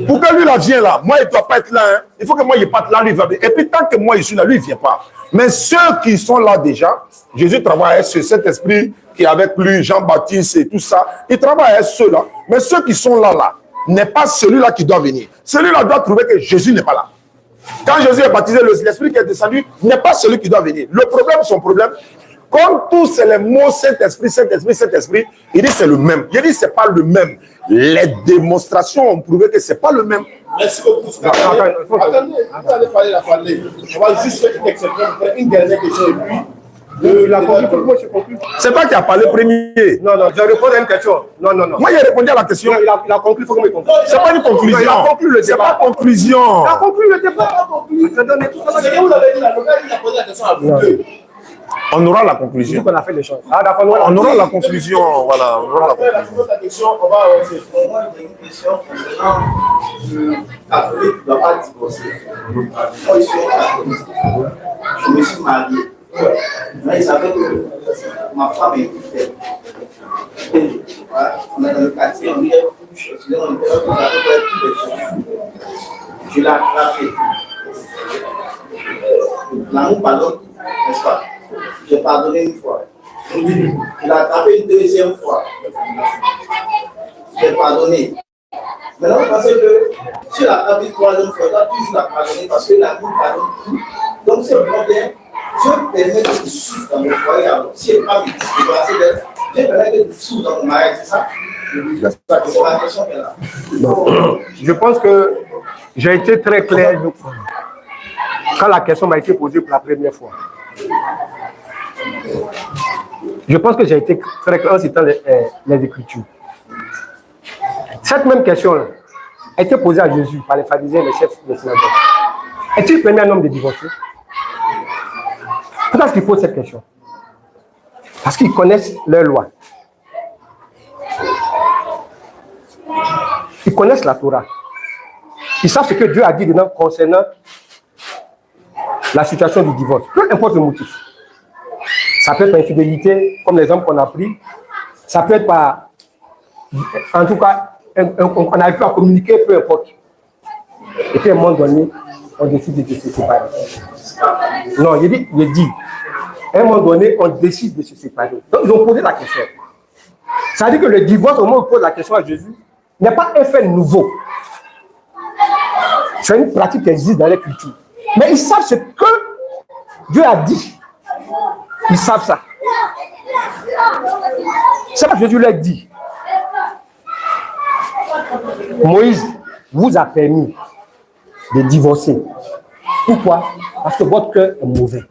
Speaker 1: Pour que lui là vienne là, moi il ne doit pas être là. Hein. Il faut que moi il parte là, lui va venir. Et puis tant que moi je suis là, lui il ne vient pas. Mais ceux qui sont là déjà, Jésus travaille avec ce Saint-Esprit qui est avec lui, Jean-Baptiste et tout ça. Il travaille avec ceux-là. Mais ceux qui sont là, n'est pas celui-là qui doit venir. Celui-là doit trouver que Jésus n'est pas là. Quand Jésus est baptisé, l'Esprit qui est descendu n'est pas celui qui doit venir. Le problème, son problème, comme tous c'est les mots Saint-Esprit, Saint-Esprit, Saint-Esprit, il dit c'est le même. Il dit c'est pas le même. Les démonstrations ont prouvé que c'est pas le même.
Speaker 4: Merci beaucoup. Attendez, vous allez parler. On va juste faire une exception, une dernière question et puis.
Speaker 1: C'est pas qui a parlé premier.
Speaker 3: Non, je réponds à une question. Non.
Speaker 1: Moi, j'ai répondu à la question.
Speaker 3: Non, il a conclu, il faut que je me conclue.
Speaker 1: C'est pas une conclusion.
Speaker 3: Il a conclu le débat.
Speaker 1: C'est pas conclusion.
Speaker 3: Il a conclu le débat.
Speaker 4: C'est que vous avez dit, il a posé la question à vous deux.
Speaker 1: On aura la conclusion.
Speaker 3: On a fait les choses.
Speaker 1: On aura la conclusion. Voilà, on aura la conclusion.
Speaker 4: La question, on va avancer. Moi, j'ai une question concernant le catholique qui ne doit pas divorcer. Moi, je suis catholique. Je me suis marié. Mais il savait que ma femme est fidèle. On est dans le quartier, on est couche, on est je l'ai attrapé. L'amour pardonne, n'est-ce pas? J'ai pardonné une fois. Il a attrapé une deuxième fois. J'ai pardonné. Maintenant, vous pensez que si il a attrapé une troisième fois, il doit toujours la pardonner parce que l'amour pardonne tout. Donc, c'est le problème. Dieu permet que je souffre dans mon foyer. Alors, si elle n'est pas débarrassée d'elle,
Speaker 3: Je pense que j'ai été très clair quand la question m'a été posée pour la première fois. Je pense que j'ai été très clair en citant les Écritures. Cette même question-là a été posée à Jésus par les pharisiens et les chefs de synagogue. Est-il permis à un homme de divorcer? Pourquoi est-ce qu'ils posent cette question? Parce qu'ils connaissent leur loi. Ils connaissent la Torah. Ils savent ce que Dieu a dit dedans concernant la situation du divorce. Peu importe le motif. Ça peut être par infidélité, comme l'exemple qu'on a pris. Ça peut être par, en tout cas, on n'arrive pas à communiquer, peu importe. Et puis à un moment donné, on décide de se séparer. Non, il dit, à un moment donné, on décide de se séparer. Donc, ils ont posé la question. Ça veut dire que le divorce, au moment où on pose la question à Jésus, n'est pas un fait nouveau. C'est une pratique qui existe dans les cultures. Mais ils savent ce que Dieu a dit. Ils savent ça. C'est ce que Jésus leur dit. Moïse vous a permis de divorcer. Pourquoi? Parce que votre cœur est mauvais.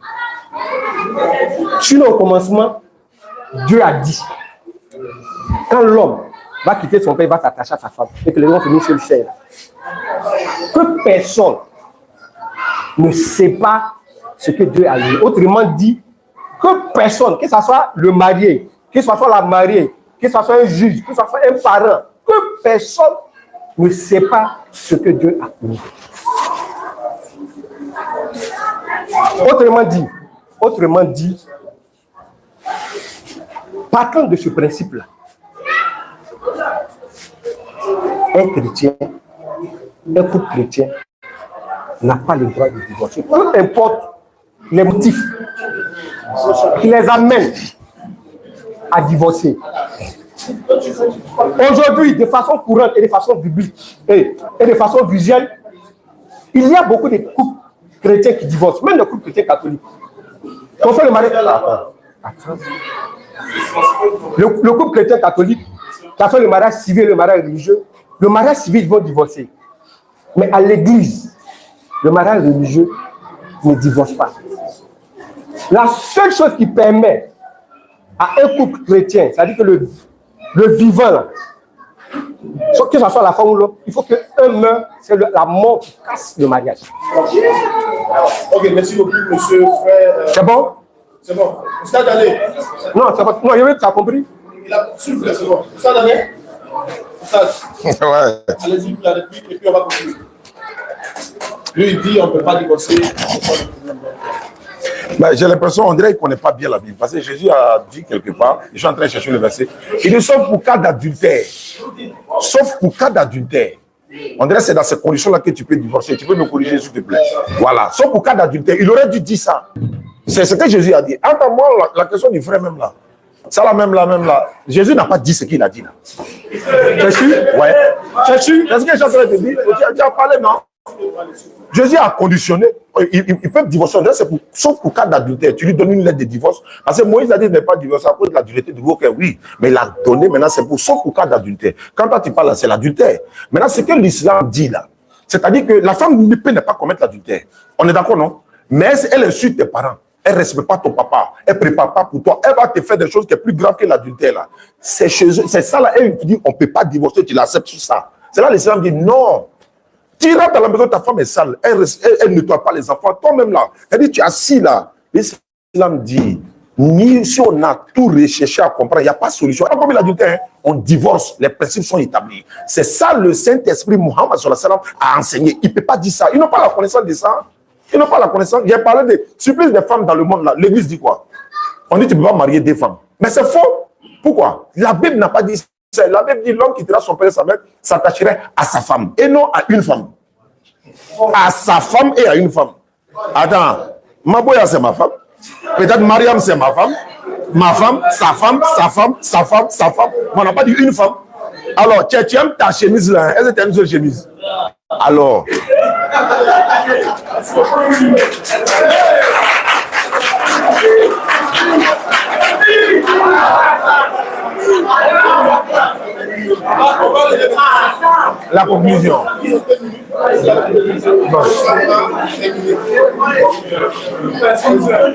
Speaker 3: Sinon, au commencement, Dieu a dit, quand l'homme va quitter son père, il va s'attacher à sa femme, et que les gens finissent sur le ciel, que personne ne sait pas ce que Dieu a dit. Autrement dit, que personne, que ce soit le marié, que ce soit la mariée, que ce soit un juge, que ce soit un parent, que personne ne sait pas ce que Dieu a dit. Autrement dit, partant de ce principe-là, un chrétien, un couple chrétien n'a pas le droit de divorcer. Peu importe les motifs qui les amènent à divorcer. Aujourd'hui, de façon courante et de façon biblique et de façon visuelle, il y a beaucoup de couples chrétiens qui divorcent, même les couples chrétiens catholiques. On fait le mariage. Le couple chrétien catholique qui a fait le mariage civil et le mariage religieux, le mariage civil, ils vont divorcer. Mais à l'église, le mariage religieux ne divorce pas. La seule chose qui permet à un couple chrétien, c'est-à-dire que le vivant, là, que ce soit la femme ou l'homme, il faut qu'un meure, c'est la mort qui casse le mariage.
Speaker 4: Ok, merci beaucoup, monsieur frère.
Speaker 3: C'est bon?
Speaker 4: C'est bon. Stade allez.
Speaker 3: Non, c'est bon. Non, tu as compris?
Speaker 4: S'il vous plaît, c'est bon. Stade allez. Stade.
Speaker 2: Ouais.
Speaker 4: Allez-y pour la réplique et puis on va continuer. Lui, il dit on ne peut pas divorcer.
Speaker 2: Ben, j'ai l'impression, on dirait qu'il ne connaît pas bien la Bible. Parce que Jésus a dit quelque part, je suis en train de chercher le verset, il dit sauf pour cas d'adultère. Sauf pour cas d'adultère. On dirait que c'est dans ces conditions-là que tu peux divorcer. Tu peux me corriger, s'il te plaît. Voilà. Sauf pour cas d'adultère. Il aurait dû dire ça. C'est ce que Jésus a dit. Entends-moi la question du frère même là. Ça là, même là. Jésus n'a pas dit ce qu'il a dit là.
Speaker 3: Tu es sûr?
Speaker 2: Ouais.
Speaker 3: Tu es sûr?
Speaker 2: C'est ce que je suis en train de te dire. Tu as parlé, non? Jésus a conditionné. Ils peuvent divorcer. Sauf pour cas d'adultère. Tu lui donnes une lettre de divorce. Parce que Moïse a dit de ne pas divorcer à cause de la dureté du vos cœurs. Oui, mais il a donné maintenant, c'est pour sauf pour cas d'adultère. Quand toi tu parles là, c'est l'adultère. Maintenant, ce que l'islam dit là, c'est-à-dire que la femme ne peut pas commettre l'adultère. On est d'accord, non? Mais elle insulte tes parents. Elle ne respecte pas ton papa. Elle ne prépare pas pour toi. Elle va te faire des choses qui sont plus graves que l'adultère là. C'est ça là. Elle dit on ne peut pas divorcer, tu l'acceptes sur ça. C'est là l'islam dit non. Tu rentres dans la maison, ta femme est sale, elle nettoie pas les enfants, toi-même là, elle dit tu es assis là. L'islam dit, ni si on a tout recherché à comprendre, il n'y a pas de solution. Comme il a dit, on divorce, les principes sont établis. C'est ça le Saint-Esprit Mohammed a enseigné. Il ne peut pas dire ça. Ils n'ont pas la connaissance de ça. Ils n'ont pas la connaissance. J'ai parlé de supplice des femmes dans le monde là. L'église dit quoi? On dit tu ne peux pas marier deux femmes. Mais c'est faux. Pourquoi? La Bible n'a pas dit ça. La Bible dit l'homme qui quittera son père et sa mère s'attacherait à sa femme et non à une femme. À sa femme et à une femme. Attends, Maboya c'est ma femme. Peut-être Mariam c'est ma femme. Ma femme, sa femme, sa femme, sa femme, sa femme. Mais on n'a pas dit une femme. Alors, tu aimes ta chemise là? Est-ce que tu aimes cette chemise? Alors.
Speaker 1: La conclusion.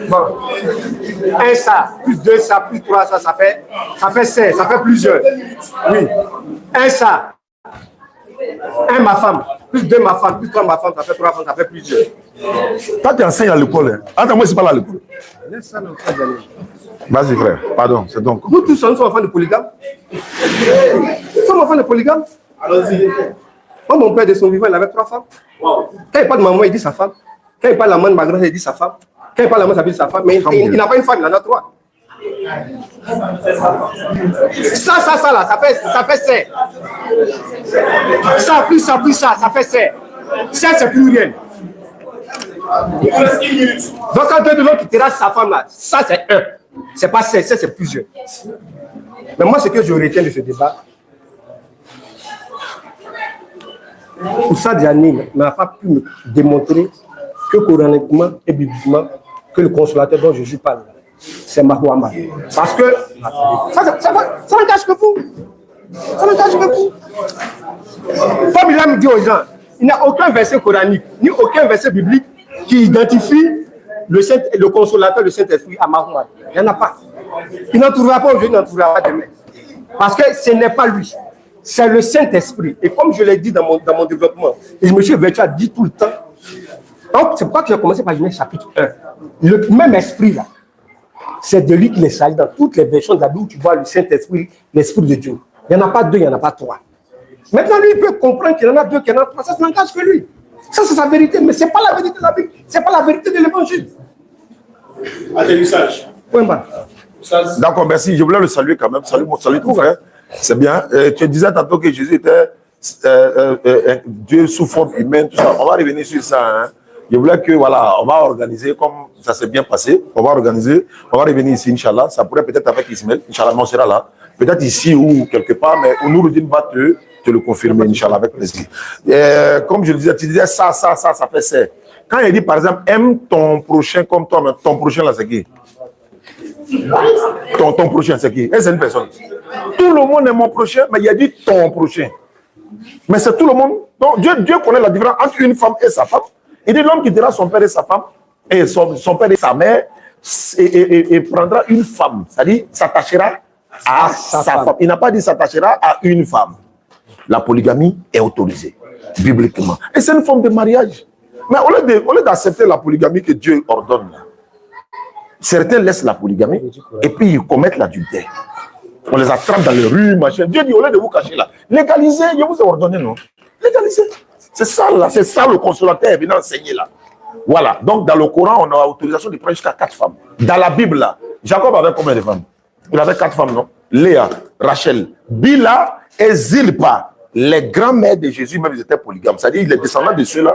Speaker 3: Bon. Un ça, plus deux ça, plus trois ça, ça fait 16, ça fait plusieurs. Oui. Un ça. Un ma femme, plus deux ma femme, plus trois ma femme, ça fait trois femmes, ça fait plusieurs.
Speaker 1: Toi, tu enseignes à l'école. Hein? Attends, moi, c'est pas là à l'école. Vas-y, frère. Pardon, c'est donc.
Speaker 3: Nous tous, nous sommes enfants de polygame. Nous sommes enfants de polygame. Allons-y. Moi, mon père, de son vivant, il avait trois femmes. Quand il parle de maman, il dit sa femme. Quand il parle de la main de ma grand-mère, il dit sa femme. Quand il parle de la main, il dit sa femme. Mais il n'a pas une femme, il en a trois. Ça, là, ça fait 16. Ça, plus ça, ça fait 16. 16, c'est pluriel. Donc, quand deux de l'autre qui terrasse sa femme, là, ça, c'est 1. C'est pas 16, c'est plusieurs. Mais moi, ce que je retiens de ce débat, Moussa Diané n'a pas pu me démontrer que coraniquement et bibliquement, que le consolateur dont Jésus parle, c'est Mahomet. Parce que ça ne cache que vous. Ça ne cache que vous. Comme il a dit aux gens, il n'y a aucun verset coranique, ni aucun verset biblique qui identifie le consolateur, le Saint-Esprit à Mahomet. Il n'y en a pas. Il n'en trouvera pas aujourd'hui, il n'en trouvera pas demain. Parce que ce n'est pas lui. C'est le Saint-Esprit. Et comme je l'ai dit dans mon développement, et je me suis vêtu à dire tout le temps, donc c'est pourquoi que j'ai commencé par Genèse chapitre 1. Le même esprit là, c'est de lui qu'il est sali dans toutes les versions de la Bible où tu vois le Saint-Esprit, l'Esprit de Dieu. Il n'y en a pas deux, il n'y en a pas trois. Maintenant, lui, il peut comprendre qu'il y en a deux, qu'il y en a trois. Ça n'engage que lui. Ça, c'est sa vérité, mais ce n'est pas la vérité de la Bible. Ce n'est pas la vérité de l'Évangile.
Speaker 4: Atterrissage.
Speaker 3: Point barre.
Speaker 1: D'accord, merci. Je voulais le saluer quand même. Salut ton frère. C'est bien. Tu disais tantôt que Jésus était Dieu sous forme humaine, tout ça. On va revenir sur ça. Hein. Je voulais que, voilà, on va organiser, comme ça s'est bien passé, on va revenir ici, Inch'Allah. Ça pourrait peut-être avec Ismaël, Inch'Allah, on sera là. Peut-être ici ou quelque part, mais Nouroudine va te le confirmer, Inch'Allah, avec plaisir. Comme je le disais, tu disais ça fait ça. Quand il dit, par exemple, aime ton prochain comme toi, mais ton prochain, là, c'est qui? Ton prochain, c'est qui? C'est une personne. Tout le monde est mon prochain, mais il a dit ton prochain. Mais c'est tout le monde. Donc, Dieu connaît la différence entre une femme et sa femme. Il dit l'homme quittera son père et sa femme, et son père et sa mère, et prendra une femme. C'est-à-dire, s'attachera à sa femme. Il n'a pas dit s'attachera à une femme. La polygamie est autorisée, bibliquement. Et c'est une forme de mariage. Mais au lieu d'accepter la polygamie que Dieu ordonne, certains laissent la polygamie et puis ils commettent l'adultère. On les attrape dans les rues, machin. Dieu dit, au lieu de vous cacher là, légalisez, je vous ai ordonné, non? Légalisez. C'est ça là, c'est ça le consolateur est venu enseigner là. Voilà. Donc dans le Coran, on a autorisation de prendre jusqu'à 4 femmes. Dans la Bible là, Jacob avait combien de femmes? Il avait 4 femmes, non? Léa, Rachel, Bila et Zilpa. Les grands-mères de Jésus même, ils étaient polygames. C'est-à-dire les descendants de ceux-là